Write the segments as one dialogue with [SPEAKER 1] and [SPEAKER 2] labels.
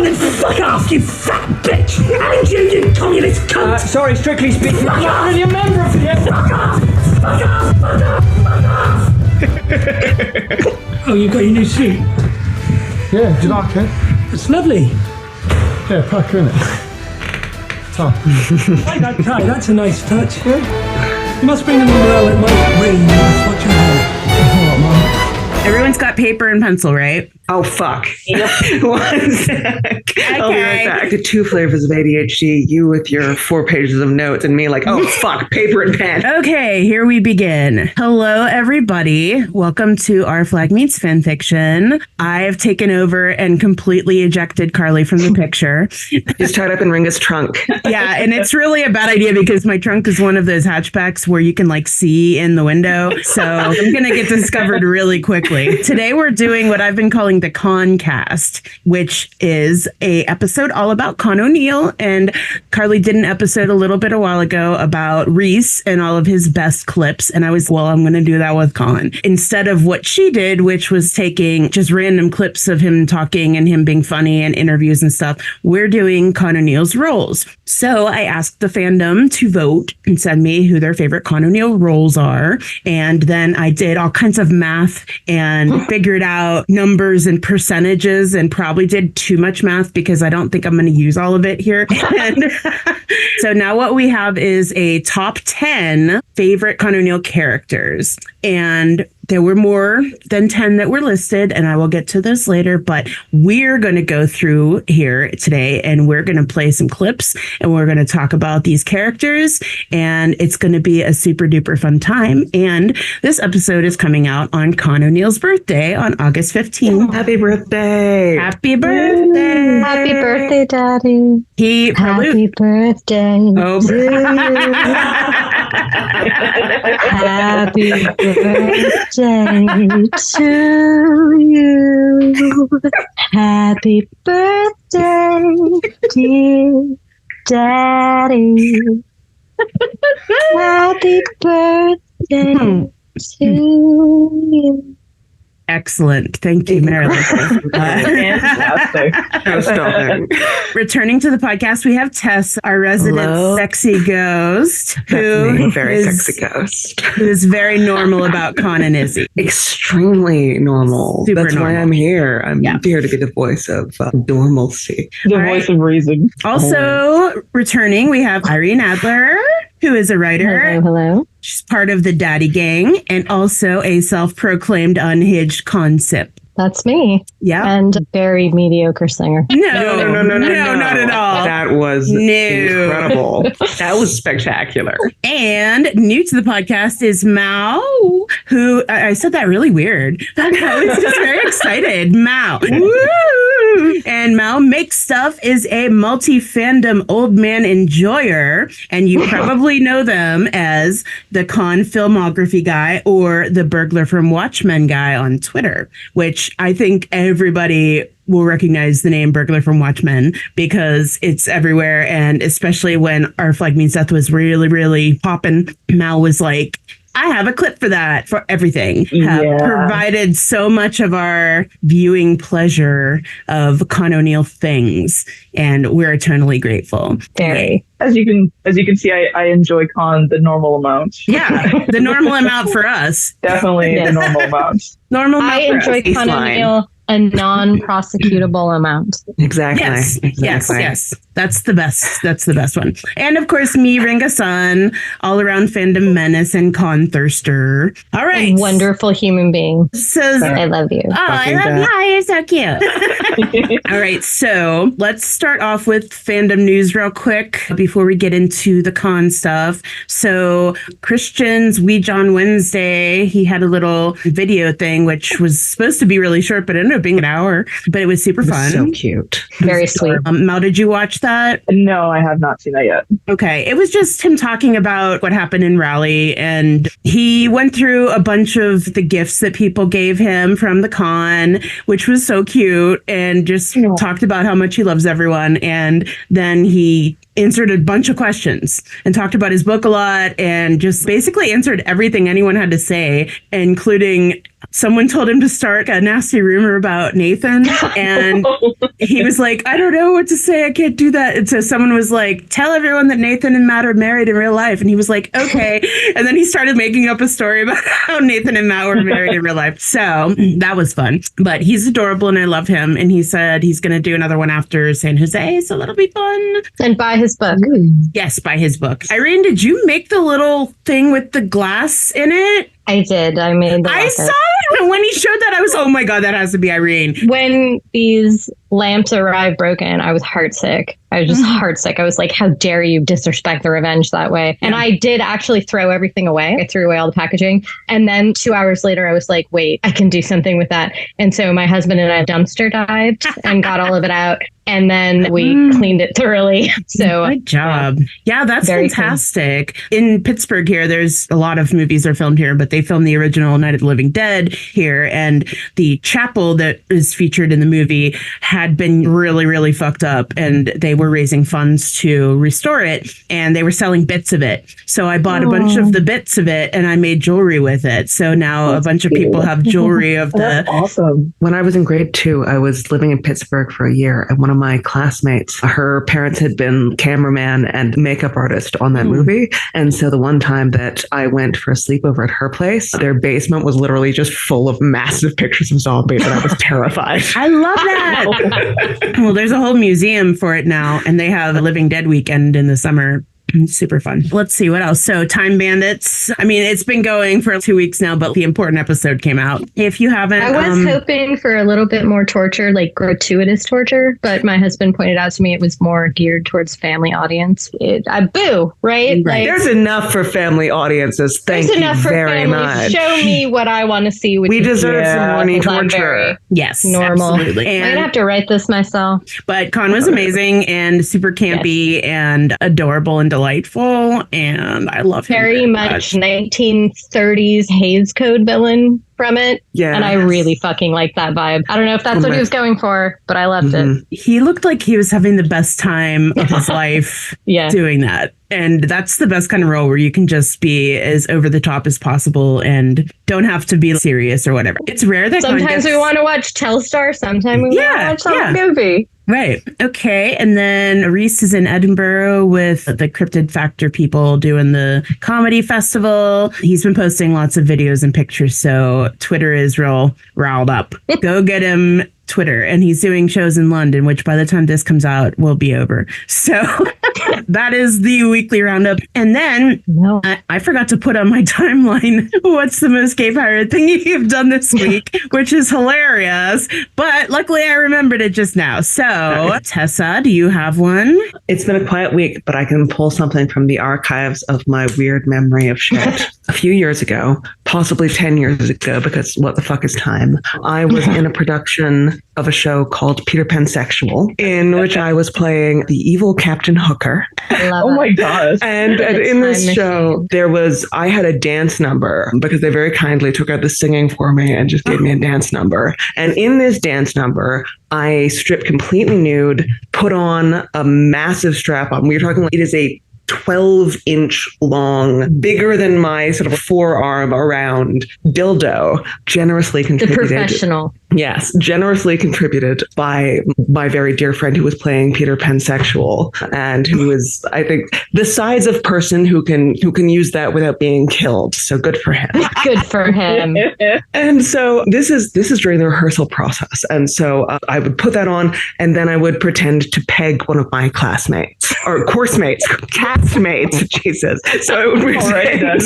[SPEAKER 1] then fuck off, you fat bitch! And you communist cunt!
[SPEAKER 2] Sorry, strictly speaking,
[SPEAKER 1] Fuck
[SPEAKER 2] I'm not
[SPEAKER 1] off!
[SPEAKER 2] really a member of the...
[SPEAKER 1] Fuck off! Fuck off! Fuck off! Fuck off! Oh, you got your new suit?
[SPEAKER 2] Yeah, do you like it?
[SPEAKER 1] It's lovely.
[SPEAKER 2] Yeah, pack her in it. Tom.
[SPEAKER 1] I like that tie, that's a nice touch. Yeah. You must bring an umbrella, it might rain. You must watch your hair.
[SPEAKER 2] What, Mum?
[SPEAKER 3] Everyone's got paper and pencil, right?
[SPEAKER 4] Oh, fuck. One sec. I'll be right back. The two flavors of ADHD, you with your 4 pages of notes and me like, oh, fuck, paper and pen.
[SPEAKER 3] Okay, here we begin. Hello, everybody. Welcome to Our Flag Meets Fanfiction. I've taken over and completely ejected Carly from the picture.
[SPEAKER 4] He's tied up in Ringa's trunk.
[SPEAKER 3] Yeah, and it's really a bad idea because my trunk is one of those hatchbacks where you can like see in the window. So I'm going to get discovered really quickly. Today we're doing what I've been calling the Concast, which is a episode all about Con O'Neill. And Carly did an episode a little bit a while ago about Reese and all of his best clips. And I was, well, I'm going to do that with Con. Instead of what she did, which was taking just random clips of him talking and him being funny and interviews and stuff, we're doing Con O'Neill's roles. So I asked the fandom to vote and send me who their favorite Con O'Neill roles are. And then I did all kinds of math and figured out numbers and percentages and probably did too much math because I don't think I'm going to use all of it here. And so now what we have is a top 10 favorite Con O'Neill characters. And there were more than 10 that were listed, and I will get to this later, but we're going to go through here today and we're going to play some clips and we're going to talk about these characters, and it's going to be a super duper fun time. And this episode is coming out on Con O'Neill's birthday on August 15th.
[SPEAKER 4] Happy birthday.
[SPEAKER 3] Happy birthday.
[SPEAKER 5] Happy birthday, Daddy.
[SPEAKER 3] He probably...
[SPEAKER 5] Happy birthday
[SPEAKER 3] Oh.
[SPEAKER 5] to you. Happy birthday to you. Happy birthday, dear Daddy. Happy birthday to you.
[SPEAKER 3] Excellent. Thank you, Marilyn. Returning to the podcast, we have Tess, our resident
[SPEAKER 4] Hello.
[SPEAKER 3] Sexy ghost, who
[SPEAKER 4] very
[SPEAKER 3] is
[SPEAKER 4] sexy ghost.
[SPEAKER 3] who is very normal about Con and Izzy.
[SPEAKER 4] Extremely normal.
[SPEAKER 3] Super
[SPEAKER 4] That's why
[SPEAKER 3] normal.
[SPEAKER 4] I'm here. I'm
[SPEAKER 3] Yeah.
[SPEAKER 4] here to be the voice of normalcy.
[SPEAKER 6] The
[SPEAKER 3] All
[SPEAKER 6] voice
[SPEAKER 3] right.
[SPEAKER 6] of reason.
[SPEAKER 3] Also returning, we have Irene Adler, who is a writer.
[SPEAKER 5] Hello.
[SPEAKER 3] She's part of the Daddy Gang and also a self-proclaimed unhinged concept.
[SPEAKER 5] That's me.
[SPEAKER 3] Yeah.
[SPEAKER 5] And a very mediocre singer.
[SPEAKER 3] No, not at all.
[SPEAKER 4] That was
[SPEAKER 3] No.
[SPEAKER 4] incredible. That was spectacular.
[SPEAKER 3] And new to the podcast is Maou, who I said that really weird. I was just very excited. Maou. Woo! And Maou Makes Stuff is a multi-fandom old man enjoyer. And you probably know them as the Con filmography guy or the burglar from Watchmen guy on Twitter, which I think everybody will recognize the name Burglar from Watchmen because it's everywhere. And especially when Our Flag Means Death was really, really popping, Maou was like, I have a clip for that, for everything.
[SPEAKER 6] Yeah.
[SPEAKER 3] Provided so much of our viewing pleasure of Con O'Neill things. And we're eternally grateful.
[SPEAKER 5] Very.
[SPEAKER 6] As you can see, I enjoy Con the normal amount.
[SPEAKER 3] Yeah, the normal amount for us.
[SPEAKER 6] Definitely
[SPEAKER 5] Yes.
[SPEAKER 6] the normal amount.
[SPEAKER 3] Normal
[SPEAKER 5] I
[SPEAKER 3] amount for
[SPEAKER 5] enjoy
[SPEAKER 3] us.
[SPEAKER 5] Con O'Neill a non-prosecutable amount.
[SPEAKER 4] Exactly.
[SPEAKER 3] Yes,
[SPEAKER 4] Exactly.
[SPEAKER 3] yes. That's the best. That's the best one. And of course, me, Ringa Sun, all around fandom menace and con thirster. All right.
[SPEAKER 5] A wonderful human being.
[SPEAKER 3] So,
[SPEAKER 5] I love you.
[SPEAKER 3] oh, I love you. Oh, you're so cute. All right. So let's start off with fandom news real quick before we get into the con stuff. So Christian's We John Wednesday, he had a little video thing, which was supposed to be really short, but it ended up being an hour, but it was super
[SPEAKER 4] It was
[SPEAKER 3] fun.
[SPEAKER 4] so cute.
[SPEAKER 5] Very sweet.
[SPEAKER 3] Mal, did you watch that?
[SPEAKER 6] No, I have not seen that yet.
[SPEAKER 3] Okay. It was just him talking about what happened in Raleigh, and he went through a bunch of the gifts that people gave him from the con, which was so cute, and just talked about how much he loves everyone. And then he answered a bunch of questions and talked about his book a lot and just basically answered everything anyone had to say, including someone told him to start a nasty rumor about Nathan. And he was like, I don't know what to say. I can't do that. And so someone was like, tell everyone that Nathan and Matt are married in real life. And he was like, okay. And then he started making up a story about how Nathan and Matt were married in real life. So that was fun. But he's adorable and I love him. And he said he's going to do another one after San Jose. So that'll be fun.
[SPEAKER 5] And buy his book.
[SPEAKER 3] Yes, buy his book. Irene, did you make the little thing with the glass in it?
[SPEAKER 5] I did. I made the
[SPEAKER 3] I saw it. And when he showed that, I was, oh my God, that has to be Irene.
[SPEAKER 5] When these lamps arrived broken, I was heartsick. I was just heartsick. I was like, how dare you disrespect the revenge that way? And I did actually throw everything away. I threw away all the packaging. And then 2 hours later, I was like, wait, I can do something with that. And so my husband and I dumpster dived and got all of it out. And then we cleaned it thoroughly. So
[SPEAKER 3] good job. Yeah, that's
[SPEAKER 5] Very
[SPEAKER 3] fantastic. Cool. In Pittsburgh here, there's a lot of movies are filmed here, but they filmed the original Night of the Living Dead here. And the chapel that is featured in the movie had been really, really fucked up. And they were raising funds to restore it. And they were selling bits of it. So I bought a bunch of the bits of it and I made jewelry with it. So now a bunch of people have jewelry of
[SPEAKER 6] That's awesome.
[SPEAKER 4] When I was in grade 2, I was living in Pittsburgh for a year, and one of my classmates, her parents had been cameraman and makeup artist on that movie. And so the one time that I went for a sleepover at her place, their basement was literally just full of massive pictures of zombies, and I was terrified.
[SPEAKER 3] I love that. Well, there's a whole museum for it now, and they have a Living Dead weekend in the summer. Super fun. Let's see what else. So Time Bandits. I mean, it's been going for 2 weeks now, but the important episode came out. If you haven't,
[SPEAKER 5] I was hoping for a little bit more torture, like gratuitous torture, but my husband pointed out to me it was more geared towards family audience. Boo, right? Like,
[SPEAKER 4] there's enough for family audiences. Thank you very much.
[SPEAKER 5] Show me what I want to see.
[SPEAKER 4] We deserve some horny torture.
[SPEAKER 3] Yes,
[SPEAKER 5] normal.
[SPEAKER 3] Absolutely.
[SPEAKER 5] I'm gonna have to write this myself.
[SPEAKER 3] But Con was amazing and super campy and adorable and delightful, and I love him
[SPEAKER 5] very much 1930s Hays Code villain from it. Yeah. And I really fucking like that vibe. I don't know if that's what he was going for, but I loved it.
[SPEAKER 3] He looked like he was having the best time of his life doing that. And that's the best kind of role where you can just be as over the top as possible and don't have to be serious or whatever. It's rare that
[SPEAKER 5] sometimes we want to watch Telstar, sometimes we want to watch some movie.
[SPEAKER 3] Right. Okay. And then Reese is in Edinburgh with the Cryptid Factor people doing the comedy festival. He's been posting lots of videos and pictures, so Twitter is real riled up. Go get him Twitter. And he's doing shows in London, which by the time this comes out will be over. So that is the weekly roundup. And then I forgot to put on my timeline what's the most gay pirate thing you've done this week, which is hilarious. But luckily I remembered it just now. So Tessa, do you have one?
[SPEAKER 4] It's been a quiet week, but I can pull something from the archives of my weird memory of shit. A few years ago, possibly 10 years ago, because what the fuck is time? I was in a production of a show called Peter Pan Sexual, in which I was playing the evil Captain Hooker.
[SPEAKER 6] Oh my gosh.
[SPEAKER 4] And in this show, I had a dance number because they very kindly took out the singing for me and just gave me a dance number. And in this dance number, I stripped completely nude, put on a massive strap on. We're talking, it is a 12-inch long, bigger than my sort of forearm around dildo, generously contributed.
[SPEAKER 5] The professional.
[SPEAKER 4] Yes, generously contributed by my very dear friend who was playing Peter Pan Sexual, and who is, I think, the size of person who can use that without being killed. So good for him.
[SPEAKER 5] Good for him.
[SPEAKER 4] And so this is during the rehearsal process, and so I would put that on, and then I would pretend to peg one of my classmates or course mates. Castmates, Jesus. So I would pretend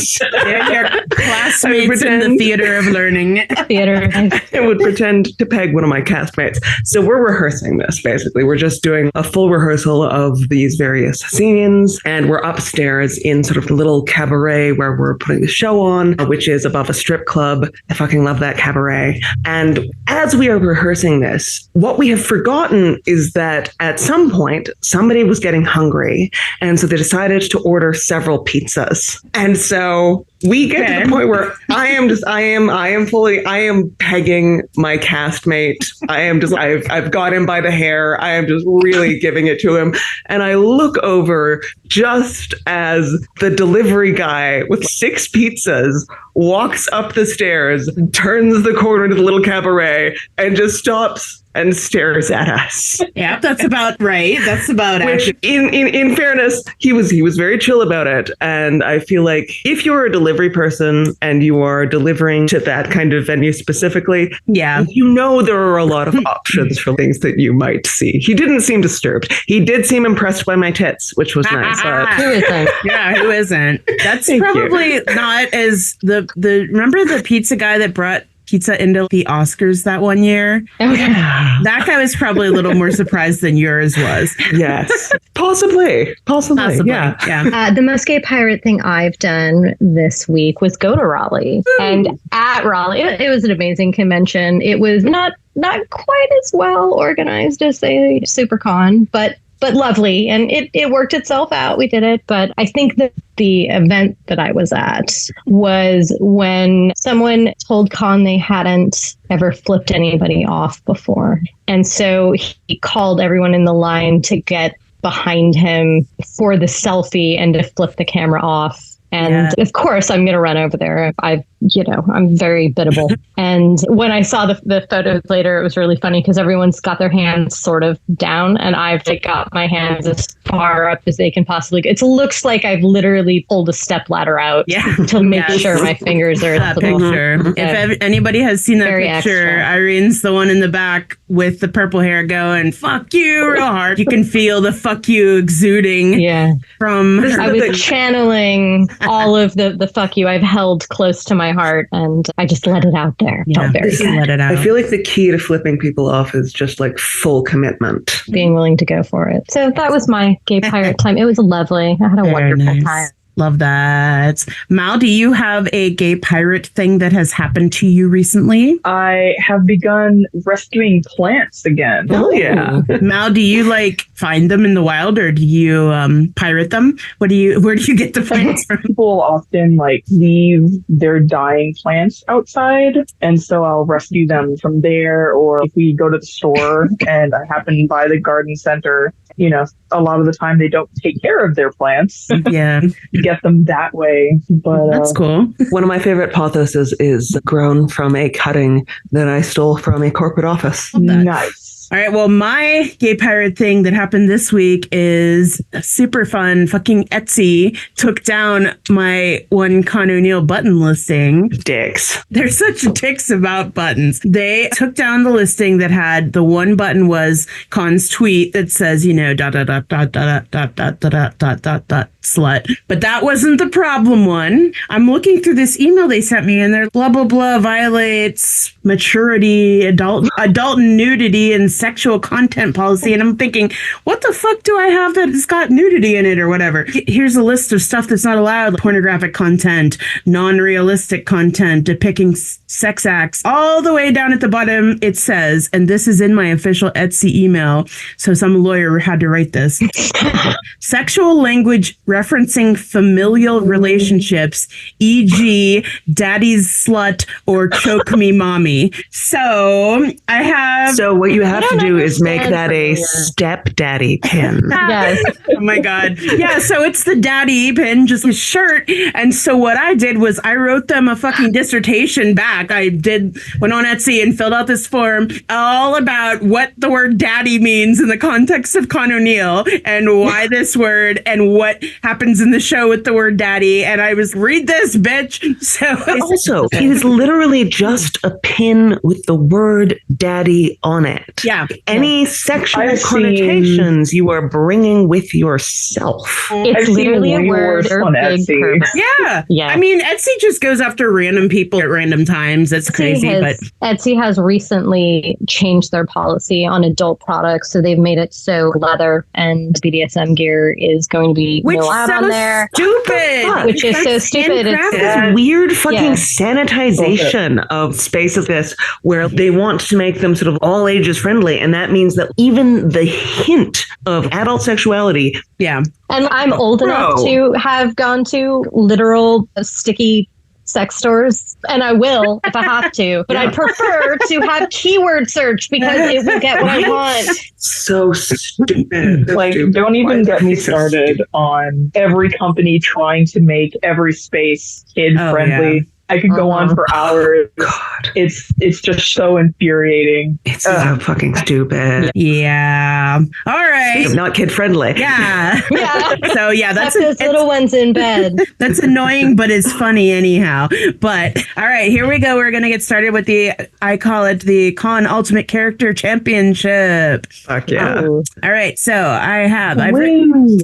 [SPEAKER 3] your classmates in the theater of learning.
[SPEAKER 4] I would pretend to peg one of my castmates. So we're rehearsing this, basically. We're just doing a full rehearsal of these various scenes, and we're upstairs in sort of the little cabaret where we're putting the show on, which is above a strip club. I fucking love that cabaret. And as we are rehearsing this, what we have forgotten is that at some point, somebody was getting hungry, and so they decided to order several pizzas. And so we get to the point where I am pegging my castmate. I am just, I've got him by the hair. I am just really giving it to him. And I look over just as the delivery guy with 6 pizzas walks up the stairs, turns the corner to the little cabaret, and just stops and stares at us.
[SPEAKER 3] Yeah, that's about right. That's about
[SPEAKER 4] Which, in fairness, he was very chill about it. And I feel like if you're a delivery person and you are delivering to that kind of venue specifically,
[SPEAKER 3] yeah,
[SPEAKER 4] you know there are a lot of options for things that you might see. He didn't seem disturbed. He did seem impressed by my tits, which was nice.
[SPEAKER 5] Who isn't?
[SPEAKER 3] Yeah, who isn't? That's
[SPEAKER 4] Thank
[SPEAKER 3] probably not as the remember the pizza guy that brought pizza into the Oscars that one year?
[SPEAKER 5] Oh, yeah.
[SPEAKER 3] That guy was probably a little more surprised than yours was.
[SPEAKER 4] Yes. Possibly. Yeah.
[SPEAKER 5] The most gay pirate thing I've done this week was go to Raleigh. Ooh. And at Raleigh, it was an amazing convention. It was not quite as well organized as say SuperCon, but lovely. And it worked itself out. We did it. But I think that the event that I was at was when someone told Con they hadn't ever flipped anybody off before. And so he called everyone in the line to get behind him for the selfie and to flip the camera off. And of course, I'm going to run over there. I'm very biddable. And when I saw the photos later, it was really funny because everyone's got their hands sort of down and I've got my hands as far up as they can possibly go. It looks like I've literally pulled a step ladder out to make sure my fingers are
[SPEAKER 3] that picture. If anybody has seen that picture, extra. Irene's the one in the back with the purple hair going, fuck you real hard. You can feel the fuck you exuding from her.
[SPEAKER 5] I was channeling all of the fuck you I've held close to my heart and I just let it out there. Felt very good.
[SPEAKER 3] Let it out.
[SPEAKER 4] I feel like the key to flipping people off is just like full commitment.
[SPEAKER 5] Being willing to go for it. So that was my gay pirate time. It was lovely. I had a wonderful time.
[SPEAKER 3] Love that. Maou, do you have a gay pirate thing that has happened to you recently?
[SPEAKER 6] I have begun rescuing plants again.
[SPEAKER 4] Oh, yeah.
[SPEAKER 3] Maou, do you find them in the wild or do you pirate them? Where do you get the plants from?
[SPEAKER 6] People often leave their dying plants outside. And so I'll rescue them from there. Or if we go to the store and I happen by the garden center, a lot of the time they don't take care of their plants.
[SPEAKER 3] Yeah.
[SPEAKER 6] Get them that way. But
[SPEAKER 3] that's cool.
[SPEAKER 4] One of my favorite pothoses is grown from a cutting that I stole from a corporate office.
[SPEAKER 6] Nice.
[SPEAKER 3] All right, well, my gay pirate thing that happened this week is super fun. Fucking Etsy took down my one Con O'Neill button listing.
[SPEAKER 4] Dicks.
[SPEAKER 3] They're such dicks about buttons. They took down the listing that had the one button was Con's tweet that says, slut. But that wasn't the problem one. I'm looking through this email they sent me and they're blah, blah, blah, violates maturity, adult nudity and sexual content policy. And I'm thinking, what the fuck do I have that has got nudity in it or whatever? Here's a list of stuff that's not allowed. Pornographic content, non-realistic content, depicting sex acts. All the way down at the bottom, it says, and this is in my official Etsy email, so some lawyer had to write this, sexual language referencing familial relationships, e.g. daddy's slut or choke me mommy. So I have...
[SPEAKER 4] So what you have to do is make that a stepdaddy pin.
[SPEAKER 5] Yes.
[SPEAKER 3] Oh my God. Yeah, so it's the daddy pin, just his shirt. And so what I did was I wrote them a fucking dissertation back. I went on Etsy and filled out this form all about what the word daddy means in the context of Con O'Neill and why this word and what happens in the show with the word daddy. And I was, read this, bitch. So
[SPEAKER 4] also, it is literally just a pin with the word daddy on it.
[SPEAKER 3] Yeah.
[SPEAKER 4] Any sexual connotations you are bringing with yourself.
[SPEAKER 5] It's literally a word or big purpose.
[SPEAKER 3] Yeah. I mean, Etsy just goes after random people at random times. It's crazy.
[SPEAKER 5] Etsy has recently changed their policy on adult products. So they've made it so leather and BDSM gear is going to be no allowed on there.
[SPEAKER 3] Stupid.
[SPEAKER 5] Which is so stupid.
[SPEAKER 4] It's weird fucking sanitization of spaces like this where they want to make them sort of all ages friendly. And that means that even the hint of adult sexuality.
[SPEAKER 3] Yeah.
[SPEAKER 5] And I'm old enough to have gone to literal sticky sex stores, and I will if I have to, but I prefer to have keyword search because it will get what I want.
[SPEAKER 4] So stupid.
[SPEAKER 6] Like,
[SPEAKER 4] Stupid.
[SPEAKER 6] don't even get me
[SPEAKER 4] So
[SPEAKER 6] started
[SPEAKER 4] stupid.
[SPEAKER 6] on every company trying to make every space kid friendly.
[SPEAKER 3] yeah.
[SPEAKER 6] I could go on for hours.
[SPEAKER 4] God,
[SPEAKER 6] It's just so infuriating.
[SPEAKER 4] it's so fucking stupid.
[SPEAKER 3] Yeah. All right.
[SPEAKER 4] Not kid friendly.
[SPEAKER 3] Yeah.
[SPEAKER 5] Yeah.
[SPEAKER 3] So yeah,
[SPEAKER 5] That's those little ones in bed.
[SPEAKER 3] that's annoying, but it's funny anyhow. But all right, here we go. We're gonna get started with I call it the Con Ultimate Character Championship.
[SPEAKER 4] Fuck yeah.
[SPEAKER 5] Ooh.
[SPEAKER 3] All right, so I've
[SPEAKER 6] Woo.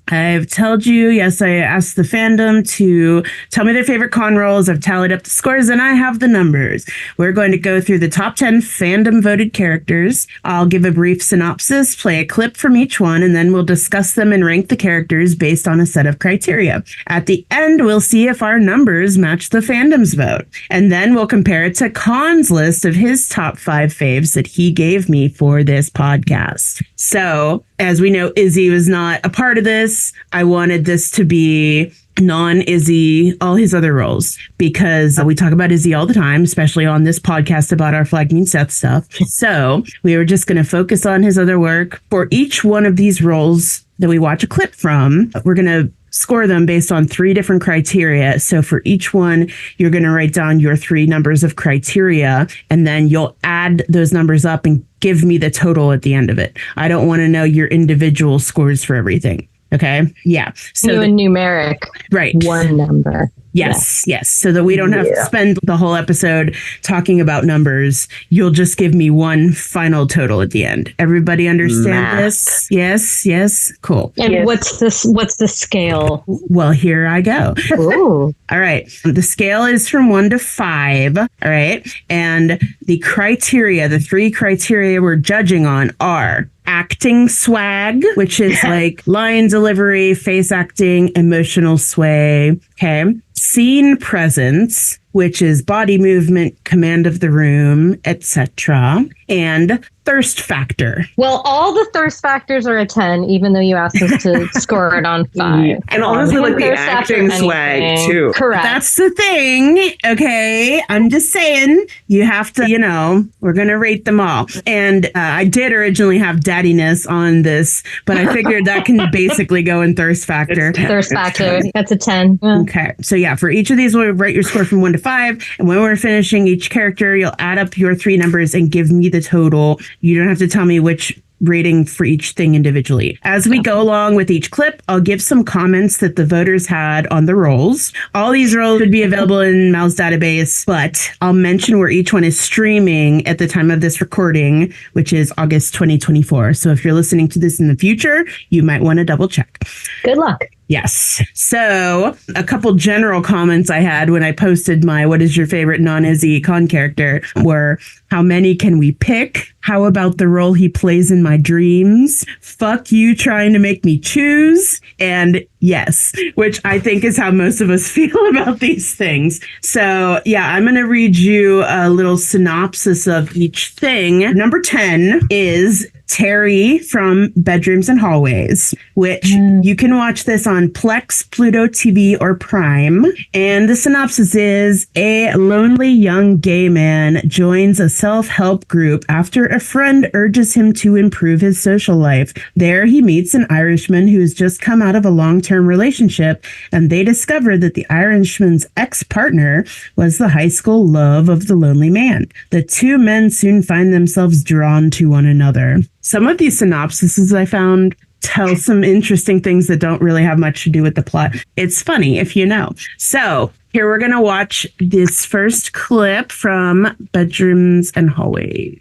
[SPEAKER 3] told you, yes, I asked the fandom to tell me their favorite con roles. I've tallied up the scores and I have the numbers. We're going to go through the top 10 fandom voted characters. I'll give a brief synopsis, play a clip from each one, and then we'll discuss them and rank the characters based on a set of criteria. At the end, we'll see if our numbers match the fandom's vote. And then we'll compare it to Con's list of his top 5 faves that he gave me for this podcast. So, as we know, Izzy was not a part of this. I wanted this to be non-Izzy, all his other roles, because we talk about Izzy all the time, especially on this podcast about our flagging Seth stuff. So we were just going to focus on his other work. For each one of these roles that we watch a clip from, we're going to score them based on 3 different criteria. So for each one, you're going to write down your 3 numbers of criteria, and then you'll add those numbers up and give me the total at the end of it. I don't want to know your individual scores for everything. Okay. Yeah. So
[SPEAKER 5] Do a numeric
[SPEAKER 3] right.
[SPEAKER 5] one number.
[SPEAKER 3] Yes. So that we don't have to spend the whole episode talking about numbers. You'll just give me one final total at the end. Everybody understand this? Yes. Cool.
[SPEAKER 5] And
[SPEAKER 6] Yes.
[SPEAKER 5] what's the scale?
[SPEAKER 3] Well, here I go.
[SPEAKER 5] Ooh.
[SPEAKER 3] All right. The scale is from 1 to 5. All right. And the 3 criteria we're judging on are acting swag, which is like line delivery, face acting, emotional sway. Okay. Scene presence, which is body movement, command of the room, etc. And thirst factor.
[SPEAKER 5] Well, all the thirst factors are a 10, even though you asked us to score it on 5.
[SPEAKER 4] And honestly, like the
[SPEAKER 5] Thirst after
[SPEAKER 4] acting swag
[SPEAKER 5] anything.
[SPEAKER 4] too.
[SPEAKER 5] Correct.
[SPEAKER 3] That's the thing. Okay. I'm just saying you have to, we're going to rate them all. And I did originally have daddiness on this, but I figured that can basically go in thirst factor.
[SPEAKER 5] Thirst factor. That's a 10. Yeah.
[SPEAKER 3] Okay. So yeah, for each of these, we'll write your score from 1 to 5. And when we're finishing each character, you'll add up your 3 numbers and give me the total. You don't have to tell me which rating for each thing individually. As we go along with each clip, I'll give some comments that the voters had on the roles. All these roles would be available in Maou's database, but I'll mention where each one is streaming at the time of this recording, which is August 2024. So if you're listening to this in the future, you might want to double check.
[SPEAKER 5] Good luck.
[SPEAKER 3] Yes. So a couple general comments I had when I posted my what is your favorite non-Izzy con character were, how many can we pick? How about the role he plays in my dreams? Fuck you trying to make me choose. And yes, which I think is how most of us feel about these things. So yeah, I'm going to read you a little synopsis of each thing. Number 10 is Terry from Bedrooms and Hallways, which you can watch this on Plex, Pluto TV, or Prime. And the synopsis is a lonely young gay man joins a self-help group after a friend urges him to improve his social life. There he meets an Irishman who has just come out of a long-term relationship, and they discover that the Irishman's ex-partner was the high school love of the lonely man. The 2 men soon find themselves drawn to one another. Some of these synopsises I found tell some interesting things that don't really have much to do with the plot. It's funny if you know. So here we're going to watch this first clip from Bedrooms and Hallways.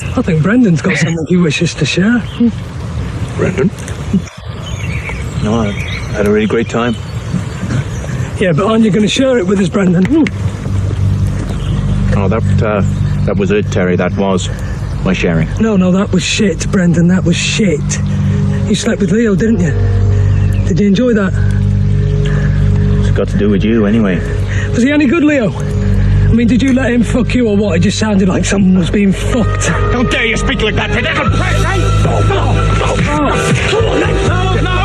[SPEAKER 1] I think Brendan's got something he wishes to share.
[SPEAKER 7] Brendan? No, I had a really great time.
[SPEAKER 1] Yeah, but aren't you going to share it with us, Brendan?
[SPEAKER 7] Oh, that was it, Terry. That was my sharing.
[SPEAKER 1] No, that was shit, Brendan. That was shit. You slept with Leo, didn't you? Did you enjoy that?
[SPEAKER 7] It's got to do with you, anyway.
[SPEAKER 1] Was he any good, Leo? I mean, did you let him fuck you or what? It just sounded like someone was being fucked.
[SPEAKER 7] How dare you speak like that to them?
[SPEAKER 1] Come on, then. No.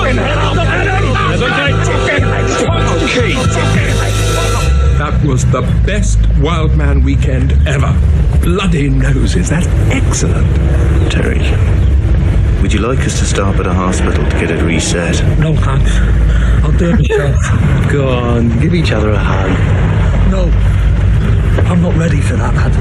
[SPEAKER 7] Okay.
[SPEAKER 8] That was the best Wild Man weekend ever. Bloody noses, that's excellent.
[SPEAKER 7] Terry, would you like us to stop at a hospital to get it reset?
[SPEAKER 1] No thanks. I'll do it myself.
[SPEAKER 7] Go on, give each other a hug.
[SPEAKER 1] No, I'm not ready for that, lad.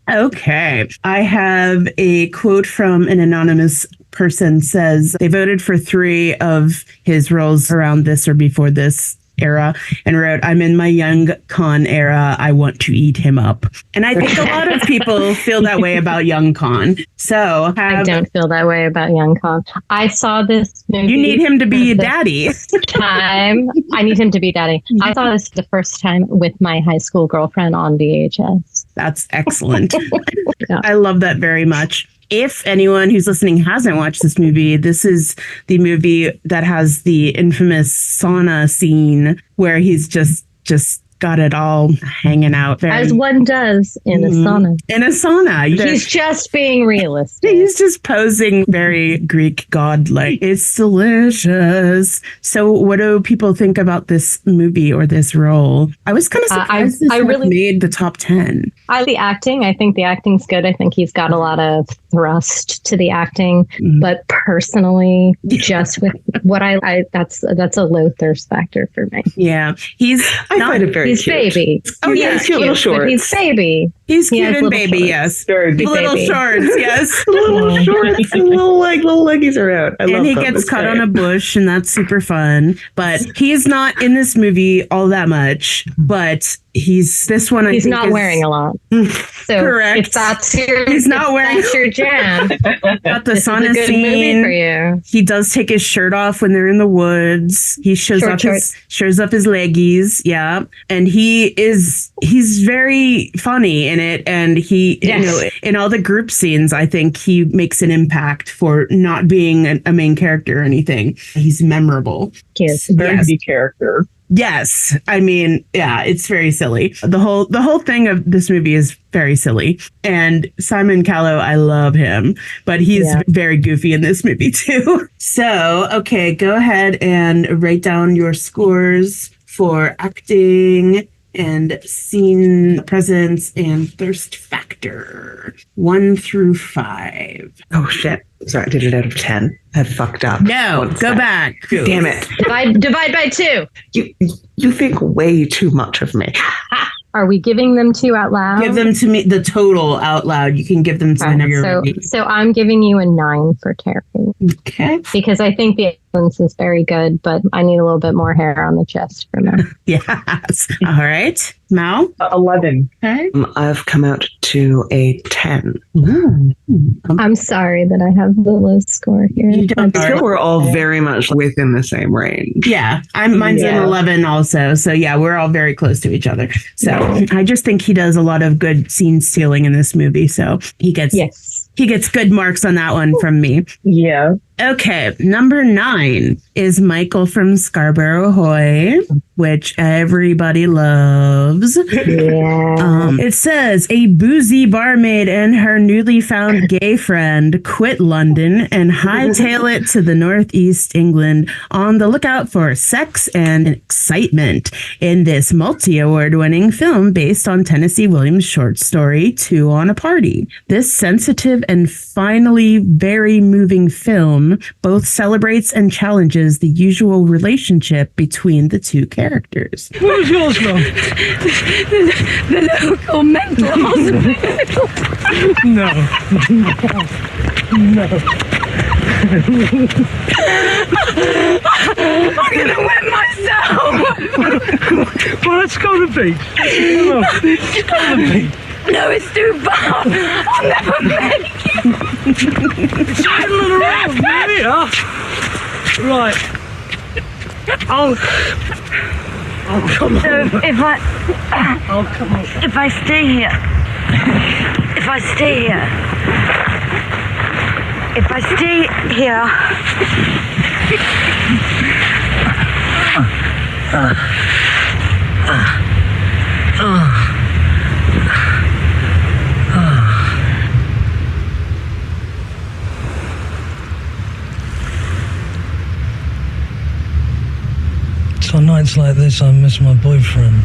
[SPEAKER 3] Okay. I have a quote from an anonymous person says they voted for 3 of his roles around this or before this era and wrote, "I'm in my young Khan era. I want to eat him up." And I think a lot of people feel that way about young Khan. So
[SPEAKER 5] I don't feel that way about young Khan. I saw this movie.
[SPEAKER 3] You need him to be daddy.
[SPEAKER 5] I need him to be daddy. I saw this the first time with my high school girlfriend on VHS.
[SPEAKER 3] That's excellent. I love that very much. If anyone who's listening hasn't watched this movie, this is the movie that has the infamous sauna scene where he's just got it all hanging out.
[SPEAKER 5] As one does in a sauna.
[SPEAKER 3] In a sauna.
[SPEAKER 5] He's just being realistic.
[SPEAKER 3] He's just posing very Greek god-like. It's delicious. So what do people think about this movie or this role? I was kind of surprised this really made the top 10.
[SPEAKER 5] The acting, I think the acting's good. I think he's got a lot of thrust to the acting. But personally, just with what that's a low thirst factor for me.
[SPEAKER 3] Yeah.
[SPEAKER 4] I find it very
[SPEAKER 5] He's
[SPEAKER 4] cute.
[SPEAKER 5] baby.
[SPEAKER 3] Oh, yeah,
[SPEAKER 4] he's cute little shorts.
[SPEAKER 5] He's baby.
[SPEAKER 3] He's cute and baby, yes.
[SPEAKER 4] Very cute.
[SPEAKER 3] Little
[SPEAKER 5] baby.
[SPEAKER 3] shorts, yes.
[SPEAKER 4] Little shorts and little leggies are out. I love
[SPEAKER 3] And he
[SPEAKER 4] them.
[SPEAKER 3] gets
[SPEAKER 4] It's
[SPEAKER 3] caught
[SPEAKER 4] great.
[SPEAKER 3] on a bush, and that's super fun. But he's not in this movie all that much. But he's this one.
[SPEAKER 5] He's not wearing a lot. So
[SPEAKER 3] Correct.
[SPEAKER 5] if that's your,
[SPEAKER 3] He's not wearing-
[SPEAKER 5] that's your jam.
[SPEAKER 3] Got the
[SPEAKER 5] This is
[SPEAKER 3] sauna
[SPEAKER 5] a good movie
[SPEAKER 3] scene.
[SPEAKER 5] for you.
[SPEAKER 3] He does take his shirt off when they're in the woods. He shows
[SPEAKER 5] Short
[SPEAKER 3] off his leggies, yeah. And he's very funny in it. And he, in all the group scenes, I think he makes an impact for not being a main character or anything. He's memorable.
[SPEAKER 6] Very good character.
[SPEAKER 3] Yes. I mean, yeah, it's very silly. The whole thing of this movie is very silly. And Simon Callow, I love him, but he's very goofy in this movie too. So, okay, go ahead and write down your scores for acting and scene presence and thirst factor. 1 through 5.
[SPEAKER 4] Oh, shit. Sorry, I did it out of 10. I fucked up.
[SPEAKER 3] No, go back.
[SPEAKER 4] Damn it.
[SPEAKER 5] Divide by 2.
[SPEAKER 4] You think way too much of me.
[SPEAKER 5] Are we giving them 2 out loud?
[SPEAKER 3] Give them to me, the total out loud. You can give them to whenever you're ready.
[SPEAKER 5] So I'm giving you a 9 for Terry.
[SPEAKER 3] Okay.
[SPEAKER 5] Because I think the essence is very good, but I need a little bit more hair on the chest for me.
[SPEAKER 3] Yes. All right. Maou?
[SPEAKER 6] 11.
[SPEAKER 3] Okay.
[SPEAKER 4] I've come out to a 10.
[SPEAKER 5] I'm sorry that I have the lowest score here.
[SPEAKER 3] You don't
[SPEAKER 4] I feel we're all very much within the same range.
[SPEAKER 3] Yeah, mine's an 11 also. So yeah, we're all very close to each other. So I just think he does a lot of good scene stealing in this movie. So he gets good marks on that one from me.
[SPEAKER 6] Yeah.
[SPEAKER 3] Okay, number 9 is Michael from Scarborough Hoy, which everybody loves.
[SPEAKER 5] Yeah.
[SPEAKER 3] It says a boozy barmaid and her newly found gay friend quit London and hightail it to the northeast England on the lookout for sex and excitement in this multi-award winning film based on Tennessee Williams' short story 2 on a Party. This sensitive and finally very moving film both celebrates and challenges the usual relationship between the two characters.
[SPEAKER 1] Where was yours from?
[SPEAKER 9] The local mental hospital.
[SPEAKER 1] No.
[SPEAKER 9] I'm gonna wet myself.
[SPEAKER 1] Well, let's go to the beach. Come on. Let's go to the beach.
[SPEAKER 9] No, it's too far. I'll never make it.
[SPEAKER 1] It's idling around. Yeah. Right. Oh, come on.
[SPEAKER 9] So if I stay here,
[SPEAKER 1] It's so nice. nights like this, I miss my boyfriend.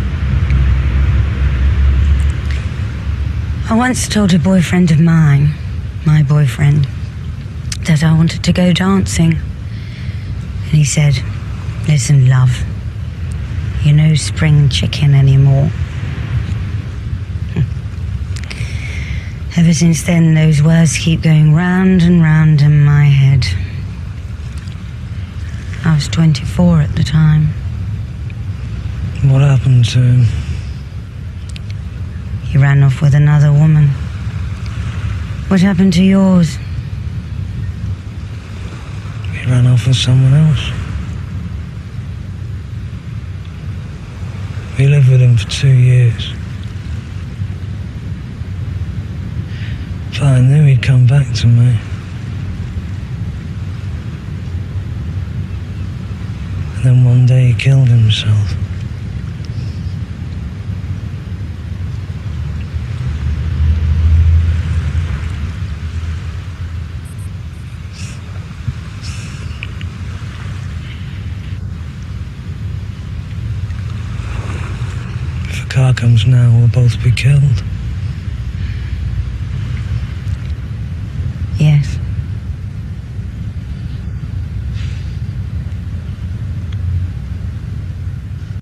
[SPEAKER 10] I once told a boyfriend of mine, my boyfriend, that I wanted to go dancing. And he said, listen, love, you're no spring chicken anymore. Ever since then, those words keep going round and round in my head. I was 24 at the time.
[SPEAKER 1] What happened to him?
[SPEAKER 10] He ran off with another woman. What happened to yours?
[SPEAKER 1] He ran off with someone else. We lived with him for 2 years. But I knew he'd come back to me. And then one day he killed himself. If a car comes now, we'll both be killed.
[SPEAKER 10] Yes.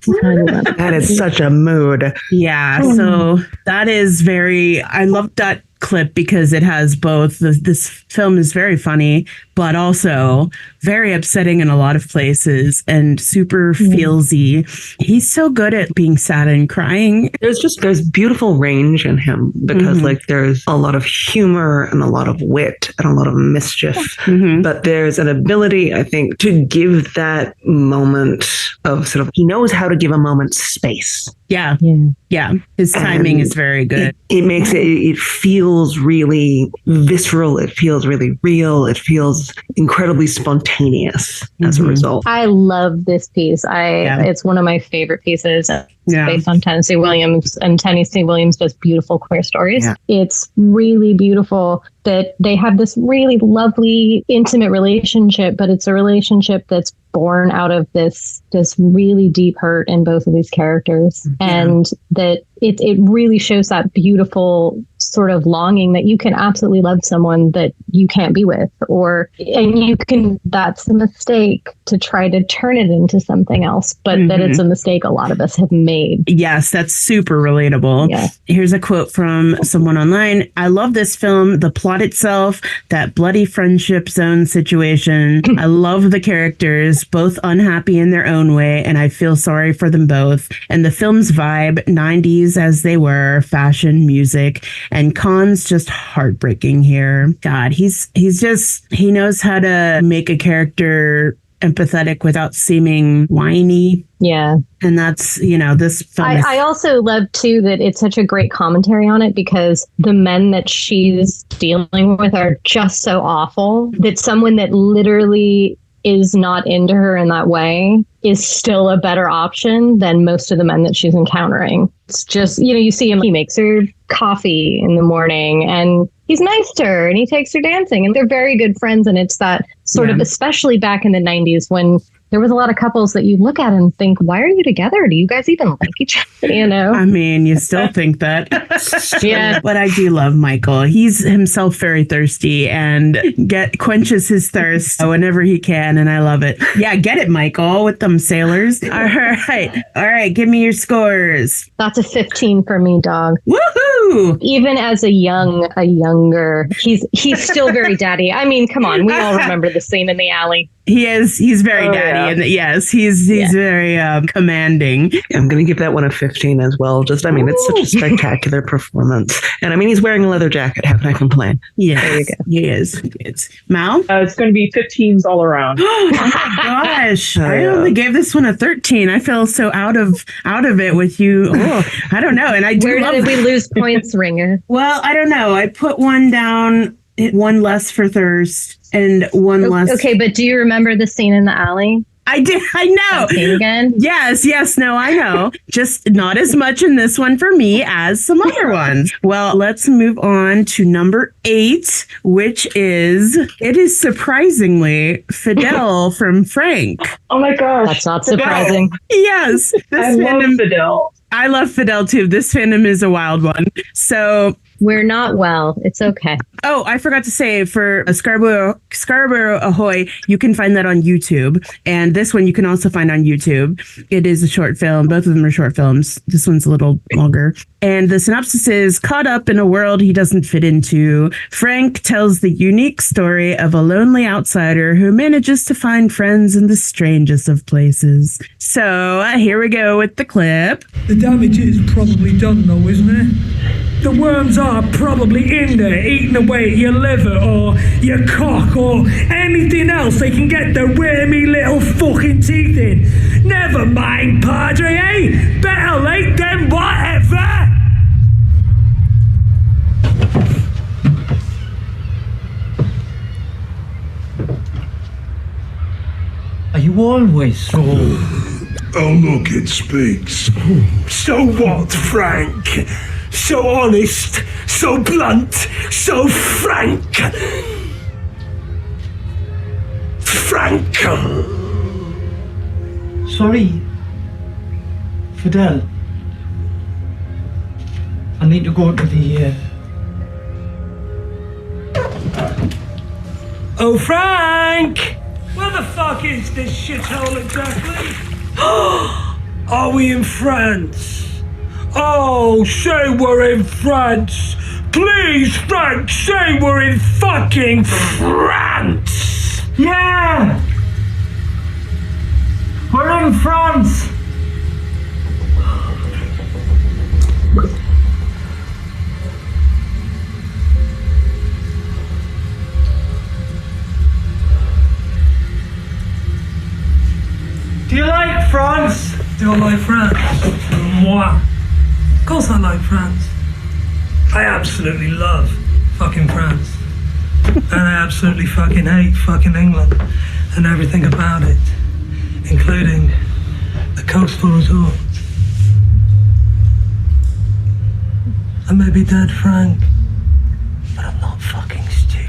[SPEAKER 4] That is such a mood.
[SPEAKER 3] Yeah, so that is very, I love that clip because it has both, this film is very funny, but also very upsetting in a lot of places and super feelsy. He's so good at being sad and crying.
[SPEAKER 4] There's beautiful range in him because like there's a lot of humor and a lot of wit and a lot of mischief. But there's an ability, I think, to give that moment of sort of, he knows how to give a moment space.
[SPEAKER 3] Yeah. His timing is very good.
[SPEAKER 4] It makes it feels really visceral. It feels really real. It feels incredibly spontaneous as a result.
[SPEAKER 5] I love this piece. It's one of my favorite pieces. It's based on Tennessee Williams, and Tennessee Williams does beautiful queer stories. It's really beautiful that they have this really lovely, intimate relationship, but it's a relationship that's born out of this really deep hurt in both of these characters. And that it really shows that beautiful sort of longing that you can absolutely love someone that you can't be with, that's a mistake to try to turn it into something else, but that it's a mistake a lot of us have made.
[SPEAKER 3] Yes, that's super relatable. Yeah. Here's a quote from someone online. I love this film, the plot itself, that bloody friendship zone situation. I love the characters, both unhappy in their own way, and I feel sorry for them both. And the film's vibe, 90s as they were, fashion, music, and Khan's just heartbreaking here. God, he knows how to make a character empathetic without seeming whiny.
[SPEAKER 5] Yeah.
[SPEAKER 3] And that's, this film.
[SPEAKER 5] I also love, too, that it's such a great commentary on it because the men that she's dealing with are just so awful that someone that literally is not into her in that way is still a better option than most of the men that she's encountering. It's just, you see him, he makes her coffee in the morning and he's nice to her and he takes her dancing and they're very good friends. And it's that sort of, especially back in the 90s when there was a lot of couples that you look at and think, why are you together? Do you guys even like each other?
[SPEAKER 3] I mean, you still think that. Yeah. But I do love Michael. He's himself very thirsty and quenches his thirst whenever he can. And I love it. Yeah, get it, Michael, with them sailors. All right. Give me your scores.
[SPEAKER 5] That's a 15 for me, dog.
[SPEAKER 3] Woohoo!
[SPEAKER 5] Even as a younger, he's still very daddy. I mean, come on. We all remember the scene in the alley.
[SPEAKER 3] He is. He's very daddy. And yes, he's very commanding.
[SPEAKER 4] I'm going to give that one a 15 as well. It's such a spectacular performance. And he's wearing a leather jacket. How can I complain?
[SPEAKER 3] Yeah, there you go. He is. It's Maou?
[SPEAKER 6] It's going to be 15s all around.
[SPEAKER 3] Oh my gosh. I only gave this one a 13. I feel so out of it with you. Oh, I don't know. And I do.
[SPEAKER 5] Where did we lose points, Ringa?
[SPEAKER 3] Well, I don't know. I put one down, one less for thirst. And one less.
[SPEAKER 5] Okay, but do you remember the scene in the alley?
[SPEAKER 3] I did. I know.
[SPEAKER 5] Again?
[SPEAKER 3] Yes. No, I know. Just not as much in this one for me as some other ones. Well, let's move on to number 8, which is, it is surprisingly Fidel from Frank.
[SPEAKER 6] Oh my gosh.
[SPEAKER 5] That's not surprising.
[SPEAKER 3] Yes.
[SPEAKER 6] I love Fidel.
[SPEAKER 3] I love Fidel too. This fandom is a wild one. So
[SPEAKER 5] We're not well. It's okay.
[SPEAKER 3] Oh, I forgot to say for Scarborough Ahoy, you can find that on YouTube. And this one you can also find on YouTube. It is a short film. Both of them are short films. This one's a little longer. And the synopsis is, caught up in a world he doesn't fit into, Frank tells the unique story of a lonely outsider who manages to find friends in the strangest of places. So here we go with the clip.
[SPEAKER 1] The damage is probably done though, isn't it? The worms are probably in there, eating away at your liver or your cock or anything else they can get their wormy little fucking teeth in. Never mind, Padre, eh? Better late than whatever.
[SPEAKER 11] Are you always so...
[SPEAKER 8] Oh, look, it speaks. So what, Frank? So honest, so blunt, so frank. Frank.
[SPEAKER 11] Sorry, Fidel. I need to go to the...
[SPEAKER 1] Oh, Frank! Where the fuck is this shithole exactly? Are we in France? Oh, say we're in France. Please, Frank, say we're in fucking France.
[SPEAKER 11] Yeah! We're in France! Do you like France?
[SPEAKER 1] Do I like France? Moi. Of course I like France. I absolutely love fucking France. And I absolutely fucking hate fucking England and everything about it, including the coastal resorts. I may be dead, Frank, but I'm not fucking stupid.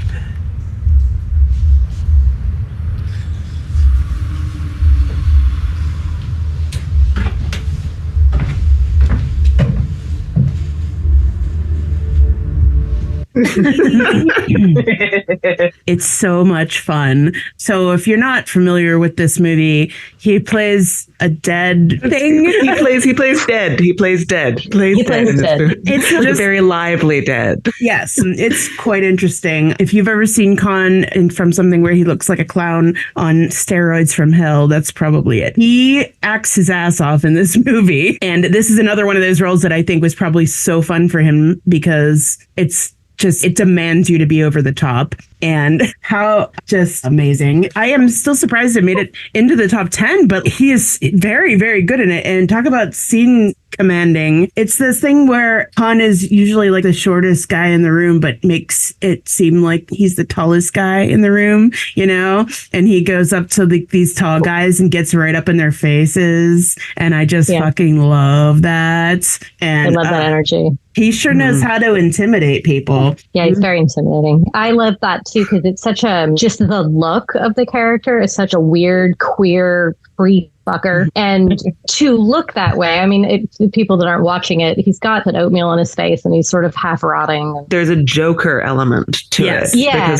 [SPEAKER 3] It's so much fun. So if you're not familiar with this movie, he plays a dead thing.
[SPEAKER 4] He plays dead. He plays dead. It's just very lively dead.
[SPEAKER 3] Yes, it's quite interesting. If you've ever seen Khan from something where he looks like a clown on steroids from hell, that's probably it. He acts his ass off in this movie. And this is another one of those roles that I think was probably so fun for him because it demands you to be over the top, and how just amazing. I am still surprised it made it into the top 10, but he is very, very good in it. And talk about scene commanding. It's this thing where Han is usually like the shortest guy in the room, but makes it seem like he's the tallest guy in the room, you know? And he goes up to these tall guys and gets right up in their faces. And I just fucking love that. And
[SPEAKER 5] I love that energy.
[SPEAKER 3] He sure knows how to intimidate people.
[SPEAKER 5] Yeah, he's very intimidating. I love that too, because it's such just the look of the character is such a weird, queer, freak fucker. And to look that way, I mean, people that aren't watching it, he's got that oatmeal on his face and he's sort of half rotting.
[SPEAKER 4] There's a Joker element to it.
[SPEAKER 5] Yeah,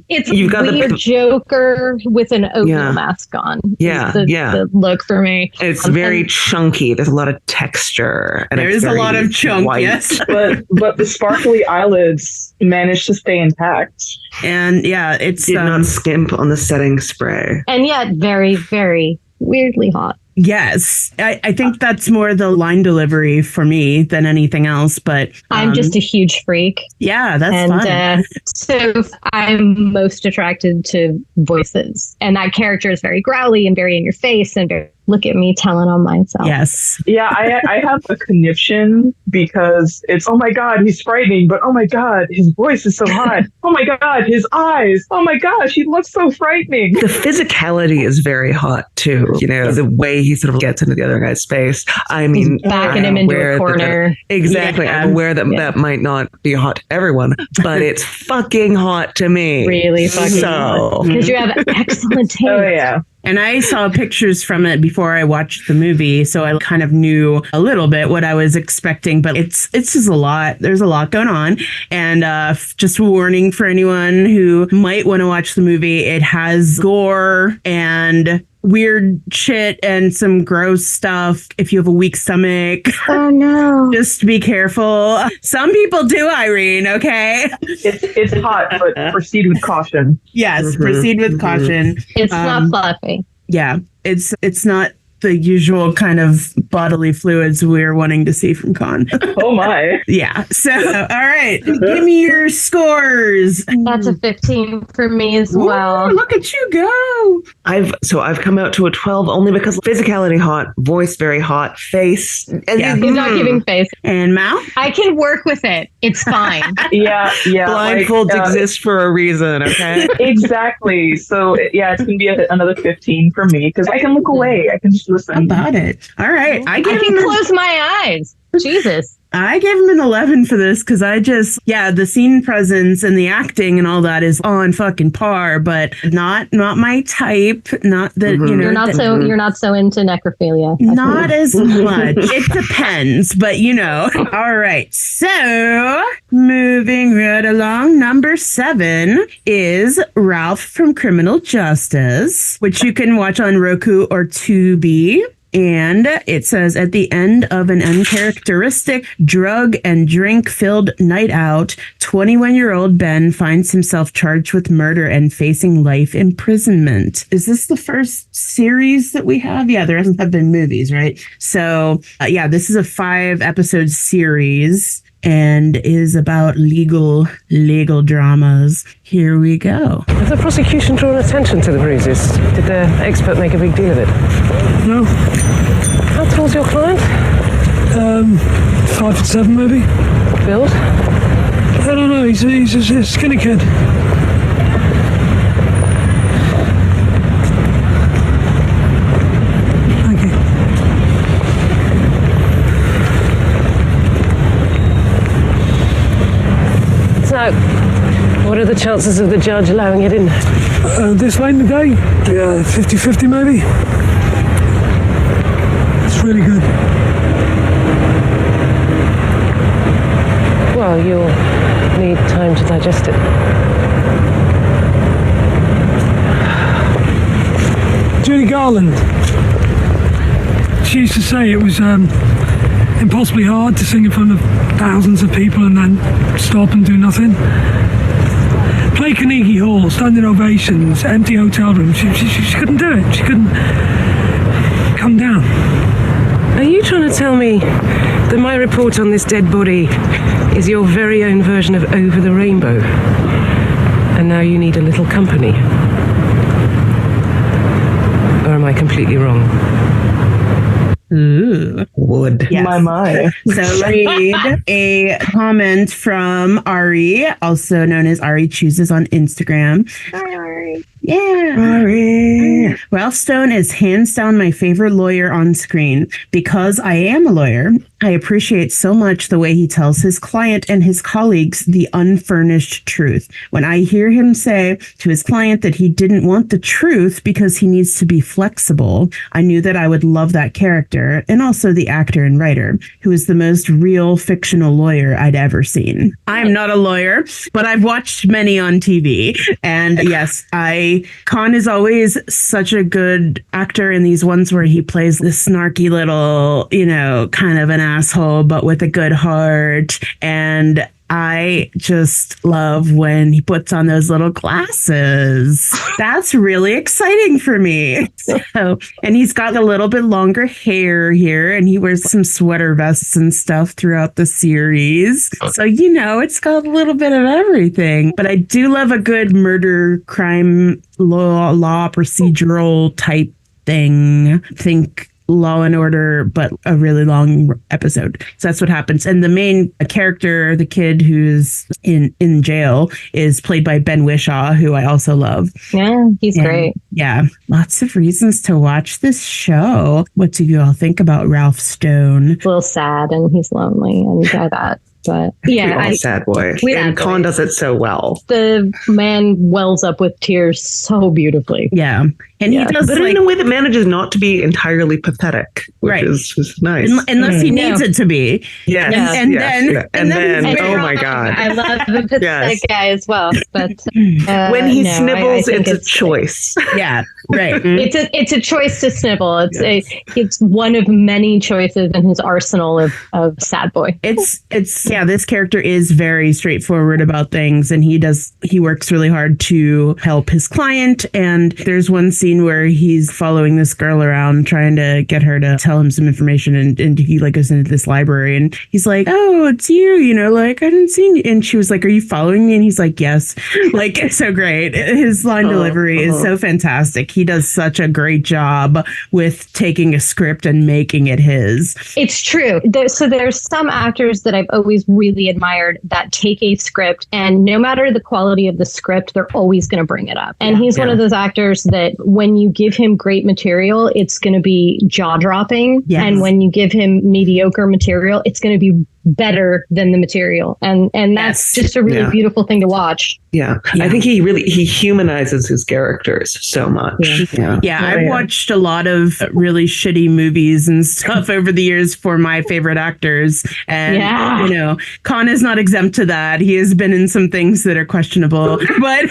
[SPEAKER 5] it's
[SPEAKER 4] you've got
[SPEAKER 5] weird Joker with an oatmeal mask on. The look for me.
[SPEAKER 4] It's very chunky. There's a lot of texture. And
[SPEAKER 3] there is a lot of chunk, white. Yes.
[SPEAKER 6] but the sparkly eyelids managed to stay intact.
[SPEAKER 3] And it
[SPEAKER 4] did not skimp on the setting spray.
[SPEAKER 5] And yet very, very weirdly hot.
[SPEAKER 3] Yes. I think that's more the line delivery for me than anything else, but
[SPEAKER 5] I'm just a huge freak.
[SPEAKER 3] Yeah, that's fun.
[SPEAKER 5] So I'm most attracted to voices, and that character is very growly and very in your face and very Look at me telling on myself.
[SPEAKER 3] Yes.
[SPEAKER 6] Yeah, I have a conniption because it's, oh my God, he's frightening, but oh my God, his voice is so hot. Oh my God, his eyes. Oh my gosh, he looks so frightening.
[SPEAKER 4] The physicality is very hot too. You know, the way he sort of gets into the other guy's space. I mean,
[SPEAKER 5] Backing him into a corner.
[SPEAKER 4] Exactly.
[SPEAKER 3] Yeah.
[SPEAKER 4] I'm aware that that might not be hot to everyone, but it's fucking hot to me.
[SPEAKER 5] Really fucking hot. Because you have excellent taste.
[SPEAKER 6] Oh yeah.
[SPEAKER 3] And I saw pictures from it before I watched the movie, so I kind of knew a little bit what I was expecting, but it's just a lot. There's a lot going on. And just a warning for anyone who might want to watch the movie, it has gore and weird shit and some gross stuff. If you have a weak stomach,
[SPEAKER 5] oh no,
[SPEAKER 3] just be careful. Some people do, Irene, okay?
[SPEAKER 6] It's hot, but proceed with caution.
[SPEAKER 3] Yes, proceed with caution.
[SPEAKER 5] It's not fluffy.
[SPEAKER 3] Yeah, it's not the usual kind of bodily fluids we're wanting to see from Con.
[SPEAKER 6] Oh my.
[SPEAKER 3] Yeah. So, all right. Give me your scores.
[SPEAKER 5] That's a 15 for me as well.
[SPEAKER 3] Ooh, look at you go.
[SPEAKER 4] I've come out to a 12 only because physicality hot, voice very hot, face.
[SPEAKER 3] Yeah.
[SPEAKER 5] He's not giving face.
[SPEAKER 3] And Maou?
[SPEAKER 5] I can work with it. It's fine.
[SPEAKER 6] Yeah.
[SPEAKER 4] Blindfolds exist for a reason, okay?
[SPEAKER 6] Exactly. So yeah, it's gonna be another 15 for me because I can look away. I can just listen.
[SPEAKER 3] About it. All right.
[SPEAKER 5] I can close my eyes. Jesus.
[SPEAKER 3] I gave him an 11 for this because the scene presence and the acting and all that is on fucking par, but not my type. Not that, you know.
[SPEAKER 5] You're not so into necrophilia.
[SPEAKER 3] Not as much. It depends, but you know. All right. So moving right along, number 7 is Ralph from Criminal Justice, which you can watch on Roku or Tubi. And it says, at the end of an uncharacteristic drug and drink filled night out, 21-year-old Ben finds himself charged with murder and facing life imprisonment. Is this the first series that we have? Yeah, there hasn't been movies, right? So this is a 5-episode series and is about legal dramas. Here we go.
[SPEAKER 12] Has the prosecution drawn attention to the bruises? Did the expert make a big deal of it?
[SPEAKER 1] No.
[SPEAKER 12] How tall's your client?
[SPEAKER 1] 5'7" maybe.
[SPEAKER 12] Build?
[SPEAKER 1] I don't know. He's a skinny kid. Thank you.
[SPEAKER 12] So, what are the chances of the judge allowing it in?
[SPEAKER 1] This late in the day, 50-50 maybe. It's really good.
[SPEAKER 12] Well, you'll need time to digest it.
[SPEAKER 1] Judy Garland. She used to say it was impossibly hard to sing in front of thousands of people and then stop and do nothing. Play Carnegie Hall, standing ovations, empty hotel rooms. She couldn't do it. She couldn't come down.
[SPEAKER 12] Are you trying to tell me that my report on this dead body is your very own version of Over the Rainbow? And now you need a little company? Or am I completely wrong?
[SPEAKER 3] Ooh.
[SPEAKER 4] Wood.
[SPEAKER 3] Yes.
[SPEAKER 6] My.
[SPEAKER 3] So read a comment from Ari, also known as Ari Chooses on Instagram. Hi, Ari. Yeah.
[SPEAKER 4] Ari.
[SPEAKER 3] Ralph Stone is hands down my favorite lawyer on screen. Because I am a lawyer, I appreciate so much the way he tells his client and his colleagues the unfurnished truth. When I hear him say to his client that he didn't want the truth because he needs to be flexible, I knew that I would love that character and also the actor and writer, who is the most real fictional lawyer I'd ever seen. I'm not a lawyer, but I've watched many on TV. And yes, Khan is always such a good actor in these ones where he plays this snarky little, kind of an asshole, but with a good heart. And I just love when he puts on those little glasses. That's really exciting for me. And he's got a little bit longer hair here, and he wears some sweater vests and stuff throughout the series. So, it's got a little bit of everything. But I do love a good murder, crime, law procedural type thing. Think Law and Order, but a really long episode. So that's what happens. And the main character, the kid who's in jail, is played by Ben Whishaw, who I also love.
[SPEAKER 5] Yeah, he's great.
[SPEAKER 3] Yeah, lots of reasons to watch this show. What do you all think about Ralph Stone?
[SPEAKER 5] A little sad, and he's lonely, and I that. But yeah,
[SPEAKER 4] sad boy.
[SPEAKER 5] We
[SPEAKER 4] And Con does it so well.
[SPEAKER 5] The man wells up with tears so beautifully.
[SPEAKER 3] Yeah. And he does,
[SPEAKER 4] but in a way that manages not to be entirely pathetic, which is nice.
[SPEAKER 3] Unless he needs it to be.
[SPEAKER 4] Yes.
[SPEAKER 3] And then,
[SPEAKER 4] oh my God.
[SPEAKER 5] I love the pathetic guy as well. But
[SPEAKER 4] when he
[SPEAKER 5] no,
[SPEAKER 4] snibbles,
[SPEAKER 5] I think
[SPEAKER 4] it's a choice.
[SPEAKER 3] Yeah. Right.
[SPEAKER 5] It's a choice to snibble. It's one of many choices in his arsenal of sad boy.
[SPEAKER 3] This character is very straightforward about things, and he works really hard to help his client. And there's one scene where he's following this girl around trying to get her to tell him some information, and he like goes into this library and he's like, oh, it's you, like I didn't see you. And she was like, are you following me? And he's like, yes. Like, it's so great. His line delivery is so fantastic. He does such a great job with taking a script and making it his.
[SPEAKER 5] It's true. There's some actors that I've always really admired that take a script, and no matter the quality of the script, they're always going to bring it up. And he's one of those actors that when you give him great material, it's going to be jaw-dropping. Yes. And when you give him mediocre material, it's going to be better than the material. And that's just a really beautiful thing to watch.
[SPEAKER 4] Yeah. I think he humanizes his characters so much.
[SPEAKER 3] I've watched a lot of really shitty movies and stuff over the years for my favorite actors. And, Con is not exempt to that. He has been in some things that are questionable. But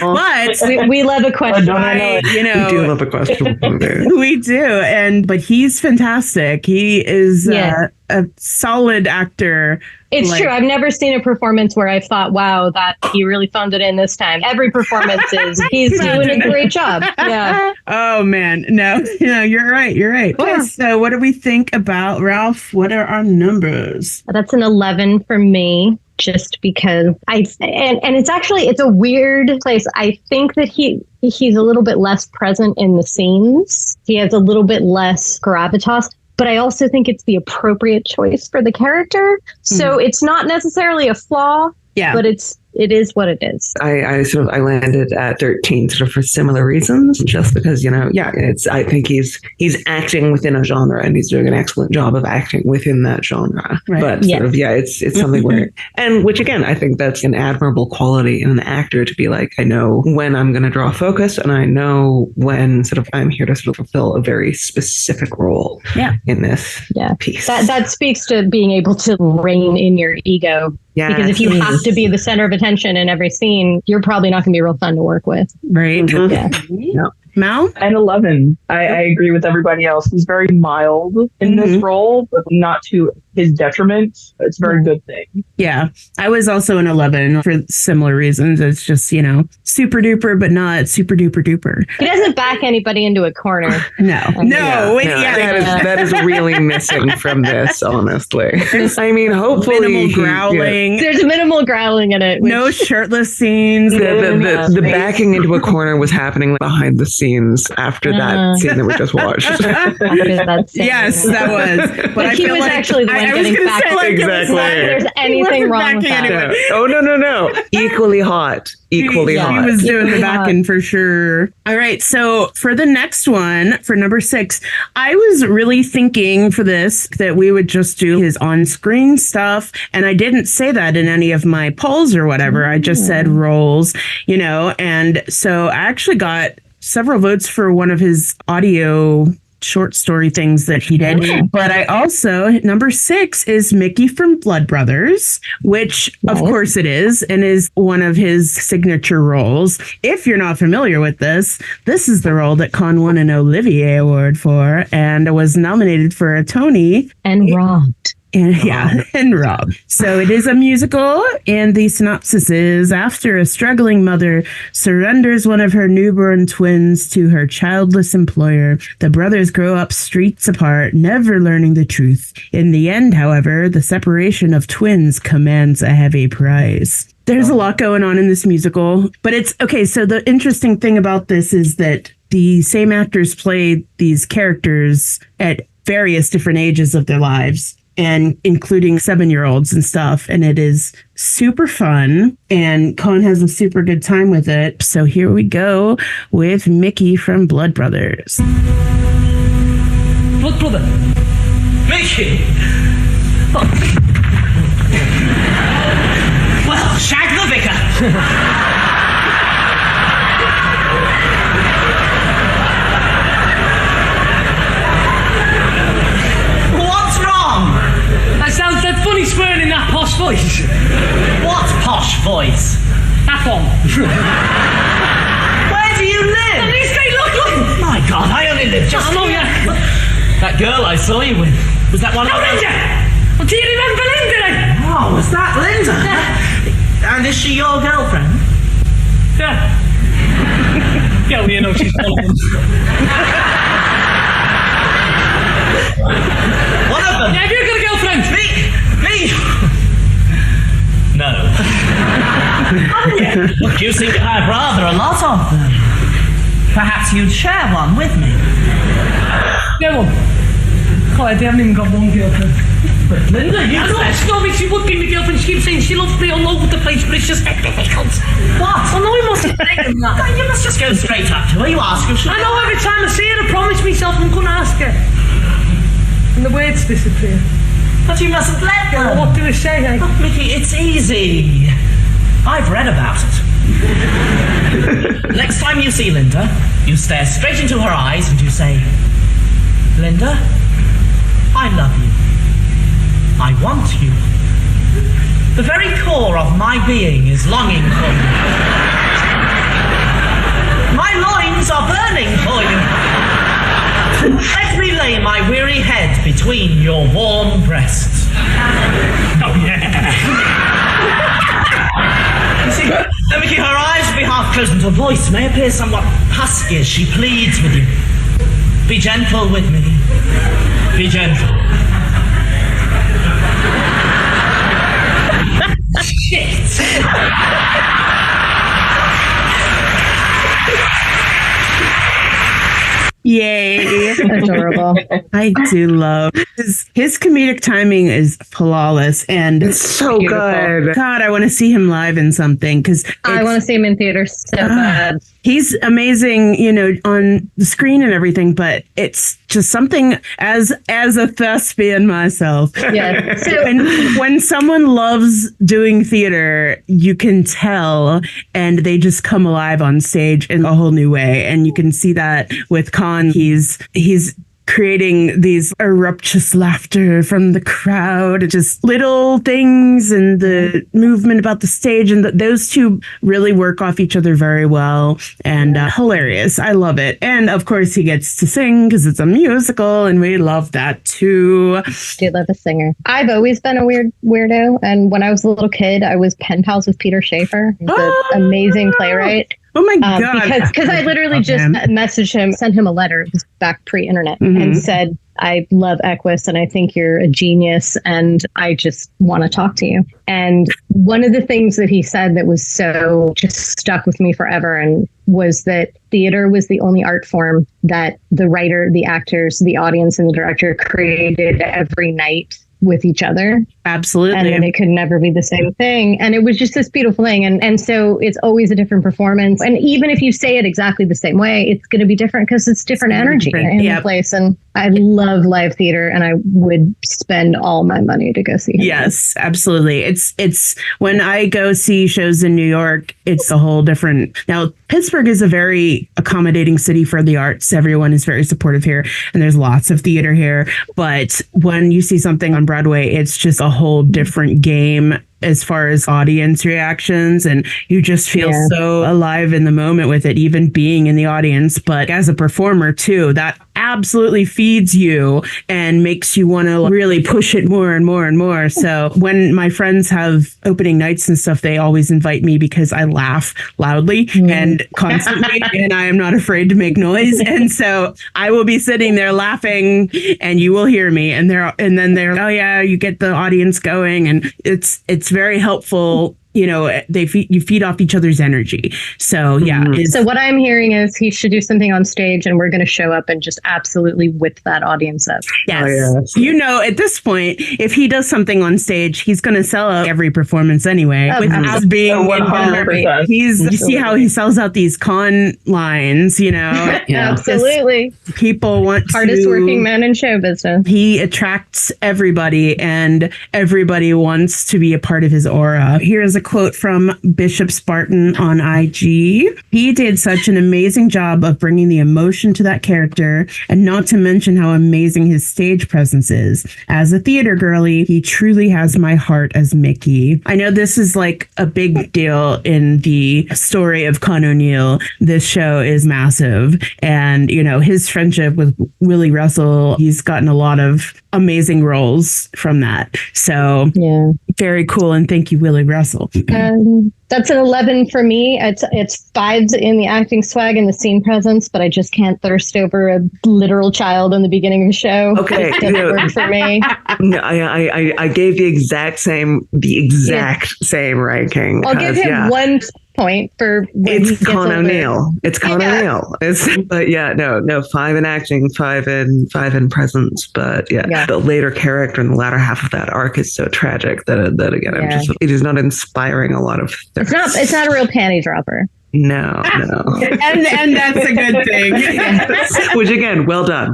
[SPEAKER 5] we love a question.
[SPEAKER 4] We do love a questionable movie.
[SPEAKER 3] We do. But he's fantastic. He is a solid actor.
[SPEAKER 5] It's true. I've never seen a performance where I thought, wow, that he really phoned it in this time. Every performance he's doing a great job. Yeah.
[SPEAKER 3] Oh, man. No, you're right. Okay, so what do we think about Ralph? What are our numbers?
[SPEAKER 5] That's an 11 for me. Just because it's a weird place. I think that he's a little bit less present in the scenes. He has a little bit less gravitas. But I also think it's the appropriate choice for the character. So it's not necessarily a flaw, but it is what it is.
[SPEAKER 4] I landed at 13 sort of for similar reasons, just because, I think he's acting within a genre, and he's doing an excellent job of acting within that genre. Right. But it's something where, and which again, I think that's an admirable quality in an actor, to be like, I know when I'm going to draw focus, and I know when I'm here to fulfill a very specific role in this piece.
[SPEAKER 5] That speaks to being able to rein in your ego. Yes. Because if you have to be the center of attention in every scene, you're probably not going to be real fun to work with.
[SPEAKER 3] Right.
[SPEAKER 5] Mm-hmm.
[SPEAKER 3] Yeah. Maou?
[SPEAKER 6] And 11. I agree with everybody else. He's very mild in this role, but not to his detriment. It's a very good thing.
[SPEAKER 3] Yeah. I was also an 11 for similar reasons. It's just, super duper, but not super duper duper.
[SPEAKER 5] He doesn't back anybody into a corner.
[SPEAKER 3] No.
[SPEAKER 4] That is really missing from this, honestly. I mean, hopefully.
[SPEAKER 3] Minimal growling.
[SPEAKER 5] There's minimal growling in it.
[SPEAKER 3] No shirtless scenes.
[SPEAKER 4] The backing into a corner was happening behind the scenes after that scene that we just watched.
[SPEAKER 3] Yes, that was.
[SPEAKER 5] But he was actually the one getting back.
[SPEAKER 4] Exactly.
[SPEAKER 5] There's anything wrong with that.
[SPEAKER 4] Yeah. Oh, no. Equally hot. He
[SPEAKER 3] was doing the backing for sure. All right. So for the next one, for number 6, I was really thinking for this that we would just do his on-screen stuff. And I didn't say that in any of my polls or whatever. I just said roles, and so I actually got several votes for one of his audio short story things that he did. But I also, number 6 is Mickey from Blood Brothers, which of course it is, and is one of his signature roles. If you're not familiar with this is the role that Con won an Olivier Award for and was nominated for a Tony.
[SPEAKER 5] And robbed.
[SPEAKER 3] And Rob. So it is a musical, and the synopsis is: after a struggling mother surrenders one of her newborn twins to her childless employer, the brothers grow up streets apart, never learning the truth. In the end, however, the separation of twins commands a heavy price. There's a lot going on in this musical, but it's okay. So the interesting thing about this is that the same actors play these characters at various different ages of their lives, and including 7-year-olds and stuff. And it is super fun, and Con has a super good time with it. So here we go with Mickey from Blood Brothers.
[SPEAKER 11] Blood brother. Mickey! Oh. Well, shag the vicar.
[SPEAKER 1] That sounds that funny swearing in that posh voice.
[SPEAKER 11] What posh voice?
[SPEAKER 1] That one.
[SPEAKER 11] Where do you live?
[SPEAKER 1] At least they look like.
[SPEAKER 11] My God, I only live just.
[SPEAKER 1] I know, yeah.
[SPEAKER 11] That girl I saw you with, was that one?
[SPEAKER 1] No, Linda. Well, do you remember Linda then?
[SPEAKER 11] Oh, was that Linda?
[SPEAKER 1] Yeah.
[SPEAKER 11] And is she your girlfriend?
[SPEAKER 1] Yeah. Yeah, well, you know she's one of them.
[SPEAKER 11] One of them?
[SPEAKER 1] Yeah, have you got a girlfriend?
[SPEAKER 11] Me? No. Oh, yeah. Look, you seem to have rather a lot of them. Perhaps you'd share one with me.
[SPEAKER 1] Yeah, one. God, they haven't even got one girlfriend.
[SPEAKER 11] But Linda, you
[SPEAKER 1] I know, it's not me, she would be my girlfriend. She keeps saying she loves me all over the place, but it's just difficult.
[SPEAKER 11] What?
[SPEAKER 1] I know he must have taken that.
[SPEAKER 11] You must just go straight up to her. You ask her.
[SPEAKER 1] I know every time I see her, I promise myself I'm going to ask her. And the words disappear.
[SPEAKER 11] But you mustn't let
[SPEAKER 1] Well,
[SPEAKER 11] them.
[SPEAKER 1] what do I say, eh?
[SPEAKER 11] Oh, Mickey, it's easy. I've read about it. Next time you see Linda, you stare straight into her eyes and you say, Linda, I love you. I want you. The very core of my being is longing for you. My loins are burning for you. Let me lay my weary head between your warm breasts.
[SPEAKER 1] Oh, yeah.
[SPEAKER 11] You see, Mickey, her eyes will be half closed and her voice may appear somewhat husky as she pleads with you. Be gentle with me. Be gentle. Shit!
[SPEAKER 3] Yay.
[SPEAKER 5] Adorable.
[SPEAKER 3] I do love his comedic timing is flawless, and
[SPEAKER 4] It's so good.
[SPEAKER 3] God, I want to see him live in something because
[SPEAKER 5] I want to see him in theater so bad.
[SPEAKER 3] He's amazing, you know, on the screen and everything, but it's just something as a thespian myself.
[SPEAKER 5] Yeah. So
[SPEAKER 3] when someone loves doing theater, you can tell, and they just come alive on stage in a whole new way. And you can see that with Con. He's creating these eruptuous laughter from the crowd, just little things and the movement about the stage, and those two really work off each other very well, and hilarious. I love it. And of course he gets to sing because it's a musical, and we love that too.
[SPEAKER 5] Do love a singer. I've always been a weirdo, and when I was a little kid, I was pen pals with Peter Shaffer, the amazing playwright.
[SPEAKER 3] Oh my God.
[SPEAKER 5] Because I literally just messaged him, sent him a letter, it was back pre-internet, and said, I love Equus and I think you're a genius and I just want to talk to you. And one of the things that he said that was so just stuck with me forever and was that theater was the only art form that the writer, the actors, the audience, and the director created every night with each other.
[SPEAKER 3] Absolutely.
[SPEAKER 5] And then it could never be the same thing. And it was just this beautiful thing. And so it's always a different performance. And even if you say it exactly the same way, it's going to be different because it's different energy in the place. And I love live theater and I would spend all my money to go see him.
[SPEAKER 3] Yes, absolutely. It's when I go see shows in New York, it's a whole different. Now, Pittsburgh is a very accommodating city for the arts. Everyone is very supportive here and there's lots of theater here. But when you see something on Broadway, it's just a whole different game as far as audience reactions, and you just feel so alive in the moment with it, even being in the audience. But as a performer too, that absolutely feeds you and makes you want to really push it more and more and more. So when my friends have opening nights and stuff, they always invite me because I laugh loudly and constantly and I am not afraid to make noise. And so I will be sitting there laughing and you will hear me, and then they're, oh yeah, you get the audience going, and it's very helpful you feed off each other's energy. So yeah.
[SPEAKER 5] So what I'm hearing is he should do something on stage, and we're going to show up and just absolutely whip that audience up.
[SPEAKER 3] Yes. At this point, if he does something on stage, he's going to sell out every performance anyway. Without being
[SPEAKER 6] 100%.
[SPEAKER 3] You see how he sells out these con lines,
[SPEAKER 5] Absolutely.
[SPEAKER 3] People want
[SPEAKER 5] hardest working man in show business.
[SPEAKER 3] He attracts everybody, and everybody wants to be a part of his aura. Here's a quote from Bishop Spartan on IG. He did such an amazing job of bringing the emotion to that character, and not to mention how amazing his stage presence is. As a theater girly, he truly has my heart as Mickey. I know this is like a big deal in the story of Con O'Neill. This show is massive, and his friendship with Willie Russell, he's gotten a lot of amazing roles from that. So
[SPEAKER 5] yeah,
[SPEAKER 3] very cool, and thank you, Willie Russell.
[SPEAKER 5] That's an 11 for me. It's 5s in the acting swag and the scene presence, but I just can't thirst over a literal child in the beginning of the show.
[SPEAKER 4] Okay,
[SPEAKER 5] it doesn't work for me.
[SPEAKER 4] No, I gave the exact same ranking.
[SPEAKER 5] I'll give him 1 point for when
[SPEAKER 4] it's Con O'Neill. It's Con O'Neill. But yeah, no, 5 in acting, 5 in presence. But yeah, the later character in the latter half of that arc is so tragic that again, it is not inspiring a lot of thirst.
[SPEAKER 5] It's not a real panty dropper.
[SPEAKER 4] No.
[SPEAKER 3] and that's a good thing.
[SPEAKER 4] Which again, well done.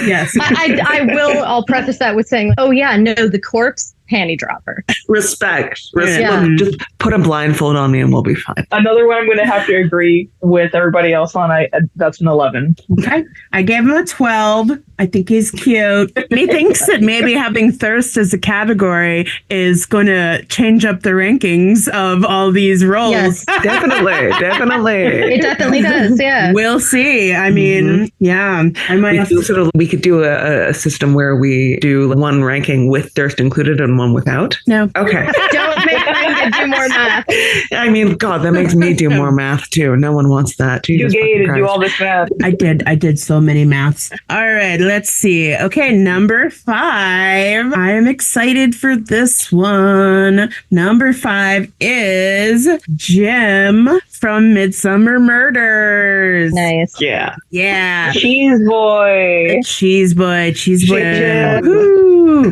[SPEAKER 3] Yes.
[SPEAKER 5] I'll preface that with saying, oh yeah, no, the corpse panty dropper.
[SPEAKER 4] Respect.
[SPEAKER 5] Yeah.
[SPEAKER 4] Look, just put a blindfold on me and we'll be fine.
[SPEAKER 6] Another one I'm going to have to agree with everybody else on. That's an 11.
[SPEAKER 3] Okay. I gave him a 12. I think he's cute. He thinks that maybe having thirst as a category is going to change up the rankings of all these roles.
[SPEAKER 5] Yes.
[SPEAKER 4] Definitely.
[SPEAKER 5] It definitely does, yeah.
[SPEAKER 3] We'll see. I mean, yeah. I might
[SPEAKER 4] we could do a system where we do one ranking with thirst included and one without.
[SPEAKER 3] No.
[SPEAKER 4] Okay.
[SPEAKER 5] Don't make me do more math.
[SPEAKER 4] I mean, God, that makes me do more math too. No one wants that.
[SPEAKER 6] You gay to do all this math.
[SPEAKER 3] I did so many maths. All right, let's see. Okay, number 5. I am excited for this one. Number 5 is Jim from Midsummer Murders.
[SPEAKER 5] Nice.
[SPEAKER 4] Yeah.
[SPEAKER 6] Cheese boy.
[SPEAKER 3] Jim. Woo.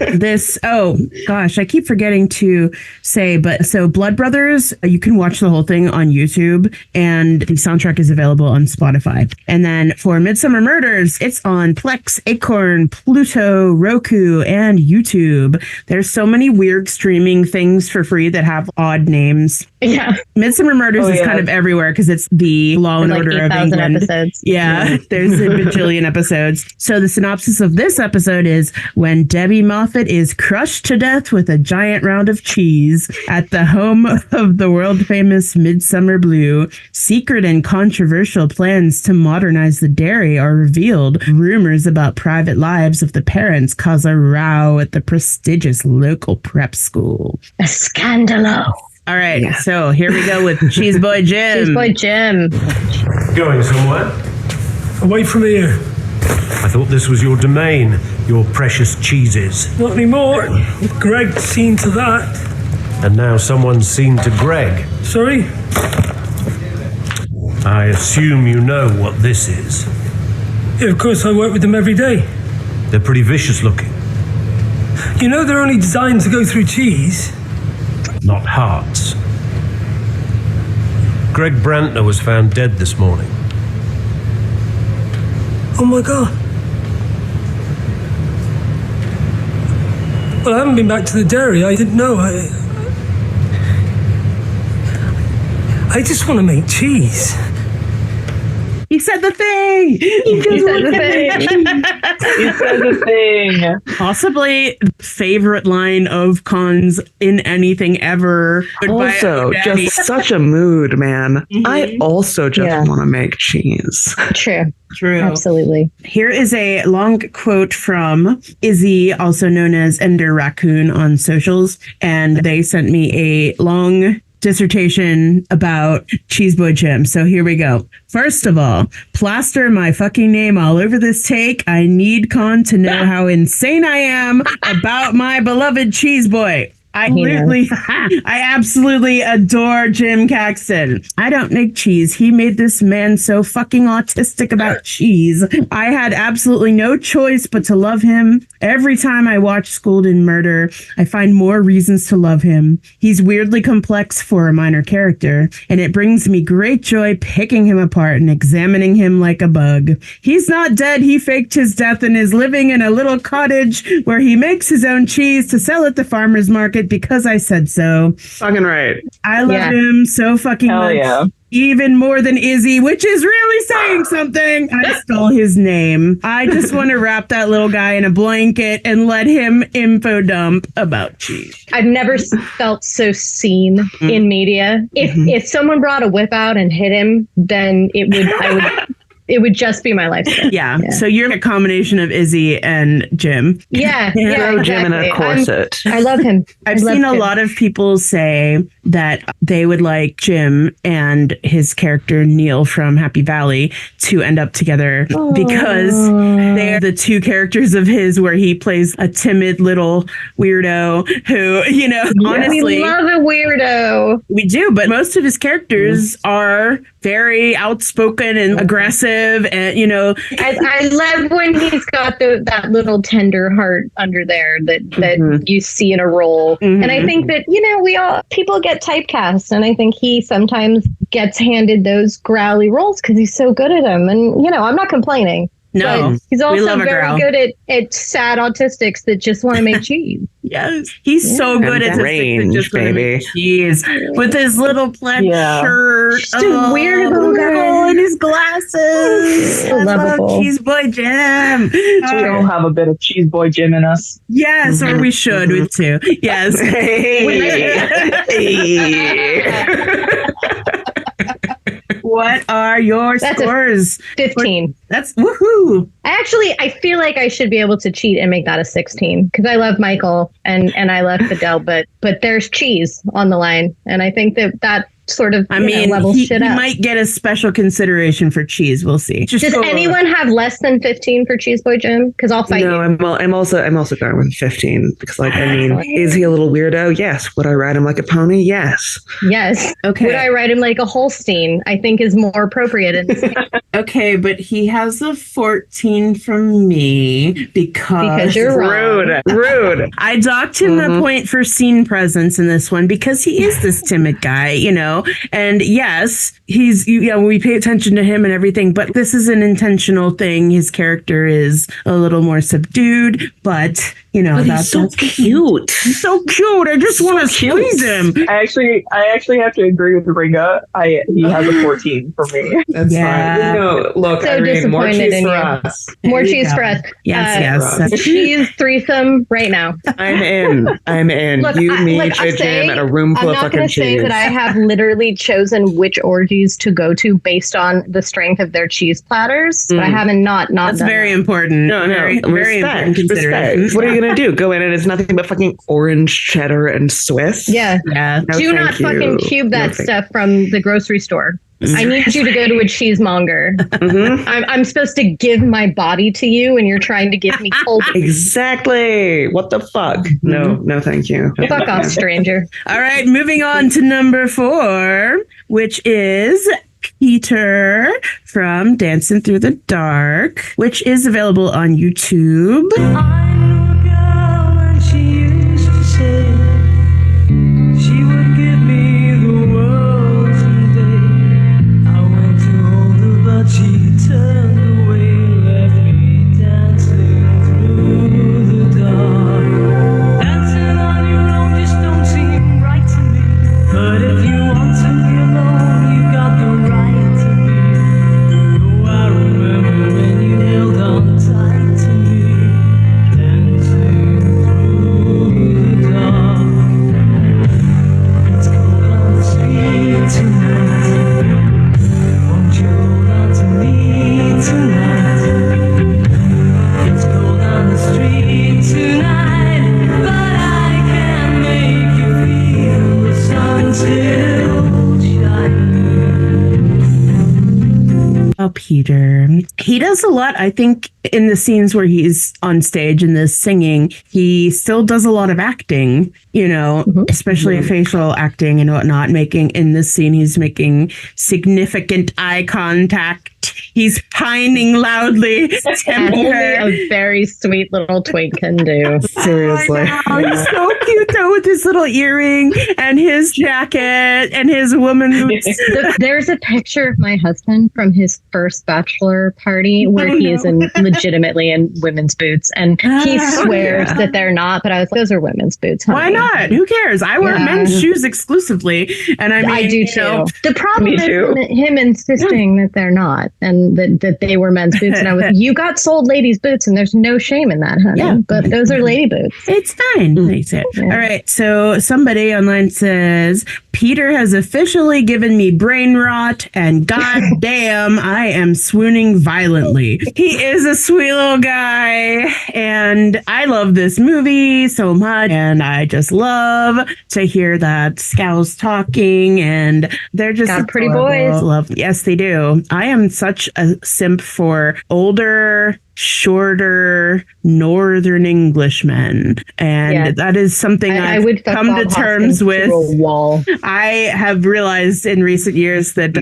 [SPEAKER 3] Oh gosh, I keep forgetting to say, but so Blood Brothers, you can watch the whole thing on YouTube, and the soundtrack is available on Spotify. And then for Midsummer Murders, it's on Plex, Acorn, Pluto, Roku, and YouTube. There's so many weird streaming things for free that have odd names.
[SPEAKER 5] Yeah.
[SPEAKER 3] Midsummer Murders is kind of everywhere because it's the Law and Order of England.
[SPEAKER 5] Episodes.
[SPEAKER 3] Yeah, there's a bajillion episodes. So the synopsis of this episode is when Debbie Moffat is crushed to death with a giant round of cheese at the home of the world-famous Midsummer Blue, secret and controversial plans to modernize the dairy are revealed. Rumors about private lives of the parents cause a row at the prestigious local prep school.
[SPEAKER 5] A scandalo.
[SPEAKER 3] All right, so here we go with Cheese Boy Jim.
[SPEAKER 5] Cheese Boy Jim.
[SPEAKER 13] Going somewhere?
[SPEAKER 1] Away from here.
[SPEAKER 13] I thought this was your domain, your precious cheeses.
[SPEAKER 1] Not anymore. Greg's seen to that.
[SPEAKER 13] And now someone's seen to Greg.
[SPEAKER 1] Sorry?
[SPEAKER 13] I assume you know what this is.
[SPEAKER 1] Yeah, of course, I work with them every day.
[SPEAKER 13] They're pretty vicious looking.
[SPEAKER 1] You know they're only designed to go through cheese?
[SPEAKER 13] Not hearts. Greg Brantner was found dead this morning.
[SPEAKER 1] Oh my God. Well, I haven't been back to the dairy. I didn't know. I just want to make cheese.
[SPEAKER 3] He said the thing.
[SPEAKER 5] He said the
[SPEAKER 6] thing.
[SPEAKER 3] Possibly favorite line of Cons in anything ever.
[SPEAKER 4] Also, just such a mood, man. Mm-hmm. I also just want to make cheese.
[SPEAKER 5] True.
[SPEAKER 3] Absolutely. Here is a long quote from Izzy, also known as Ender Raccoon on socials. And they sent me a long dissertation about Cheese Boy Jim. So here we go. First of all, plaster my fucking name all over this take. I need Con to know how insane I am about my beloved Cheese Boy. I absolutely adore Jim Caxton. I don't make cheese. He made this man so fucking autistic about cheese. I had absolutely no choice but to love him. Every time I watch Schooled in Murder, I find more reasons to love him. He's weirdly complex for a minor character, and it brings me great joy picking him apart and examining him like a bug. He's not dead. He faked his death and is living in a little cottage where he makes his own cheese to sell at the farmer's market because I said so.
[SPEAKER 4] Fucking right.
[SPEAKER 3] I love him so fucking much.
[SPEAKER 6] Yeah.
[SPEAKER 3] Even more than Izzy, which is really saying something. I stole his name. I just want to wrap that little guy in a blanket and let him info dump about cheese.
[SPEAKER 5] I've never felt so seen in media. If someone brought a whip out and hit him, then it would just be my lifestyle.
[SPEAKER 3] Yeah. So you're a combination of Izzy and Jim.
[SPEAKER 5] Yeah.
[SPEAKER 4] Throw Jim in a corset.
[SPEAKER 5] I love him.
[SPEAKER 3] I've seen a lot of people say that they would like Jim and his character Neil from Happy Valley to end up together because they're the two characters of his where he plays a timid little weirdo who, honestly.
[SPEAKER 5] We love a weirdo.
[SPEAKER 3] We do, but most of his characters are very outspoken and aggressive, and
[SPEAKER 5] I love when he's got that little tender heart under there that you see in a role. And I think that people get typecast, and I think he sometimes gets handed those growly roles because he's so good at them. And I'm not complaining.
[SPEAKER 3] No,
[SPEAKER 5] but he's also very
[SPEAKER 3] good
[SPEAKER 5] at sad autistics that just want to make cheese.
[SPEAKER 3] Yes, he's so good at
[SPEAKER 4] range,
[SPEAKER 3] just
[SPEAKER 4] baby.
[SPEAKER 3] Cheese with his little plaid shirt,
[SPEAKER 5] just a weird little guy,
[SPEAKER 3] and his glasses.
[SPEAKER 5] So lovable.
[SPEAKER 3] Cheese Boy Jim.
[SPEAKER 6] We all have a bit of Cheese Boy Jim in us.
[SPEAKER 3] Yes, or we should with two. Yes. What are your scores?
[SPEAKER 5] 15.
[SPEAKER 3] That's woohoo.
[SPEAKER 5] I feel like I should be able to cheat and make that a 16 because I love Michael and I love Fidel, but there's cheese on the line, and I think that sort of levels shit up.
[SPEAKER 3] He might get a special consideration for cheese. We'll see.
[SPEAKER 5] Does anyone have less than 15 for Cheese Boy Jim? Because I'll fight you.
[SPEAKER 4] I'm also going with 15 because, is he a little weirdo? Yes. Would I ride him like a pony? Yes.
[SPEAKER 5] Yes.
[SPEAKER 3] Okay.
[SPEAKER 5] Would I ride him like a Holstein? I think is more appropriate in this case.
[SPEAKER 3] Okay, but he has a 14 from me because
[SPEAKER 5] you're wrong.
[SPEAKER 4] Rude.
[SPEAKER 3] I docked him a point for scene presence in this one because he is this timid guy, and yes, he's, we pay attention to him and everything, but this is an intentional thing. His character is a little more subdued, but
[SPEAKER 4] he's so cute.
[SPEAKER 3] He's so cute. I just want to squeeze him.
[SPEAKER 6] I actually have to agree with Ringa. He has a 14 for me.
[SPEAKER 4] That's fine. Look,
[SPEAKER 5] so
[SPEAKER 4] Irene, more
[SPEAKER 5] disappointed
[SPEAKER 4] cheese
[SPEAKER 5] in
[SPEAKER 4] for
[SPEAKER 5] you.
[SPEAKER 4] us.
[SPEAKER 5] More cheese for us.
[SPEAKER 3] Yes.
[SPEAKER 5] Cheese threesome right now.
[SPEAKER 4] I'm in.
[SPEAKER 5] Look,
[SPEAKER 4] me, Jim, and a room full of fucking cheese.
[SPEAKER 5] I'm not going to say that I have literally chosen which orgies to go to based on the strength of their cheese platters, but I haven't not
[SPEAKER 3] That's
[SPEAKER 5] done
[SPEAKER 3] very
[SPEAKER 5] that.
[SPEAKER 3] important.
[SPEAKER 4] No.
[SPEAKER 3] Very important consideration.
[SPEAKER 4] What are you going to do? Go in and it's nothing but fucking orange cheddar and Swiss?
[SPEAKER 5] Yeah.
[SPEAKER 3] Yeah.
[SPEAKER 5] Do not fucking cube that stuff from the grocery store. I need you to go to a cheesemonger. I'm supposed to give my body to you, and you're trying to give me cold.
[SPEAKER 4] Exactly. What the fuck? No, thank you.
[SPEAKER 5] Fuck off, stranger.
[SPEAKER 3] All right, moving on to number 4, which is Peter from Dancing Through the Dark, which is available on YouTube. Oh, Peter. He does a lot, I think, in the scenes where he's on stage and this singing. He still does a lot of acting, especially facial acting and whatnot. In this scene, he's making significant eye contact. He's pining loudly to
[SPEAKER 5] Only
[SPEAKER 3] her.
[SPEAKER 5] a very sweet little twig can do.
[SPEAKER 4] Seriously.
[SPEAKER 3] He's so cute though, with his little earring and his jacket and his woman boots.
[SPEAKER 5] There's a picture of my husband from his first bachelor party where he is legitimately in women's boots, and he swears that they're not. But I was like, those are women's boots. Honey.
[SPEAKER 3] Why not? Who cares? I wear men's shoes exclusively, and I
[SPEAKER 5] do too. The problem is him insisting that they're not, and that they were men's boots. And I was, you got sold ladies' boots, and there's no shame in that, honey. Yeah. But those are lady boots.
[SPEAKER 3] It's fine. They said. Yeah. All right. So somebody online says Peter has officially given me brain rot, and goddamn, I am swooning violently. He is a sweet little guy, and I love this movie so much, and I just love to hear that Scows talking, and they're just
[SPEAKER 5] got pretty boys.
[SPEAKER 3] Yes, they do. I am such a simp for older, shorter Northern Englishmen, and that is something
[SPEAKER 5] I
[SPEAKER 3] I've
[SPEAKER 5] would
[SPEAKER 3] come to terms with.
[SPEAKER 5] A wall.
[SPEAKER 3] I have realized in recent years that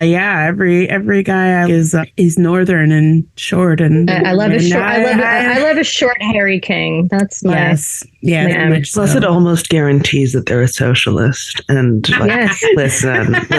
[SPEAKER 3] every guy is Northern and short, and
[SPEAKER 5] I love a short. I love a short hairy king. That's my
[SPEAKER 4] Plus, it almost guarantees that they're a socialist, and listen, and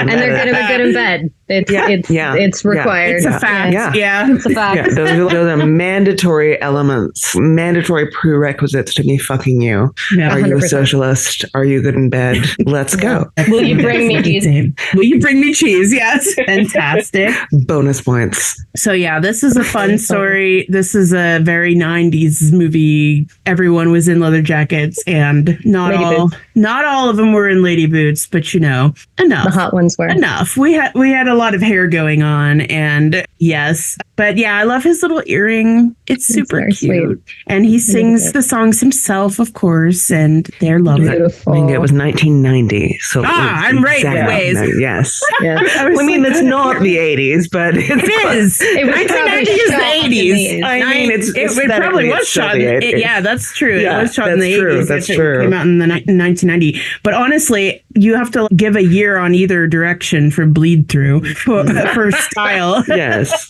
[SPEAKER 5] they're going to be good in bed. It's required.
[SPEAKER 3] It's a fact.
[SPEAKER 5] Yeah. It's a fact.
[SPEAKER 4] Yeah, those are mandatory elements, mandatory prerequisites to me fucking you.
[SPEAKER 3] Yeah,
[SPEAKER 4] are
[SPEAKER 3] 100%.
[SPEAKER 4] you a socialist? Are you good in bed? Let's go.
[SPEAKER 5] Will you bring me cheese?
[SPEAKER 3] Will you bring me cheese? Yes. Fantastic.
[SPEAKER 4] Bonus points.
[SPEAKER 3] So yeah, this is a fun story. This is a very 90s movie. Everyone was in leather jackets, and not all of them were in lady boots, but enough.
[SPEAKER 5] The hot ones were.
[SPEAKER 3] Enough. We had a lot of hair going on, and yes. But yeah, I love his little earring. It's super cute. Sweet. And he sings the songs himself, of course, and they're lovely.
[SPEAKER 5] Beautiful.
[SPEAKER 4] I mean, it was 1990, so
[SPEAKER 3] I'm right in ways.
[SPEAKER 4] Yes.
[SPEAKER 3] I
[SPEAKER 4] mean, it's not the 80s, but
[SPEAKER 3] it is.
[SPEAKER 5] 1990
[SPEAKER 3] is the 80s.
[SPEAKER 4] I mean,
[SPEAKER 3] it probably was shot. Yeah, that's true.
[SPEAKER 4] Yeah,
[SPEAKER 3] it was shot in the 80s.
[SPEAKER 4] That's true.
[SPEAKER 3] It came out in 1990. But honestly, you have to give a year on either direction for bleed through for style.
[SPEAKER 4] Yes.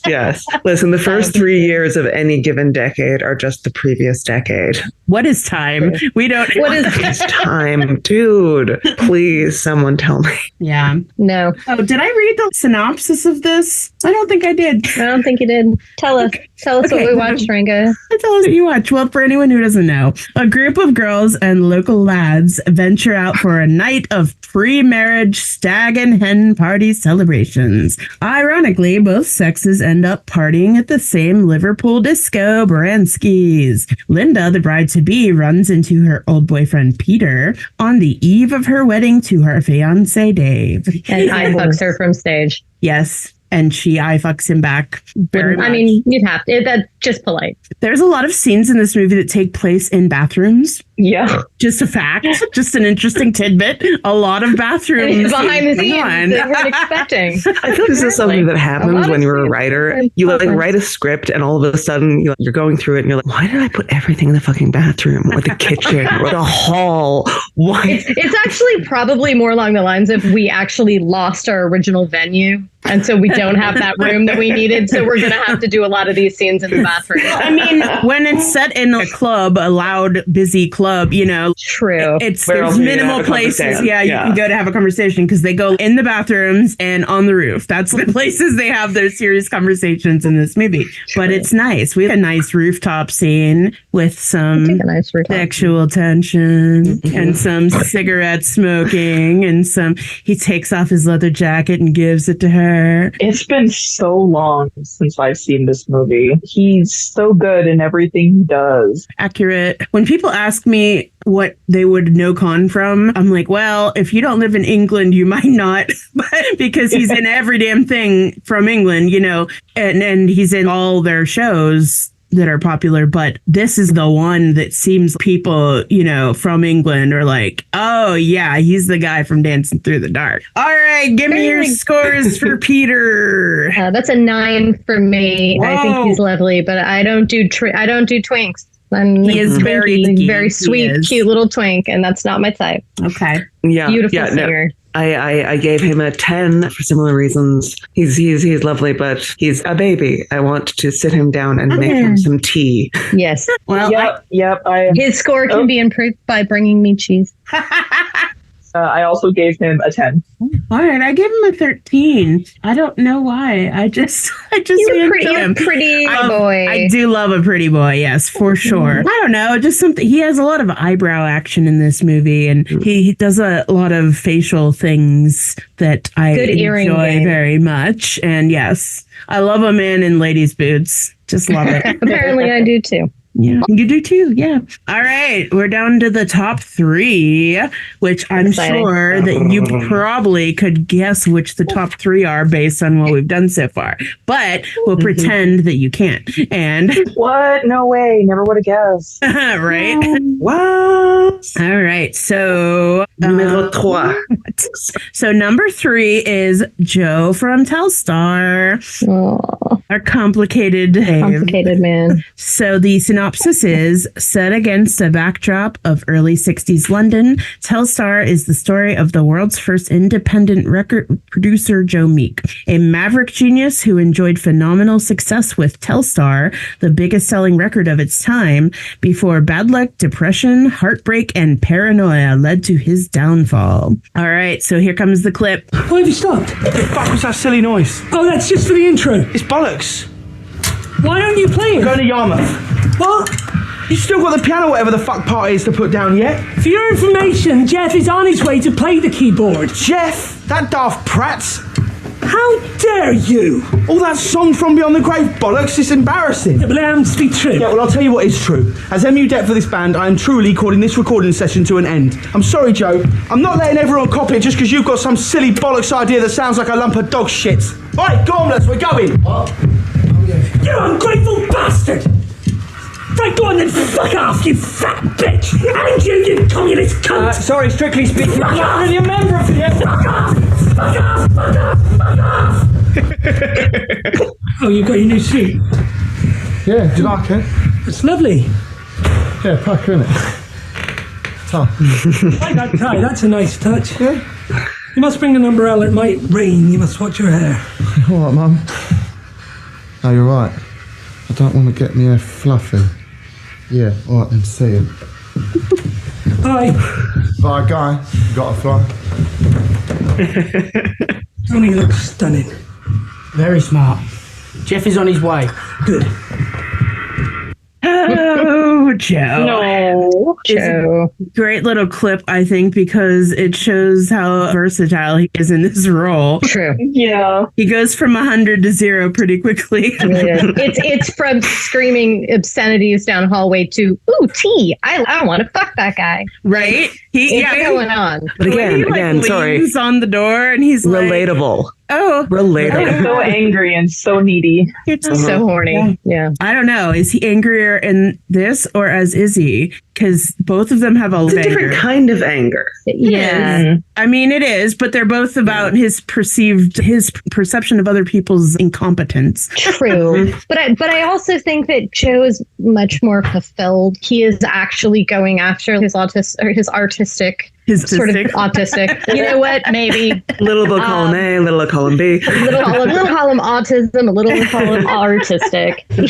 [SPEAKER 4] Listen, the first 3 years of any given decade are just the previous decade.
[SPEAKER 3] What is time? We don't.
[SPEAKER 5] What
[SPEAKER 4] is time, dude? Please, someone tell me.
[SPEAKER 3] Yeah.
[SPEAKER 5] No.
[SPEAKER 3] Oh, did I read the synopsis of this? I don't think I did.
[SPEAKER 5] I don't think you did. Tell us what we watched, Ringa.
[SPEAKER 3] Tell us what you watch. Well, for anyone who doesn't know, a group of girls and local lads venture out for a night of pre-marriage stag and hen party celebrations. Ironically, both sexes end up partying at the same Liverpool disco Branskis. Linda, the bride-to-be, runs into her old boyfriend Peter on the eve of her wedding to her fiancé Dave.
[SPEAKER 5] And I fucks her from stage.
[SPEAKER 3] Yes. And she eye fucks him back very much.
[SPEAKER 5] I mean, you'd have to. That's just polite.
[SPEAKER 3] There's a lot of scenes in this movie that take place in bathrooms.
[SPEAKER 6] Yeah.
[SPEAKER 3] Just a fact. Just an interesting tidbit. A lot of bathrooms.
[SPEAKER 5] Behind the scenes that weren't expecting.
[SPEAKER 4] I feel like this is something that happens when you're a writer. You write a script, and all of a sudden you're going through it and you're like, why did I put everything in the fucking bathroom or the kitchen or the hall? Why?
[SPEAKER 5] It's actually probably more along the lines of we actually lost our original venue. And so we don't have that room that we needed. So we're going to have to do a lot of these scenes in the bathroom.
[SPEAKER 3] I mean, when it's set in a club, a loud, busy club,
[SPEAKER 5] True.
[SPEAKER 3] There's minimal places. You can go to have a conversation because they go in the bathrooms and on the roof. That's the places they have their serious conversations in this movie. True. But it's nice. We have a nice rooftop scene with some sexual tension and some cigarette smoking and he takes off his leather jacket and gives it to her.
[SPEAKER 6] It's been so long since I've seen this movie. He's so good in everything he does.
[SPEAKER 3] Accurate. When people ask me what they would know Con from, I'm like, well, if you don't live in England, you might not, because he's in every damn thing from England, and he's in all their shows. that are popular, but this is the one that seems people, from England are like, oh yeah, he's the guy from Dancing Through the Dark. All right, give me your scores for Peter.
[SPEAKER 5] That's a 9 for me.
[SPEAKER 3] Whoa.
[SPEAKER 5] I think he's lovely, but I don't do twinks.
[SPEAKER 3] He is
[SPEAKER 5] very sweet, cute little twink, and that's not my type.
[SPEAKER 3] Okay.
[SPEAKER 4] Yeah.
[SPEAKER 5] Beautiful
[SPEAKER 4] No.
[SPEAKER 5] singer.
[SPEAKER 4] I gave him a 10 for similar reasons. He's lovely, but he's a baby. I want to sit him down and make him some tea.
[SPEAKER 5] Yes.
[SPEAKER 3] Well,
[SPEAKER 5] his score can be improved by bringing me cheese.
[SPEAKER 6] I also gave him a 10.
[SPEAKER 3] All right, I gave him a 13. I don't know why. I just
[SPEAKER 5] You're a pretty boy.
[SPEAKER 3] I do love a pretty boy, yes, for sure. I don't know, just something. He has a lot of eyebrow action in this movie, and he does a lot of facial things that I enjoy very much. And yes, I love a man in ladies' boots. Just love it.
[SPEAKER 5] Apparently, I do too.
[SPEAKER 3] Yeah, you do too. Yeah. All right. We're down to the top 3, which I'm sure that you probably could guess which the top 3 are based on what we've done so far. But we'll pretend that you can't. And
[SPEAKER 6] what? No way. Never would have guessed.
[SPEAKER 3] Right?
[SPEAKER 4] What?
[SPEAKER 3] All right. So
[SPEAKER 4] Numéro 3.
[SPEAKER 3] So number 3 is Joe from Telstar.
[SPEAKER 5] Oh.
[SPEAKER 3] Our complicated
[SPEAKER 5] man.
[SPEAKER 3] So the synopsis is, set against a backdrop of early 60s London, Telstar is the story of the world's first independent record producer, Joe Meek, a maverick genius who enjoyed phenomenal success with Telstar, the biggest selling record of its time, before bad luck, depression, heartbreak, and paranoia led to his downfall. All right, so here comes the clip.
[SPEAKER 1] Why have you stopped?
[SPEAKER 14] What the fuck was that silly noise?
[SPEAKER 1] Oh, that's just for the intro.
[SPEAKER 14] It's bollocks.
[SPEAKER 1] Why aren't you playing?
[SPEAKER 14] Going to Yarmouth.
[SPEAKER 1] What?
[SPEAKER 14] You still got the piano, whatever the fuck part is, to put down yet?
[SPEAKER 1] For your information, Jeff is on his way to play the keyboard.
[SPEAKER 14] Jeff? That daft prat?
[SPEAKER 1] How dare you?
[SPEAKER 14] All that song from Beyond the Grave bollocks is embarrassing.
[SPEAKER 1] Yeah, but it happens to be true.
[SPEAKER 14] Yeah, well, I'll tell you what is true. As MU Debt for this band, I am truly calling this recording session to an end. I'm sorry, Joe. I'm not letting everyone copy it just because you've got some silly bollocks idea that sounds like a lump of dog shit. Right, gormless, we're going. What?
[SPEAKER 1] You ungrateful bastard! Right, go on then, fuck off, you fat bitch! And you communist cunt!
[SPEAKER 14] Sorry, strictly speaking,
[SPEAKER 1] fuck
[SPEAKER 14] I'm not
[SPEAKER 1] off.
[SPEAKER 14] really a member of the...
[SPEAKER 1] Fuck off! Fuck off! Fuck off! Fuck off! Oh, you got your new suit?
[SPEAKER 2] Yeah, do you like it?
[SPEAKER 1] It's lovely.
[SPEAKER 2] Yeah, pucker, innit? Tough.
[SPEAKER 1] Like that tie, that's a nice touch. Yeah. You must bring an umbrella, it might rain, you must watch your hair.
[SPEAKER 2] All right, Mum. No, you're right. I don't want to get me hair fluffy. Yeah, all right then, see you.
[SPEAKER 1] Bye.
[SPEAKER 2] Bye, guy. Got to fly.
[SPEAKER 1] Tony looks stunning.
[SPEAKER 15] Very smart. Jeff is on his way.
[SPEAKER 1] Good.
[SPEAKER 3] Oh, Joe.
[SPEAKER 5] No, Joe.
[SPEAKER 3] Great little clip, I think, because it shows how versatile he is in this role.
[SPEAKER 5] True.
[SPEAKER 6] Yeah.
[SPEAKER 3] He goes from 100 to 0 pretty quickly.
[SPEAKER 5] Yeah. It's from screaming obscenities down a hallway to, ooh, tea. I want to fuck that guy.
[SPEAKER 3] Right?
[SPEAKER 5] It's going on.
[SPEAKER 4] But again, sorry.
[SPEAKER 3] He's on the door and he's
[SPEAKER 4] relatable.
[SPEAKER 3] Like, oh,
[SPEAKER 4] relatable.
[SPEAKER 6] He's so angry and so needy.
[SPEAKER 5] So horny. Yeah.
[SPEAKER 3] I don't know. Is he angrier in this or as Izzy? Because both of them have a
[SPEAKER 4] different kind of anger.
[SPEAKER 5] Yeah.
[SPEAKER 3] I mean, it is, but they're both about his perception of other people's incompetence.
[SPEAKER 5] True. but I also think that Joe is much more fulfilled. He is actually going after his artistic. His sort of autistic. You know what? Maybe.
[SPEAKER 4] Little will call him A, little will call him B.
[SPEAKER 5] Little call him autism, a little will call him artistic. The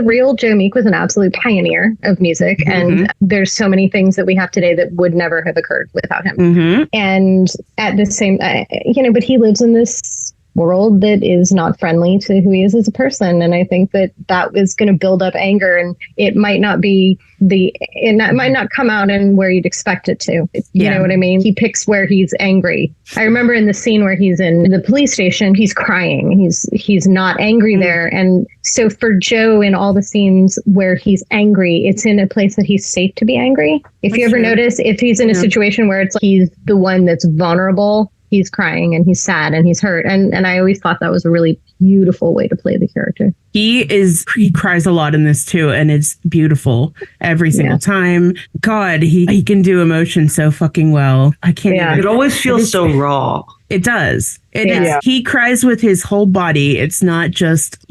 [SPEAKER 5] real Joe Meek was an absolute pioneer of music. And there's so many things that we have today that would never have occurred without him. And at the same, but he lives in this world that is not friendly to who he is as a person. And I think that is going to build up anger, and it might not be it might not come out in where you'd expect it to. You know what I mean? He picks where he's angry. I remember in the scene where he's in the police station, he's crying. He's not angry there. And so for Joe, in all the scenes where he's angry, it's in a place that he's safe to be angry. If you ever notice, if he's in a situation where it's like he's the one that's vulnerable, he's crying and he's sad and he's hurt. And I always thought that was a really beautiful way to play the character.
[SPEAKER 3] He cries a lot in this too, and it's beautiful every single time. God, he can do emotion so fucking well. I can't.
[SPEAKER 4] It always feels so raw.
[SPEAKER 3] It does. It is. He cries with his whole body. It's not just,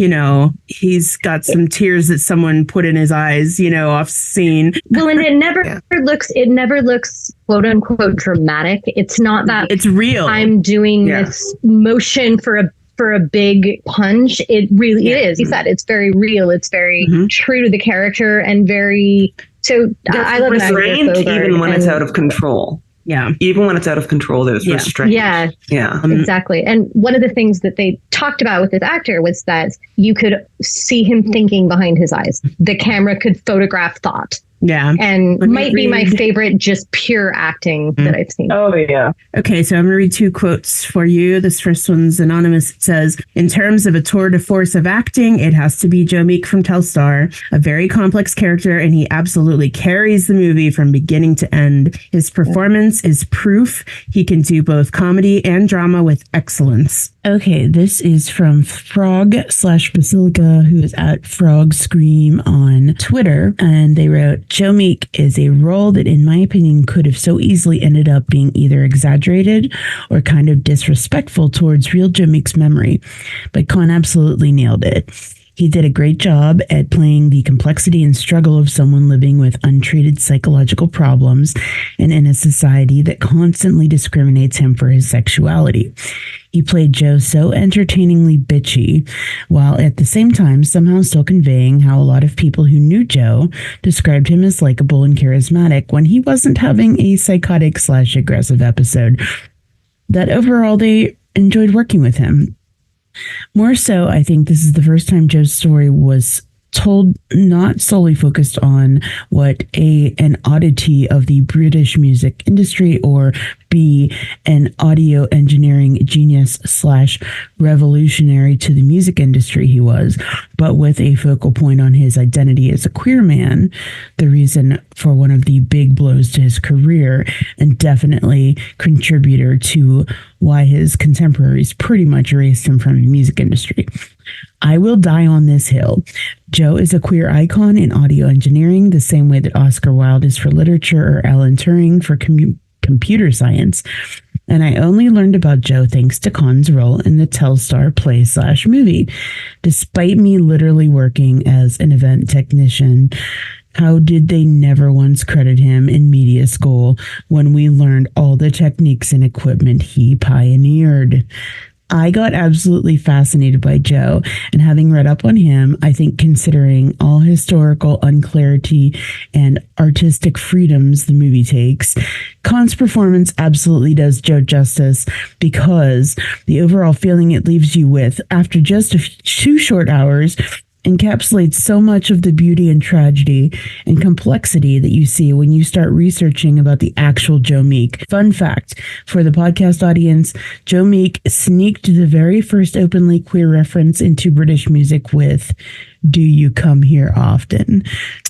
[SPEAKER 3] he's got some tears that someone put in his eyes, off scene.
[SPEAKER 5] Well, and it never looks quote unquote dramatic. It's not that
[SPEAKER 3] it's real.
[SPEAKER 5] I'm doing this motion for a big punch. It really is. You said it's very real. It's very true to the character and very. So I love
[SPEAKER 4] restrained even when it's out of control.
[SPEAKER 3] Yeah.
[SPEAKER 4] Even when it's out of control, there's restraint.
[SPEAKER 5] Yeah.
[SPEAKER 4] Yeah.
[SPEAKER 5] Exactly. And one of the things that they talked about with this actor was that you could see him thinking behind his eyes. The camera could photograph thought.
[SPEAKER 3] Yeah.
[SPEAKER 5] And might be my favorite just pure acting that I've seen.
[SPEAKER 6] Oh, yeah.
[SPEAKER 3] Okay, so I'm going to read 2 quotes for you. This first one's anonymous. It says, in terms of a tour de force of acting, it has to be Joe Meek from Telstar, a very complex character, and he absolutely carries the movie from beginning to end. His performance is proof he can do both comedy and drama with excellence. Okay, this is from Frog/Basilica, who is at Frog Scream on Twitter, and they wrote, Joe Meek is a role that, in my opinion, could have so easily ended up being either exaggerated or kind of disrespectful towards real Joe Meek's memory, but Con absolutely nailed it. He did a great job at playing the complexity and struggle of someone living with untreated psychological problems and in a society that constantly discriminates him for his sexuality. He played Joe so entertainingly bitchy, while at the same time somehow still conveying how a lot of people who knew Joe described him as likable and charismatic when he wasn't having a psychotic/aggressive episode. That overall they enjoyed working with him. More so, I think this is the first time Joe's story was told not solely focused on what an oddity of the British music industry, or B, an audio engineering genius / revolutionary to the music industry he was, but with a focal point on his identity as a queer man, the reason for one of the big blows to his career, and definitely contributor to why his contemporaries pretty much erased him from the music industry. I will die on this hill. Joe is a queer icon in audio engineering, the same way that Oscar Wilde is for literature or Alan Turing for computer science. And I only learned about Joe thanks to Con's role in the Telstar play/movie. Despite me literally working as an event technician, how did they never once credit him in media school when we learned all the techniques and equipment he pioneered? I got absolutely fascinated by Joe, and having read up on him, I think considering all historical unclarity and artistic freedoms the movie takes, Con's performance absolutely does Joe justice, because the overall feeling it leaves you with after just 2 short hours encapsulates so much of the beauty and tragedy and complexity that you see when you start researching about the actual Joe Meek. Fun fact for the podcast audience, Joe Meek sneaked the very first openly queer reference into British music with "Do You Come Here Often?"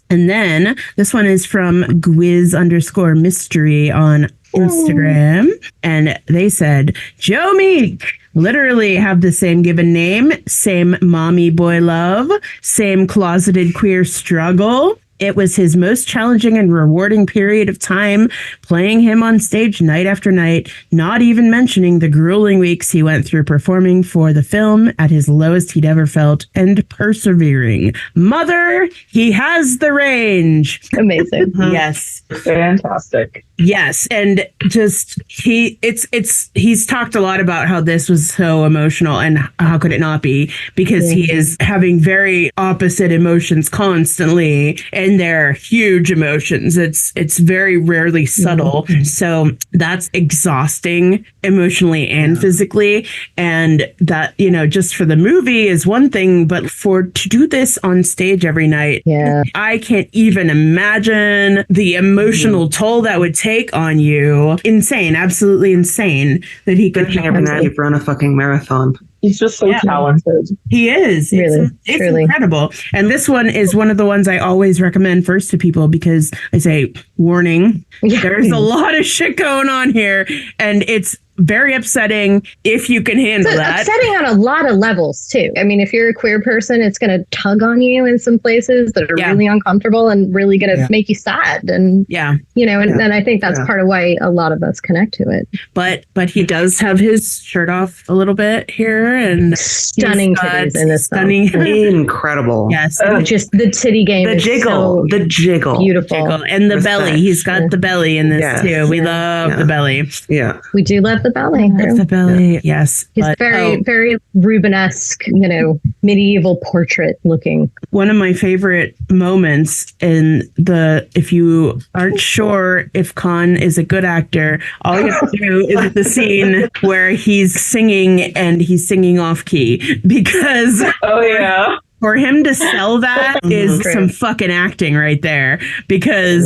[SPEAKER 3] And then this one is from Gwiz_mystery on Instagram, and they said, Joe Meek literally have the same given name, same mommy boy love, same closeted queer struggle. It was his most challenging and rewarding period of time, playing him on stage night after night, not even mentioning the grueling weeks he went through performing for the film at his lowest he'd ever felt, and persevering. Mother, he has the range.
[SPEAKER 5] Amazing.
[SPEAKER 3] Yes.
[SPEAKER 6] Fantastic.
[SPEAKER 3] Yes, and just he's talked a lot about how this was so emotional, and how could it not be, because he is having very opposite emotions constantly, and they're huge emotions. It's very rarely subtle. So that's exhausting emotionally and physically, and that, just for the movie is one thing, but to do this on stage every night, I can't even imagine the emotional toll that would take on you. Insane, absolutely insane that he could
[SPEAKER 4] every night he'd run a fucking marathon.
[SPEAKER 6] He's just so talented.
[SPEAKER 3] He is.
[SPEAKER 5] Really,
[SPEAKER 3] it's incredible. And this one is one of the ones I always recommend first to people, because I say, warning, there's a lot of shit going on here, and it's very upsetting if you can handle
[SPEAKER 5] It's
[SPEAKER 3] that.
[SPEAKER 5] upsetting on a lot of levels too. I mean, if you're a queer person, it's going to tug on you in some places that are really uncomfortable and really going to make you sad. And and I think that's part of why a lot of us connect to it.
[SPEAKER 3] But he does have his shirt off a little bit here, and
[SPEAKER 5] stunning titties in this
[SPEAKER 3] stunning,
[SPEAKER 4] incredible.
[SPEAKER 3] Yes,
[SPEAKER 5] just the titty game.
[SPEAKER 4] The
[SPEAKER 5] is
[SPEAKER 4] jiggle,
[SPEAKER 5] so
[SPEAKER 4] the jiggle,
[SPEAKER 5] beautiful,
[SPEAKER 3] and the belly. He's got the belly in this too. We love the belly.
[SPEAKER 4] Yeah,
[SPEAKER 5] we do love the belly.
[SPEAKER 3] Love the belly. Yes,
[SPEAKER 5] he's very Rubenesque, medieval portrait looking.
[SPEAKER 3] One of my favorite moments in if you aren't sure if Khan is a good actor, all you have to do is the scene where he's singing and he's singing off key, because for him to sell that is some fucking acting right there, because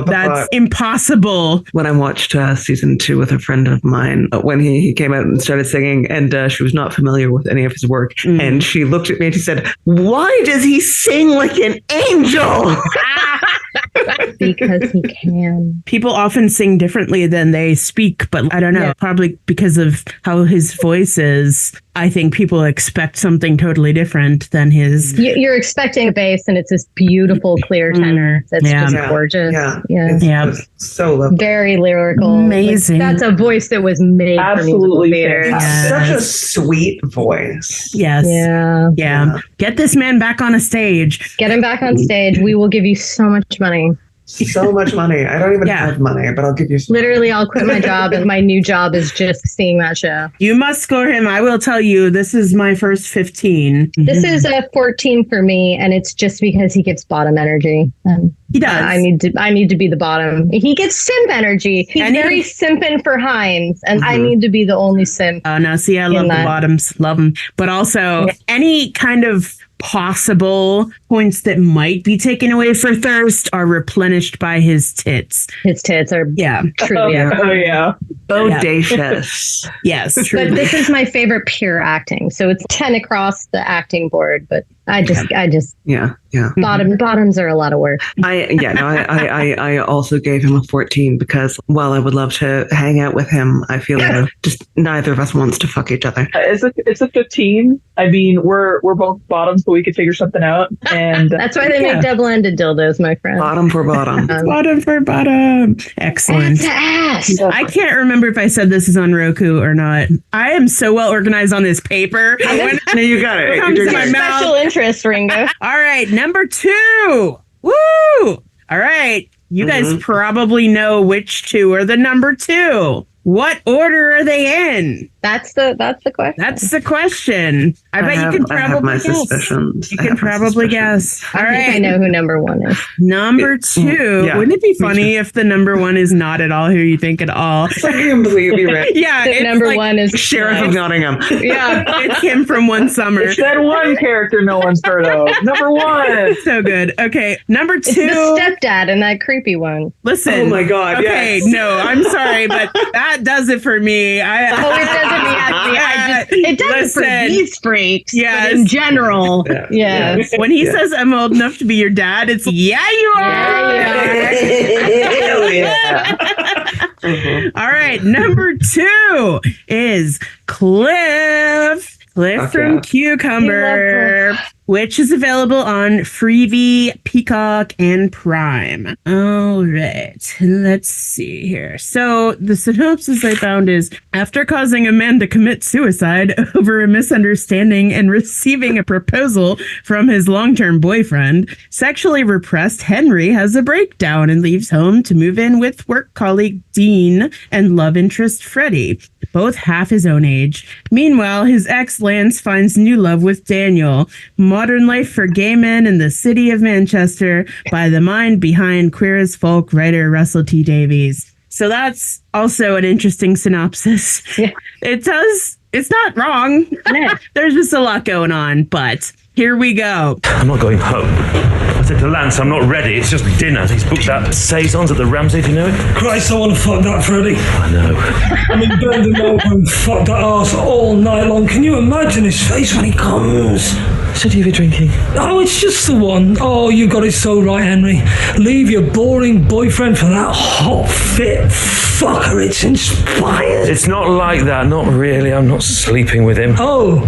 [SPEAKER 3] that's impossible.
[SPEAKER 4] When I watched season 2 with a friend of mine, when he came out and started singing, and she was not familiar with any of his work, and she looked at me and she said, "Why does he sing like an angel?"
[SPEAKER 5] Because he can.
[SPEAKER 3] People often sing differently than they speak, but I don't know, probably because of how his voice is. I think people expect something totally different than his.
[SPEAKER 5] You're expecting a bass, and it's this beautiful, clear tenor that's just gorgeous.
[SPEAKER 4] Yeah. So lovely.
[SPEAKER 5] Very lyrical.
[SPEAKER 3] Amazing.
[SPEAKER 5] That's a voice that was made for musical theater.
[SPEAKER 3] Yes.
[SPEAKER 4] Such a sweet voice.
[SPEAKER 3] Yes. Yeah. Get this man back on a stage.
[SPEAKER 5] Get him back on stage. We will give you so much money.
[SPEAKER 4] So much money. I don't even have money, but I'll give you some.
[SPEAKER 5] Literally, I'll quit my job, and my new job is just seeing that show.
[SPEAKER 3] You must score him. I will tell you, this is my first 15.
[SPEAKER 5] This is a 14 for me, and it's just because he gives bottom energy.
[SPEAKER 3] He does.
[SPEAKER 5] I need to be the bottom. He gets simp energy. He's very simping for Hines, and I need to be the only simp.
[SPEAKER 3] Oh, no, see, I love the bottoms. Love them. But also, any kind of possible points that might be taken away for thirst are replenished by his tits.
[SPEAKER 5] His tits are truly
[SPEAKER 4] bodacious.
[SPEAKER 3] Yes, truly.
[SPEAKER 5] But this is my favorite pure acting. So it's 10 across the acting board, but I just bottoms are a lot of work.
[SPEAKER 4] I also gave him a 14 because while I would love to hang out with him, I feel like just neither of us wants to fuck each other.
[SPEAKER 6] It's a 15. I mean, we're both bottoms, but we could figure something out. And
[SPEAKER 5] that's why they make double-ended dildos, my friend.
[SPEAKER 4] Bottom for bottom.
[SPEAKER 3] Bottom for bottom. Excellent.
[SPEAKER 5] Ass.
[SPEAKER 3] I can't remember if I said this is on Roku or not. I am so well organized on this paper.
[SPEAKER 4] No, you got it.
[SPEAKER 3] Comes my mouth.
[SPEAKER 5] Special interest, Ringa.
[SPEAKER 3] All right, number 2. Woo! All right, you guys probably know which 2 are the number 2. What order are they in?
[SPEAKER 5] That's the question.
[SPEAKER 3] That's the question. I bet you can probably
[SPEAKER 4] I have my
[SPEAKER 3] guess.
[SPEAKER 4] suspicions.
[SPEAKER 3] You can probably guess. All right.
[SPEAKER 5] I know who number 1 is.
[SPEAKER 3] Number 2. Wouldn't it be funny if the number 1 is not at all who you think at all?
[SPEAKER 4] Completely right.
[SPEAKER 3] Yeah.
[SPEAKER 5] The number 1 is
[SPEAKER 4] Sheriff of Nottingham.
[SPEAKER 3] Yeah. It's him from One Summer.
[SPEAKER 6] It's that one character no one's heard of. Number 1.
[SPEAKER 3] So good. Okay. Number 2.
[SPEAKER 5] It's the stepdad and that creepy one.
[SPEAKER 3] Listen.
[SPEAKER 4] Oh my God.
[SPEAKER 3] Okay.
[SPEAKER 4] Yes.
[SPEAKER 3] No, I'm sorry, but that does it for me.
[SPEAKER 5] It doesn't me. It does for these freaks.
[SPEAKER 3] Yes.
[SPEAKER 5] But in general.
[SPEAKER 3] Yes. When he says I'm old enough to be your dad, it's you are. All right. Number 2 is Cliff. Cliff from Cucumber, which is available on Freevee, Peacock, and Prime. All right, let's see here. So the synopsis I found is, after causing a man to commit suicide over a misunderstanding and receiving a proposal from his long-term boyfriend, sexually repressed Henry has a breakdown and leaves home to move in with work colleague Dean and love interest Freddie, both half his own age. Meanwhile, his ex Lance finds new love with Daniel. Modern life for gay men in the city of Manchester by the mind behind Queer as Folk writer Russell T Davies. So that's also an interesting synopsis. Yeah. It's not wrong. There's just a lot going on, but here we go.
[SPEAKER 13] I'm not going home. I said to Lance, I'm not ready. It's just dinner. He's booked that Saisons at the Ramsay, do you know it?
[SPEAKER 1] Christ, I want to fuck that, Freddie.
[SPEAKER 13] I know.
[SPEAKER 1] I mean, bending over and fuck that arse all night long. Can you imagine his face when he comes?
[SPEAKER 13] Should you be drinking?
[SPEAKER 1] Oh, it's just the one. Oh, you got it so right, Henry. Leave your boring boyfriend for that hot, fit Motherfucker, it's inspired.
[SPEAKER 13] It's not like that, not really. I'm not sleeping with him.
[SPEAKER 1] Oh,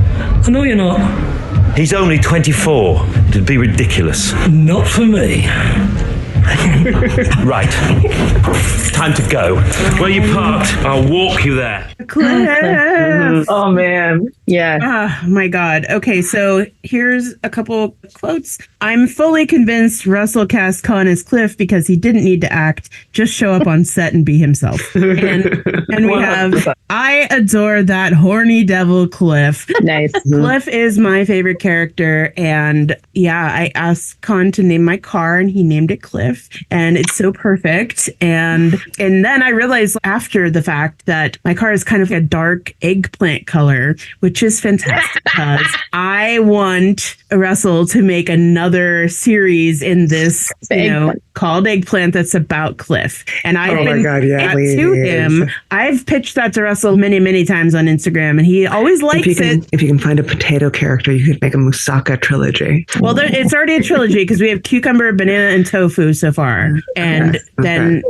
[SPEAKER 1] I know you're not.
[SPEAKER 13] He's only 24. It'd be ridiculous.
[SPEAKER 1] Not for me.
[SPEAKER 13] Right. Time to go. Where you parked, I'll walk you there.
[SPEAKER 3] Cliff.
[SPEAKER 4] Oh, man. Yeah.
[SPEAKER 3] Oh, my God. Okay, so here's a couple quotes. I'm fully convinced Russell cast Con as Cliff because he didn't need to act, just show up on set and be himself. And we have, I adore that horny devil Cliff.
[SPEAKER 5] Nice.
[SPEAKER 3] Cliff is my favorite character. And yeah, I asked Con to name my car and he named it Cliff. And it's so perfect. And then I realized after the fact that my car is kind of a dark eggplant color, which is fantastic because I want Russell to make another series in this, called Eggplant that's about Cliff. And I've been to him. I've pitched that to Russell many, many times on Instagram, and he always likes it.
[SPEAKER 4] If you can find a potato character, you could make a Moussaka trilogy.
[SPEAKER 3] Well, it's already a trilogy because we have cucumber, banana, and tofu so far. And then,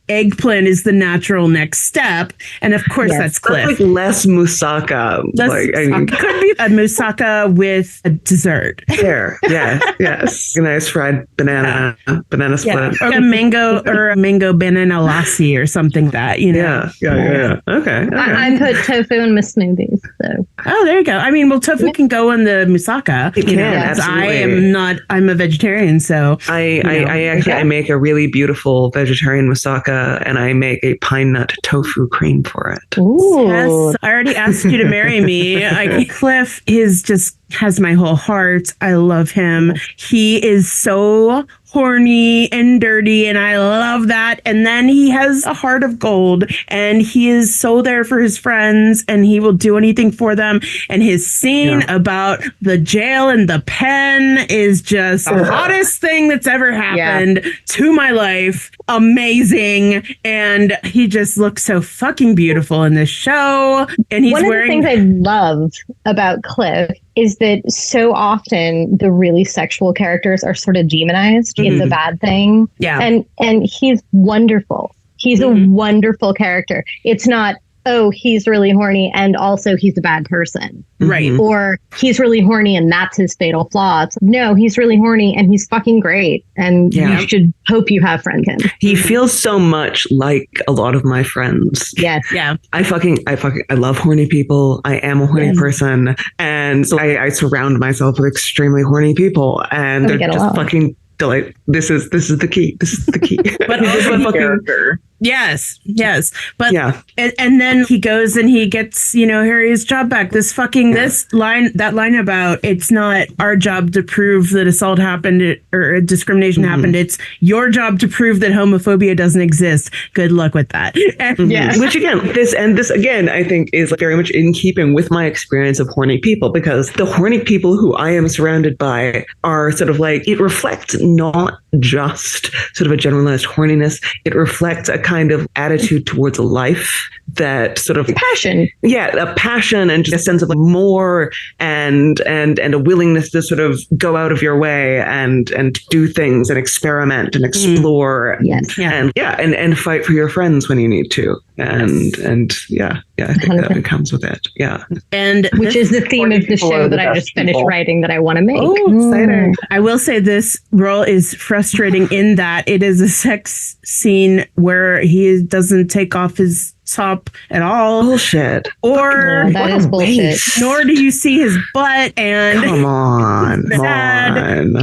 [SPEAKER 3] eggplant is the natural next step, and of course that's Cliff.
[SPEAKER 4] That's like less moussaka.
[SPEAKER 3] It could be a moussaka with a dessert.
[SPEAKER 4] There, yes. A nice fried banana split.
[SPEAKER 3] Or a mango banana lassi or something like that.
[SPEAKER 4] Yeah. Okay.
[SPEAKER 5] I put tofu in my smoothies. So.
[SPEAKER 3] Oh, there you go. I mean, tofu can go in the moussaka.
[SPEAKER 4] It can, absolutely.
[SPEAKER 3] I'm a vegetarian, so
[SPEAKER 4] I make a really beautiful vegetarian moussaka. And I make a pine nut tofu cream for it.
[SPEAKER 3] Ooh. Yes, I already asked you to marry me. Cliff has my whole heart. I love him. He is so horny and dirty, and I love that. And then he has a heart of gold, and he is so there for his friends, and he will do anything for them. And his scene about the jail and the pen is just the hottest thing that's ever happened to my life. Amazing. And he just looks so fucking beautiful in this show. And he's
[SPEAKER 5] one of
[SPEAKER 3] wearing
[SPEAKER 5] the things I love about Cliff is that so often the really sexual characters are sort of demonized. It's a bad thing.
[SPEAKER 3] Yeah.
[SPEAKER 5] And he's wonderful. He's a wonderful character. It's not, oh, he's really horny and also he's a bad person.
[SPEAKER 3] Right.
[SPEAKER 5] Or he's really horny and that's his fatal flaw. It's, no, he's really horny and he's fucking great. And you should hope you have friend him.
[SPEAKER 4] He feels so much like a lot of my friends.
[SPEAKER 5] Yes.
[SPEAKER 3] Yeah.
[SPEAKER 4] I love horny people. I am a horny person. And so I surround myself with extremely horny people. And they're just fucking delight. This is the key. This is the key.
[SPEAKER 3] But also
[SPEAKER 6] character.
[SPEAKER 3] Yes. But and then he goes and he gets, Harry's job back. That line about it's not our job to prove that assault happened or discrimination happened. It's your job to prove that homophobia doesn't exist. Good luck with that.
[SPEAKER 4] Which again, I think is very much in keeping with my experience of horny people, because the horny people who I am surrounded by are sort of like, it reflects not just sort of a generalized horniness. It reflects a kind of attitude towards life that sort of
[SPEAKER 5] passion.
[SPEAKER 4] Yeah, a passion and just a sense of like more and a willingness to sort of go out of your way and do things and experiment and explore and fight for your friends when you need to. And I think that comes with it. Yeah.
[SPEAKER 3] And
[SPEAKER 5] which is the theme of the show that I just finished writing that I want to make.
[SPEAKER 3] Oh, exciting. I will say this role is frustrating in that it is a sex scene where he doesn't take off his top at all.
[SPEAKER 4] Bullshit.
[SPEAKER 3] Or
[SPEAKER 5] that is bullshit.
[SPEAKER 3] Nor do you see his butt, and
[SPEAKER 4] come on.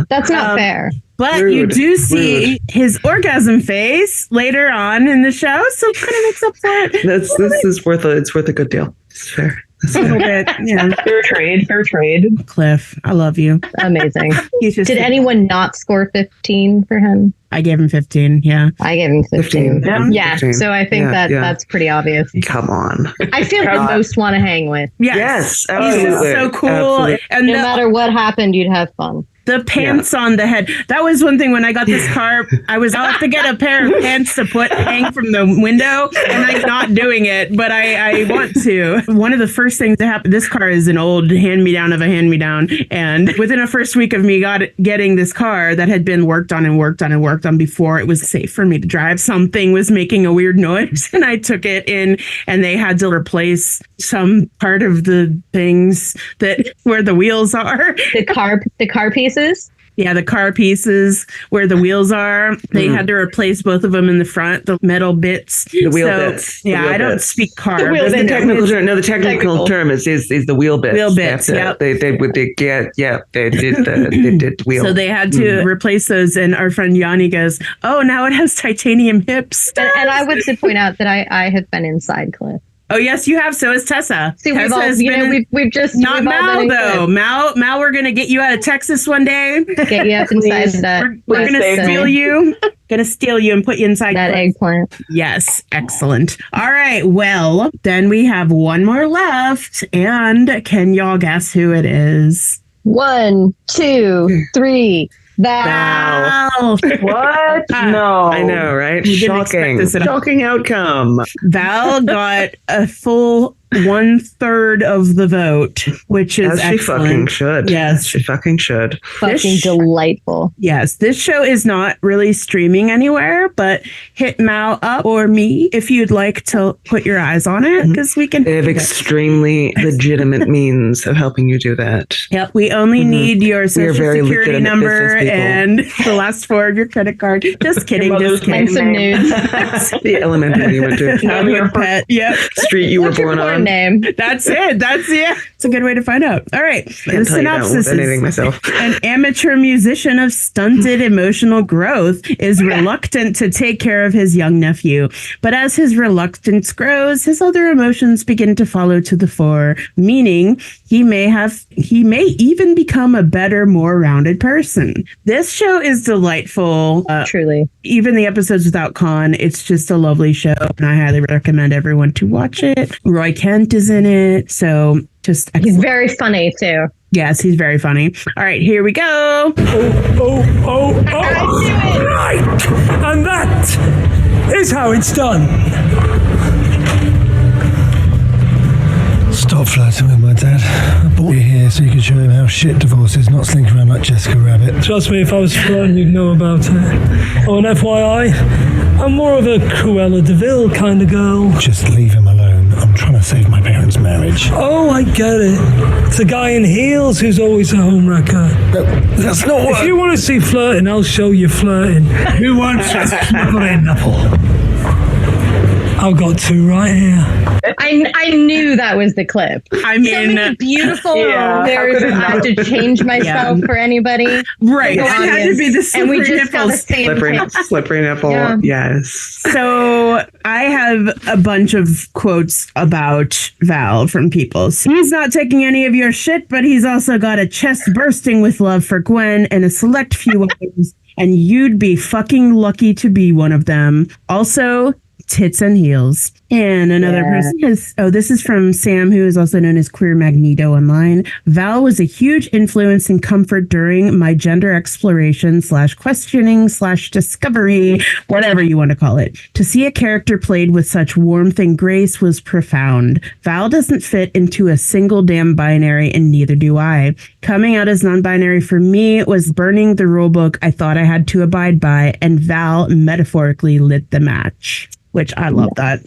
[SPEAKER 5] That's not fair.
[SPEAKER 3] But you do see his orgasm face later on in the show, so it kind of makes up for it.
[SPEAKER 4] This is worth a good deal. It's fair.
[SPEAKER 3] A little bit, yeah.
[SPEAKER 6] Fair trade.
[SPEAKER 3] Cliff, I love you.
[SPEAKER 5] Amazing. Did anyone not score 15 for him?
[SPEAKER 3] I gave him 15, yeah.
[SPEAKER 5] I gave him 15. Yeah, 15. So I think that's pretty obvious.
[SPEAKER 4] Come on.
[SPEAKER 5] I feel like most want to hang with.
[SPEAKER 3] Yes,
[SPEAKER 4] absolutely.
[SPEAKER 3] He's so cool.
[SPEAKER 4] Absolutely.
[SPEAKER 3] And
[SPEAKER 5] no matter what happened, you'd have fun.
[SPEAKER 3] The pants on the head. That was one thing when I got this car. I was out to get a pair of pants to hang from the window, and I'm not doing it, but I want to. One of the first things that happened, this car is an old hand-me-down of a hand-me-down, and within a first week of me getting this car that had been worked on before it was safe for me to drive, something was making a weird noise, and I took it in, and they had to replace some part of the things that where the wheels are.
[SPEAKER 5] The car pieces?
[SPEAKER 3] Yeah, the car pieces where the wheels are. They had to replace both of them in the front, the metal bits.
[SPEAKER 4] The wheel bits.
[SPEAKER 3] Yeah, I don't speak car.
[SPEAKER 4] The technical term. No, the technical term is the wheel bits.
[SPEAKER 3] Wheel bits.
[SPEAKER 4] Yeah, they did wheel.
[SPEAKER 3] So they had to replace those, and our friend Yanni goes, "Oh, now it has titanium hips."
[SPEAKER 5] And I would point out that I have been inside Cliff.
[SPEAKER 3] Oh yes, you have. So has Tessa.
[SPEAKER 5] See, we've all, we've just
[SPEAKER 3] not
[SPEAKER 5] Maou
[SPEAKER 3] though. Maou, we're gonna get you out of Texas one day.
[SPEAKER 5] Get you up inside that.
[SPEAKER 3] We're gonna steal you. Gonna steal you and put you inside
[SPEAKER 5] that eggplant.
[SPEAKER 3] Yes, excellent. All right, well then we have one more left, and can y'all guess who it is?
[SPEAKER 5] 1, 2, 3. Val.
[SPEAKER 6] What? No.
[SPEAKER 4] I know, right? Shocking outcome.
[SPEAKER 3] Val got a full 1/3 of the vote, which is
[SPEAKER 4] as she
[SPEAKER 3] excellent.
[SPEAKER 4] Fucking should.
[SPEAKER 3] Yes,
[SPEAKER 4] she fucking should.
[SPEAKER 5] Fucking delightful.
[SPEAKER 3] Yes, this show is not really streaming anywhere, but hit Maou up or me if you'd like to put your eyes on it, because we can.
[SPEAKER 4] They have extremely legitimate means of helping you do that.
[SPEAKER 3] Yep, we only need your social security number and the last 4 of your credit card. Just kidding, just kidding.
[SPEAKER 5] And some nudes.
[SPEAKER 4] The elementary you went to.
[SPEAKER 3] Your pet. Yep.
[SPEAKER 4] Street you were born on.
[SPEAKER 5] Name.
[SPEAKER 3] That's it. It's a good way to find out. All right. The synopsis is
[SPEAKER 4] myself.
[SPEAKER 3] An amateur musician of stunted emotional growth is reluctant to take care of his young nephew. But as his reluctance grows, his other emotions begin to follow to the fore, meaning he may even become a better, more rounded person. This show is delightful.
[SPEAKER 5] Truly.
[SPEAKER 3] Even the episodes without Khan, it's just a lovely show, and I highly recommend everyone to watch it. Roy Kent is in it, so just excellent.
[SPEAKER 5] He's very funny too.
[SPEAKER 3] Yes, he's very funny. All right, here we go.
[SPEAKER 1] Oh, right, and that is how it's done.
[SPEAKER 16] Stop flirting with my dad. I brought you here so you can show him how shit divorce is, not slinking around like Jessica Rabbit.
[SPEAKER 1] Trust me, if I was flirting, you'd know about it. Oh, and FYI, I'm more of a Cruella de Vil kind of girl.
[SPEAKER 16] Just leave him alone. I'm trying to save my parents' marriage.
[SPEAKER 1] Oh, I get it. It's the guy in heels who's always a homewrecker.
[SPEAKER 16] That's not what...
[SPEAKER 1] If you want to see flirting, I'll show you flirting.
[SPEAKER 16] Who wants to knuckle in, Nupple?
[SPEAKER 1] I've got 2 right here.
[SPEAKER 5] I knew that was the clip.
[SPEAKER 3] I mean,
[SPEAKER 5] so many beautiful. There's I have to change myself for anybody.
[SPEAKER 3] Right. It had to be the slippery
[SPEAKER 5] and we just got the
[SPEAKER 3] nipples.
[SPEAKER 5] same
[SPEAKER 4] Slippery nipple.
[SPEAKER 5] Yeah.
[SPEAKER 4] Yes.
[SPEAKER 3] So I have a bunch of quotes about Val from people. So he's not taking any of your shit, but he's also got a chest bursting with love for Gwen and a select few others, and you'd be fucking lucky to be one of them. Also, tits and heels. And another person is, this is from Sam, who is also known as Queer Magneto online. Val was a huge influence and comfort during my gender exploration / questioning / discovery, whatever you want to call it. To see a character played with such warmth and grace was profound. Val doesn't fit into a single damn binary, and neither do I. Coming out as non-binary for me was burning the rulebook I thought I had to abide by, and Val metaphorically lit the match. Which I love that.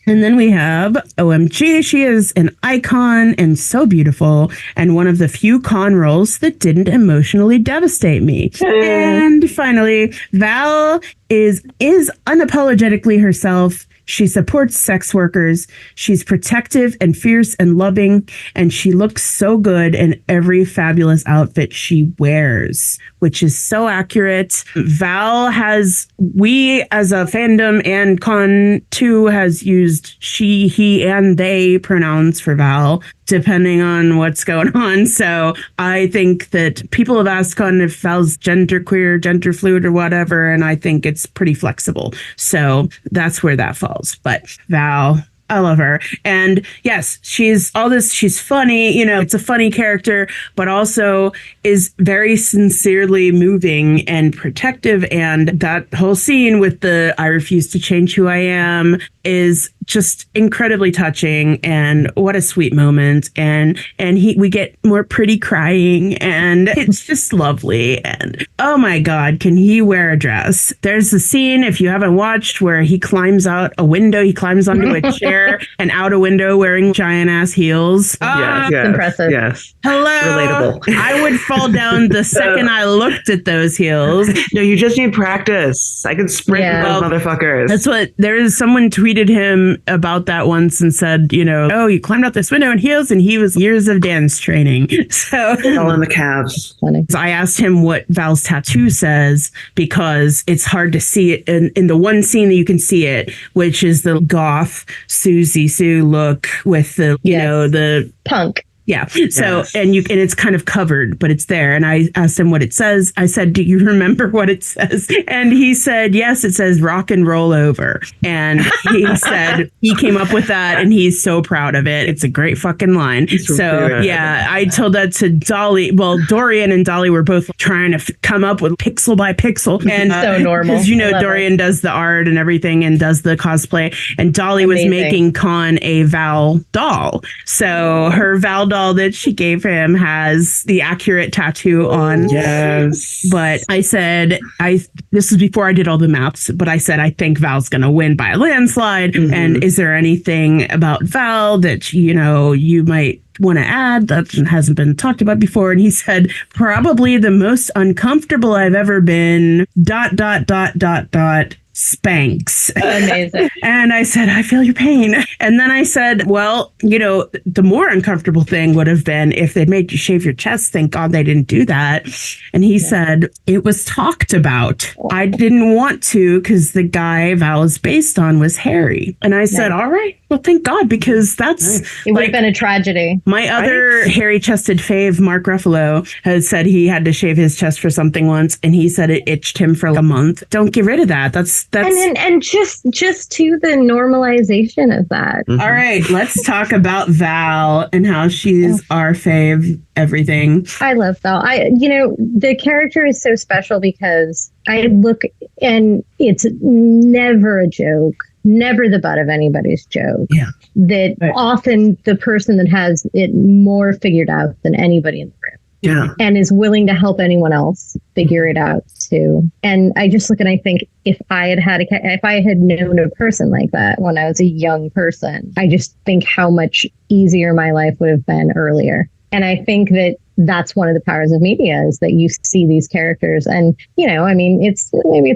[SPEAKER 3] And then we have OMG. She is an icon and so beautiful, and one of the few con roles that didn't emotionally devastate me. And finally, Val is unapologetically herself. She supports sex workers. She's protective and fierce and loving, and she looks so good in every fabulous outfit she wears, which is so accurate. Val we as a fandom and Con 2 has used she, he, and they pronouns for Val, depending on what's going on. So I think that people have asked Con if Val's genderqueer, gender fluid, or whatever, and I think it's pretty flexible. So that's where that falls. But Val, I love her. And yes, she's all this. She's funny. It's a funny character, but also is very sincerely moving and protective. And that whole scene with the "I refuse to change who I am" is just incredibly touching, and what a sweet moment. And we get more pretty crying, and it's just lovely. And oh my God, can he wear a dress? There's a scene, if you haven't watched, where he climbs out a window. He climbs onto a chair and out a window wearing giant ass heels.
[SPEAKER 4] Yes,
[SPEAKER 5] impressive.
[SPEAKER 4] Yes.
[SPEAKER 3] Hello.
[SPEAKER 4] Relatable.
[SPEAKER 3] I would fall down the second I looked at those heels.
[SPEAKER 4] No, you just need practice. I can sprint with those motherfuckers.
[SPEAKER 3] That's what someone tweeted him about that once and said, oh, you climbed out this window in heels, and he was years of dance training. So
[SPEAKER 4] all in the calves.
[SPEAKER 3] I asked him what Val's tattoo says, because it's hard to see it in the one scene that you can see it, which is the goth Susie Sue look with the the
[SPEAKER 5] punk.
[SPEAKER 3] Yeah. So, and it's kind of covered, but it's there. And I asked him what it says. I said, "Do you remember what it says?" And he said, "Yes, it says rock and roll over." And he said he came up with that, and he's so proud of it. It's a great fucking line. So yeah, I told that to Dolly. Well, Dorian and Dolly were both trying to come up with pixel by pixel. And
[SPEAKER 5] so normal.
[SPEAKER 3] Because, Dorian does the art and everything and does the cosplay. And Dolly was making Con a Val doll. So her Val doll that she gave him has the accurate tattoo on.
[SPEAKER 4] Yes.
[SPEAKER 3] But I said, this was before I did all the maths, but I said, I think Val's going to win by a landslide. Mm-hmm. And is there anything about Val that, you might want to add that hasn't been talked about before? And he said, probably the most uncomfortable I've ever been, ... Spanx.
[SPEAKER 5] Amazing.
[SPEAKER 3] And I said, I feel your pain. And then I said, well, the more uncomfortable thing would have been if they'd made you shave your chest. Thank God they didn't do that. And he said, it was talked about. I didn't want to, because the guy Val is based on was Harry. And I said, all right, well, thank God, because that's
[SPEAKER 5] it would have been a tragedy.
[SPEAKER 3] My other hairy-chested fave, Mark Ruffalo, has said he had to shave his chest for something once, and he said it itched him for a month. Don't get rid of that. That's
[SPEAKER 5] and just to the normalization of that.
[SPEAKER 3] Mm-hmm. All right, let's talk about Val and how she's our fave. Everything.
[SPEAKER 5] I love Val. The character is so special because I look, and it's never a joke. Never the butt of anybody's joke.
[SPEAKER 3] Yeah.
[SPEAKER 5] That often the person that has it more figured out than anybody in the room.
[SPEAKER 4] Yeah.
[SPEAKER 5] And is willing to help anyone else figure it out too. And I just look and I think if I had known a person like that when I was a young person, I just think how much easier my life would have been earlier. And I think that that's one of the powers of media, is that you see these characters and, it's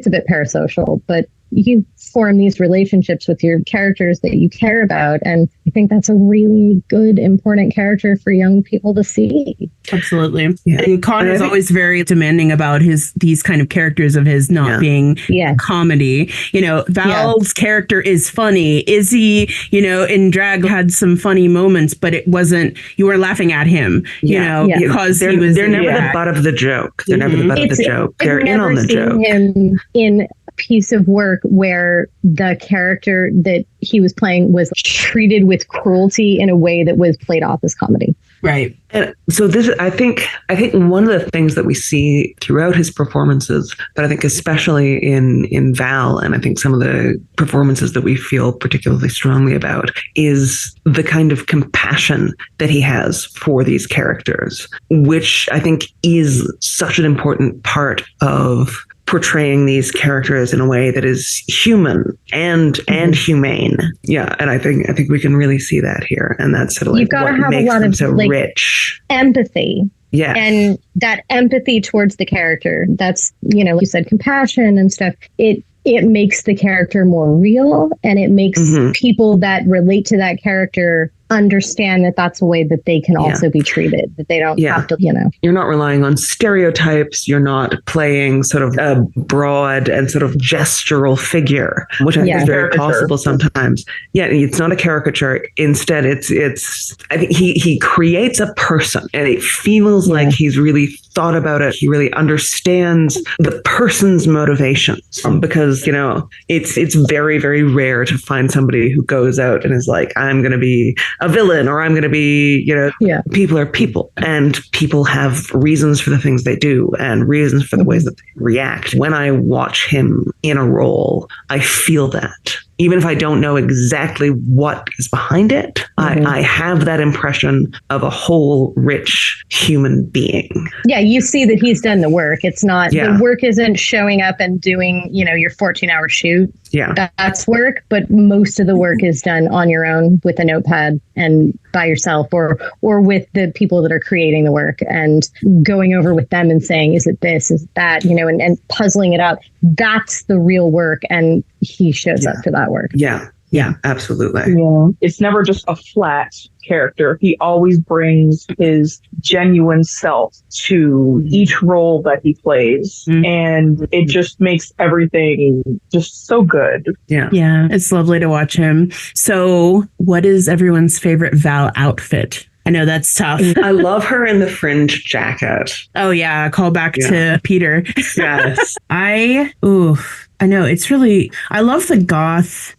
[SPEAKER 5] a bit parasocial, but you form these relationships with your characters that you care about. And I think that's a really good, important character for young people to see.
[SPEAKER 3] Absolutely. Yeah. And Con is always very demanding about these kind of characters of his not being comedy. Val's character is funny. Izzy, in drag had some funny moments, but it wasn't, you were laughing at him, because
[SPEAKER 4] they're never the butt of the joke. They're never the butt of the joke. They're in on the joke.
[SPEAKER 5] Him in piece of work where the character that he was playing was treated with cruelty in a way that was played off as comedy.
[SPEAKER 3] Right.
[SPEAKER 4] And so I think one of the things that we see throughout his performances, but I think especially in Val, and I think some of the performances that we feel particularly strongly about, is the kind of compassion that he has for these characters, which I think is such an important part of portraying these characters in a way that is human and humane. Yeah, and I think we can really see that here, and that's sort of like
[SPEAKER 5] you've got to have a lot of
[SPEAKER 4] so rich
[SPEAKER 5] empathy.
[SPEAKER 4] Yeah,
[SPEAKER 5] and that empathy towards the character. That's you said compassion and stuff. It makes the character more real, and it makes people that relate to that character understand that that's a way that they can also be treated, that they don't have to,
[SPEAKER 4] You're not relying on stereotypes. You're not playing sort of a broad and sort of gestural figure, which I think is very possible sometimes. Yeah, it's not a caricature. Instead, it's I think he creates a person, and it feels like he's really thought about it. He really understands the person's motivations, because it's very, very rare to find somebody who goes out and is like, I'm going to be a villain, or I'm going to be, people are people, and people have reasons for the things they do and reasons for the ways that they react. When I watch him in a role, I feel that. Even if I don't know exactly what is behind it, I have that impression of a whole, rich human being.
[SPEAKER 5] Yeah, you see that he's done the work. It's not, the work isn't showing up and doing, your 14-hour shoot.
[SPEAKER 4] Yeah.
[SPEAKER 5] That's work, but most of the work is done on your own with a notepad and by yourself, or with the people that are creating the work, and going over with them and saying, is it this, is it that, and puzzling it out. That's the real work, and he shows up for that work.
[SPEAKER 4] Yeah, absolutely.
[SPEAKER 6] Yeah. It's never just a flat character. He always brings his genuine self to each role that he plays. And it just makes everything just so good.
[SPEAKER 3] Yeah, it's lovely to watch him. So what is everyone's favorite Val outfit? I know that's tough.
[SPEAKER 4] I love her in the fringe jacket.
[SPEAKER 3] Oh yeah, call back to Peter.
[SPEAKER 4] Yes.
[SPEAKER 3] I know, it's really, I love the goth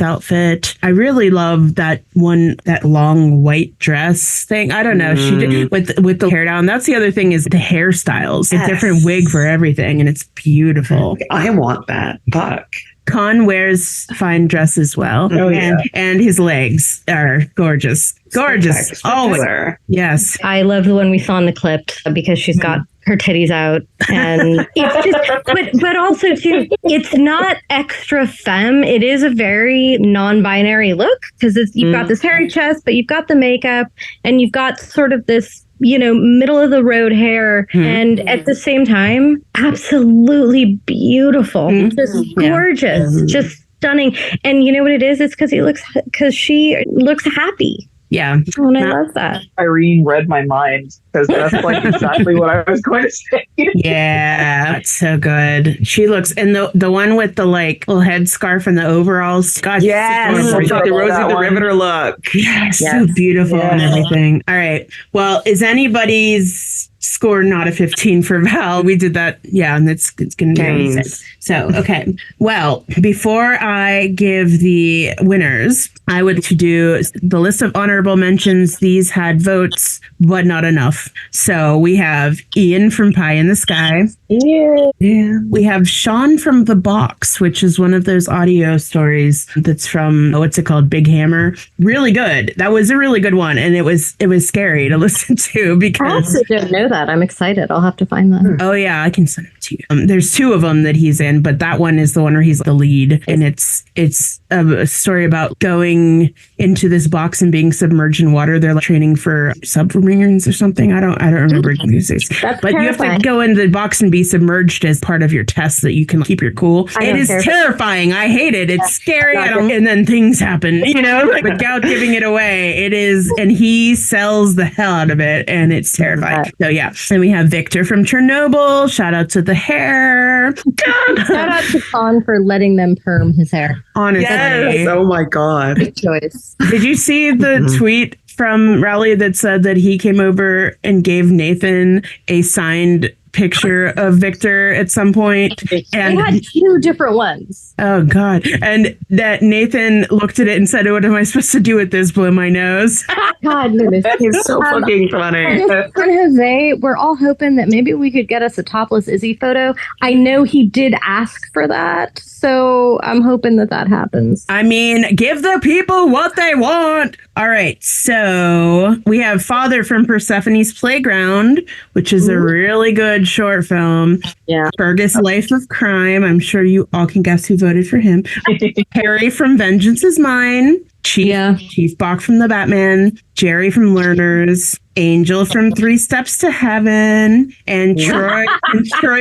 [SPEAKER 3] outfit. I really love that long white dress thing. I don't know, she did with the hair down. That's the other thing, is the hairstyles. A different wig for everything, and it's beautiful.
[SPEAKER 4] I want that. Fuck.
[SPEAKER 3] Khan wears fine dress as well. And his legs are gorgeous. Gorgeous. Always. Yes.
[SPEAKER 5] I love the one we saw in the clip, because she's got her titties out, and it's just, but also too, it's not extra femme. It is a very non-binary look, because you've got this hairy chest, but you've got the makeup, and you've got sort of this, middle of the road hair, and at the same time, absolutely beautiful, just gorgeous, just stunning. And you know what it is? It's because she looks happy.
[SPEAKER 3] Yeah.
[SPEAKER 5] And I love that.
[SPEAKER 6] Irene read my mind, because that's like exactly what I was going to say.
[SPEAKER 3] Yeah, it's so good. She looks, and the one with the little headscarf and the overalls. God,
[SPEAKER 4] yes, like the Rosie the Riveter look.
[SPEAKER 3] Yes, so beautiful and everything. All right. Well, is anybody's score not a 15 for Val? We did that. Yeah, and it's going to be 6. So, okay. Well, before I give the winners, I would to do the list of honorable mentions. These had votes, but not enough. So we have Ian from Pie in the Sky. Yeah. We have Sean from The Box, which is one of those audio stories that's from, what's it called? Big Hammer. Really good. That was a really good one. And it was scary to listen to, because
[SPEAKER 5] I also didn't know that. I'm excited. I'll have to find that.
[SPEAKER 3] Oh yeah, I can send it to you. There's 2 of them that he's in, but that one is the one where he's the lead, and it's a story about going into this box and being submerged in water. They're training for submarines or something. I don't remember these days. But terrifying. You have to go into the box and be submerged as part of your test so that you can keep your cool. It is terrifying. I hate it. It's scary. And then things happen, without giving it away. It is, and he sells the hell out of it, and it's terrifying. So yeah. And we have Victor from Chernobyl. Shout out to the hair.
[SPEAKER 5] Shout out to Khan for letting them perm his hair.
[SPEAKER 3] Honestly.
[SPEAKER 4] Yes. Oh my God.
[SPEAKER 5] Good choice.
[SPEAKER 3] Did you see the tweet from Rowley that said that he came over and gave Nathan a signed picture of Victor at some point? And
[SPEAKER 5] they had 2 different ones.
[SPEAKER 3] Oh God. And that Nathan looked at it and said, what am I supposed to do with this? Blow my nose?
[SPEAKER 5] God, no,
[SPEAKER 4] he's so fucking funny.
[SPEAKER 5] And Jose, we're all hoping that maybe we could get us a topless Izzy photo. I know he did ask for that, so I'm hoping that happens.
[SPEAKER 3] I mean, give the people what they want. All right, so we have Father from Persephone's Playground, which is a really good short film.
[SPEAKER 5] Yeah.
[SPEAKER 3] Fergus, Life of Crime. I'm sure you all can guess who voted for him. Harry from Vengeance is Mine. Chief Bach from The Batman. Jerry from Learners, Angel from 3 Steps to Heaven, and Troy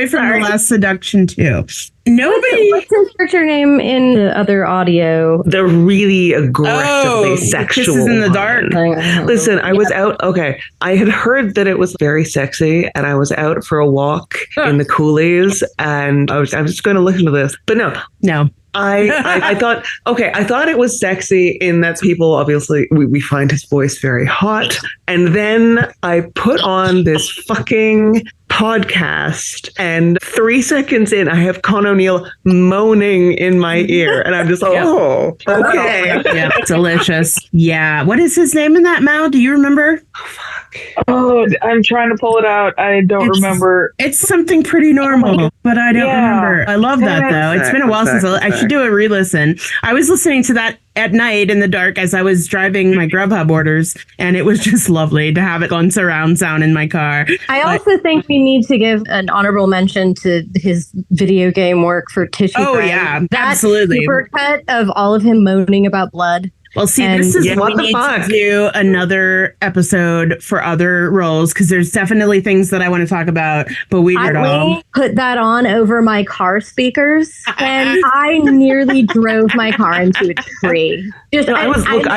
[SPEAKER 3] from The Last Seduction too. Nobody.
[SPEAKER 5] What's his character name in the other audio?
[SPEAKER 4] The really aggressively sexual.
[SPEAKER 3] Kisses in the Dark.
[SPEAKER 4] Listen, I was out. Okay, I had heard that it was very sexy, and I was out for a walk in the coulees, and I was just going to listen to this, but no. I thought it was sexy in that people obviously we find his voice very hot, and then I put on this fucking podcast, and 3 seconds in, I have Con O'Neill moaning in my ear, and I'm just like, oh, okay,
[SPEAKER 3] yeah, delicious. Yeah, what is his name in that, Maou? Do you remember?
[SPEAKER 6] Oh, I'm trying to pull it out. I don't remember.
[SPEAKER 3] It's something pretty normal, but I don't remember. I love that though. It's been a while since I should do a re-listen. I was listening to that at night in the dark as I was driving my Grubhub orders, and it was just lovely to have it on surround sound in my car.
[SPEAKER 5] I also think we need to give an honorable mention to his video game work for Tissue.
[SPEAKER 3] Oh, yeah,
[SPEAKER 5] that
[SPEAKER 3] absolutely.
[SPEAKER 5] Supercut of all of him moaning about blood.
[SPEAKER 3] Well, see, this is what we need to do another episode for other roles, because there's definitely things that I want to talk about, but we
[SPEAKER 5] put that on over my car speakers, and I nearly drove my car into a tree.
[SPEAKER 4] I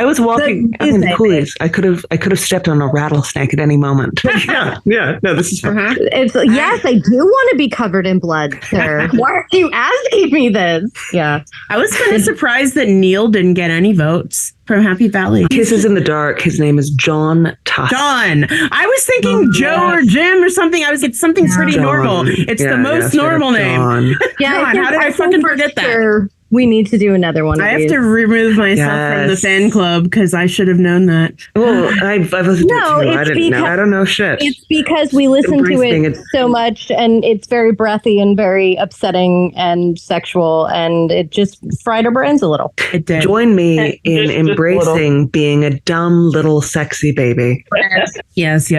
[SPEAKER 4] was walking in the coulees. I could have stepped on a rattlesnake at any moment. Yeah. No, this is fun.
[SPEAKER 5] Yes, I do want to be covered in blood, sir. Why are you asking me this? Yeah,
[SPEAKER 3] I was kind of surprised that Neil didn't get any votes from Happy Valley.
[SPEAKER 4] Kisses in the Dark. His name is John Tusk.
[SPEAKER 3] John. I was thinking Joe or Jim or something. It's something pretty normal. It's the most normal name.
[SPEAKER 5] Yeah,
[SPEAKER 3] John, how did I fucking forget that?
[SPEAKER 5] We need to do another one.
[SPEAKER 3] I have to remove myself from the fan club because I should have known that.
[SPEAKER 4] Well, I've listened to it too. I didn't know. I don't know shit.
[SPEAKER 5] It's because we listen to it so much, and it's very breathy and very upsetting and sexual, and it just fried our brains a little.
[SPEAKER 3] It did.
[SPEAKER 4] Join me in embracing being a dumb little sexy baby.
[SPEAKER 3] Yes.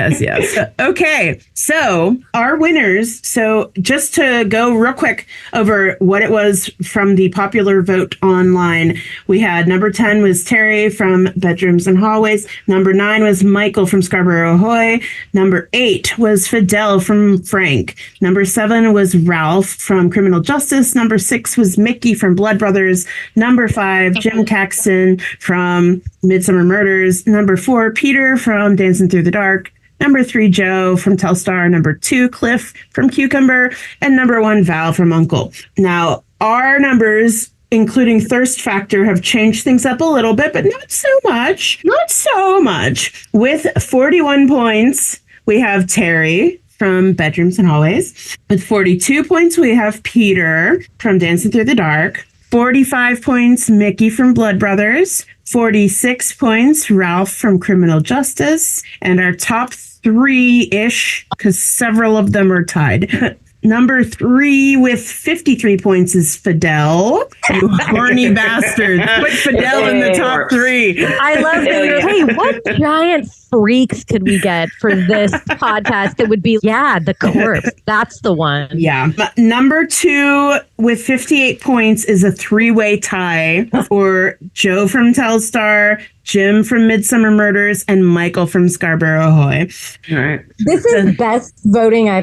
[SPEAKER 3] Okay, so our winners. So just to go real quick over what it was from the popular vote online, we had number 10 was Terry from Bedrooms and Hallways. Number 9 was Michael from Scarborough Ahoy. Number 8 was Fidel from Frank. Number 7 was Ralph from Criminal Justice. Number 6 was Mickey from Blood Brothers. Number 5, Jim Caxton from Midsummer Murders. Number 4, Peter from Dancing Through the Dark. Number 3, Joe from Telstar. Number 2, Cliff from Cucumber. And number 1, Val from Uncle. Now, our numbers, including Thirst Factor, have changed things up a little bit, but not so much. Not so much. With 41 points, we have Terry from Bedrooms and Hallways. With 42 points, we have Peter from Dancing Through the Dark. 45 points, Mickey from Blood Brothers. 46 points, Ralph from Criminal Justice. And our top 3-ish, because several of them are tied. Number 3 with 53 points is Fidel. You horny bastards. Put Fidel in the top 3.
[SPEAKER 5] I love that you're, hey, what giant freaks could we get for this podcast that would be, the corpse. That's the one.
[SPEAKER 3] Yeah. Number 2 with 58 points is a 3-way tie for Joe from Telstar, Jim from Midsummer Murders, and Michael from Scarborough Ahoy.
[SPEAKER 4] All right.
[SPEAKER 5] This is best voting I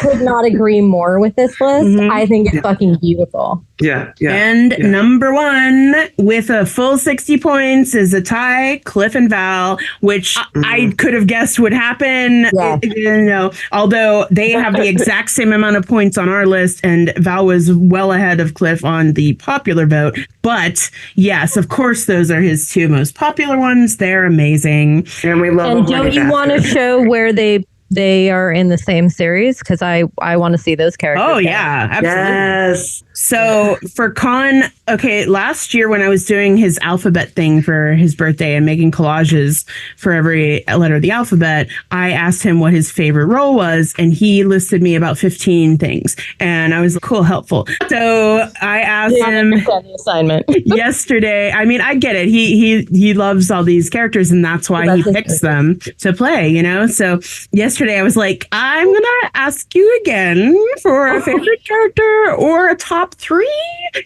[SPEAKER 5] could not agree more with this list. Mm-hmm. I think it's fucking beautiful.
[SPEAKER 4] Yeah.
[SPEAKER 3] And number 1 with a full 60 points is a tie, Cliff and Val, which I could have guessed would happen. Yeah. Although they have the exact same amount of points on our list, and Val was well ahead of Cliff on the popular vote. But yes, of course, those are his 2 most popular ones. They're amazing.
[SPEAKER 4] And we love them.
[SPEAKER 5] And don't you want to show where they are in the same series? Because I want to see those characters.
[SPEAKER 3] Oh, yeah, absolutely.
[SPEAKER 4] Yes.
[SPEAKER 3] So for Con, last year when I was doing his alphabet thing for his birthday and making collages for every letter of the alphabet, I asked him what his favorite role was, and he listed me about 15 things. And I was cool, helpful. So I asked him
[SPEAKER 5] the assignment
[SPEAKER 3] yesterday. I mean, I get it. He loves all these characters, and that's why he picks them to play, So yesterday I was like, I'm going to ask you again for a favorite character or a top 3.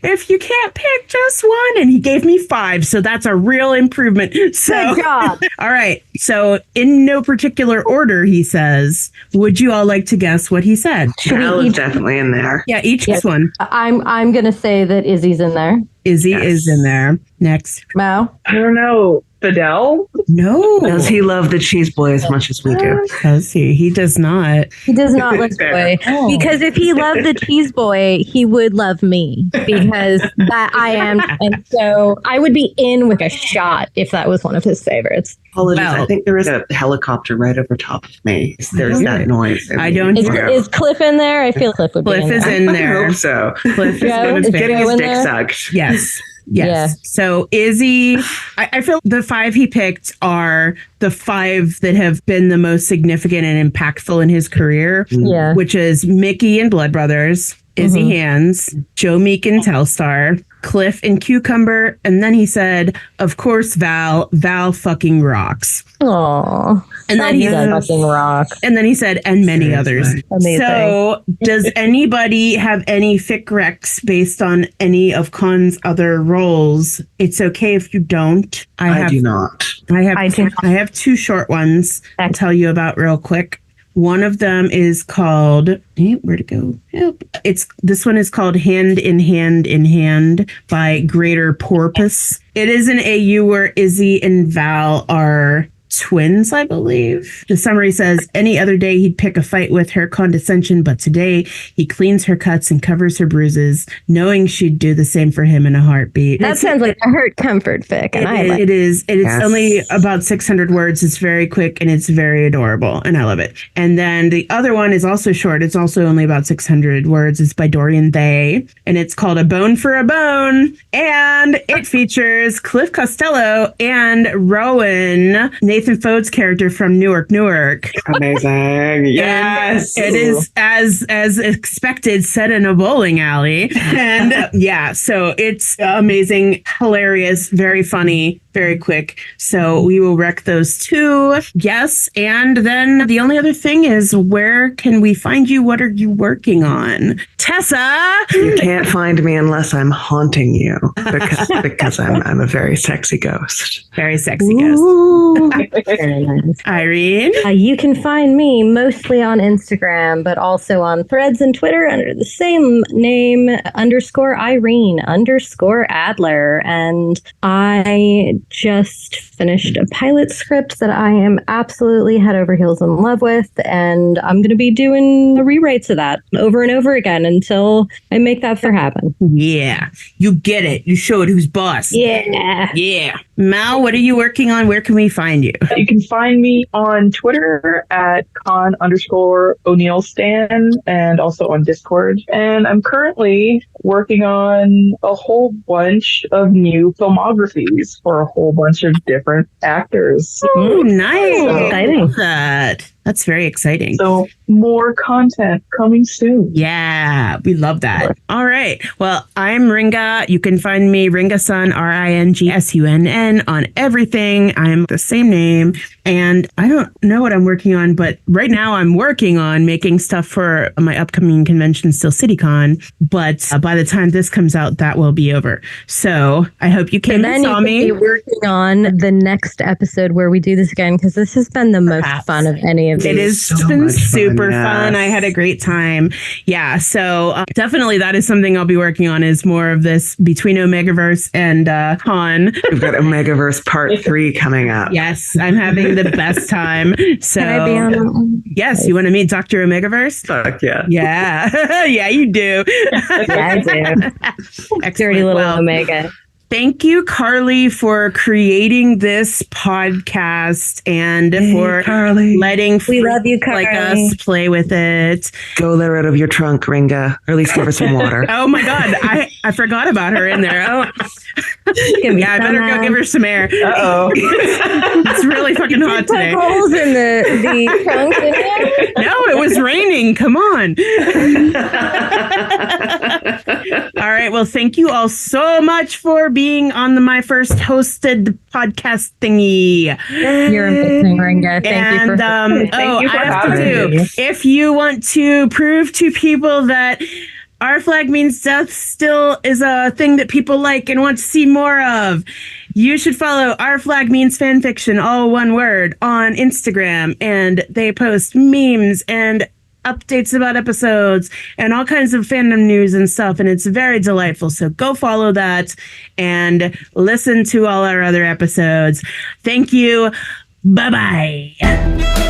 [SPEAKER 3] If you can't can't pick just one. And he gave me 5. So that's a real improvement. So,
[SPEAKER 5] Good job.
[SPEAKER 3] All right. So in no particular order, he says, would you all like to guess what he said?
[SPEAKER 4] Val is definitely in there.
[SPEAKER 3] Yeah, each one.
[SPEAKER 5] I'm gonna say that Izzy's in there.
[SPEAKER 3] Izzy is in there. Next.
[SPEAKER 5] Maou?
[SPEAKER 6] I don't know. Fidel?
[SPEAKER 3] No.
[SPEAKER 4] Does he love the cheese boy as much as we do?
[SPEAKER 3] Does he? He does not.
[SPEAKER 5] He does not love boy. Because if he loved the cheese boy, he would love me. Because that I am. And so I would be in with a shot if that was one of his favorites.
[SPEAKER 4] Apologies. I think there is a helicopter right over top of me. There's that noise.
[SPEAKER 3] I don't
[SPEAKER 5] Is Cliff in there? I feel Cliff would be in there.
[SPEAKER 3] Cliff is in there.
[SPEAKER 4] I hope so.
[SPEAKER 3] Cliff
[SPEAKER 5] Joe?
[SPEAKER 3] is
[SPEAKER 4] getting
[SPEAKER 5] Joe
[SPEAKER 4] his
[SPEAKER 5] in
[SPEAKER 4] dick
[SPEAKER 5] there?
[SPEAKER 4] sucked.
[SPEAKER 3] Yes.
[SPEAKER 5] Yeah.
[SPEAKER 3] Yes. So Izzy, I feel the 5 he picked are the 5 that have been the most significant and impactful in his career.
[SPEAKER 5] Yeah.
[SPEAKER 3] Which is Mickey and Blood Brothers, Izzy Hands, Joe Meek and Telstar, Cliff and Cucumber, and then he said, of course, Val fucking rocks.
[SPEAKER 5] Aww.
[SPEAKER 3] And then he
[SPEAKER 5] fucking rock.
[SPEAKER 3] And then he said, and many others.
[SPEAKER 5] Amazing.
[SPEAKER 3] So, does anybody have any fic recs based on any of Khan's other roles? It's okay if you don't.
[SPEAKER 4] I do not.
[SPEAKER 3] I have 2 short ones I'll tell you about real quick. One of them is called where'd it go? Yep. This one is called Hand in Hand in Hand by Greater Porpoise. It is an AU where Izzy and Val are twins, I believe. The summary says, any other day he'd pick a fight with her condescension, but today he cleans her cuts and covers her bruises, knowing she'd do the same for him in a heartbeat.
[SPEAKER 5] That sounds like a hurt comfort fic, and I like it.
[SPEAKER 3] It is. It's only about 600 words. It's very quick and it's very adorable, and I love it. And then the other one is also short. It's also only about 600 words. It's by Dorian Day, and it's called A Bone for a Bone, and it features Cliff Costello and Rowan, Nathan Fode's character from Newark.
[SPEAKER 4] Amazing. Yes.
[SPEAKER 3] And it is as expected set in a bowling alley. And so it's amazing, hilarious, very funny, very quick. So we will rec those 2. Yes. And then the only other thing is, where can we find you? What are you working on? Tessa!
[SPEAKER 4] You can't find me unless I'm haunting you because I'm a very sexy ghost.
[SPEAKER 3] Very sexy ghost.
[SPEAKER 5] Very nice.
[SPEAKER 3] Irene?
[SPEAKER 5] You can find me mostly on Instagram, but also on Threads and Twitter under the same name, _Irene_Adler. And I just finished a pilot script that I am absolutely head over heels in love with, and I'm going to be doing the rewrites of that over and over again until I make that happen.
[SPEAKER 3] Yeah, you get it. You show it who's boss.
[SPEAKER 5] Yeah.
[SPEAKER 3] Maou, what are you working on? Where can we find you?
[SPEAKER 6] You can find me on Twitter at Con_O'Neillstan and also on Discord. And I'm currently working on a whole bunch of new filmographies for a whole bunch of different actors.
[SPEAKER 3] Oh, nice.
[SPEAKER 6] So,
[SPEAKER 3] Exciting. That's very exciting.
[SPEAKER 6] So more content coming soon.
[SPEAKER 3] Yeah, we love that. All right. Well, I'm Ringa. You can find me Ringa-sun, RINGSUNN, on everything. I'm the same name. And I don't know what I'm working on, but right now I'm working on making stuff for my upcoming convention, Still CityCon. But by the time this comes out, that will be over. So I hope you came and saw me.
[SPEAKER 5] Be working on the next episode where we do this again, because this has been the most fun of any of these.
[SPEAKER 3] It has been super fun. I had a great time. Yeah. So definitely that is something I'll be working on, is more of this between Omegaverse and Con.
[SPEAKER 4] We've got Omegaverse Part 3 coming up.
[SPEAKER 3] Yes. I'm having the best time. So
[SPEAKER 5] Can I be on that one?
[SPEAKER 3] Yes. You want to meet Dr. Omegaverse?
[SPEAKER 4] Fuck yeah.
[SPEAKER 3] Yeah. Yeah, you do.
[SPEAKER 5] Yeah, I do. Dirty little Omega.
[SPEAKER 3] Thank you, Carly, for creating this podcast and for letting
[SPEAKER 5] we love you,
[SPEAKER 3] like us play with it.
[SPEAKER 4] Go let her out of your trunk, Ringa, or at least give her some water.
[SPEAKER 3] Oh my God, I forgot about her in there. Oh, yeah, I better go give her some air.
[SPEAKER 4] Uh-oh.
[SPEAKER 3] It's really fucking hot today.
[SPEAKER 5] Holes in the trunk in there?
[SPEAKER 3] No, it was raining. Come on. All right. Well, thank you all so much for being on my first hosted podcast thingy.
[SPEAKER 5] You're amazing, Ringa. Thank you for
[SPEAKER 3] I have to do. If you want to prove to people that Our Flag Means Death still is a thing that people like and want to see more of. You should follow Our Flag Means Fanfiction, all one word, on Instagram, and they post memes and updates about episodes and all kinds of fandom news and stuff, and it's very delightful. So go follow that and listen to all our other episodes. Thank you. Bye-bye.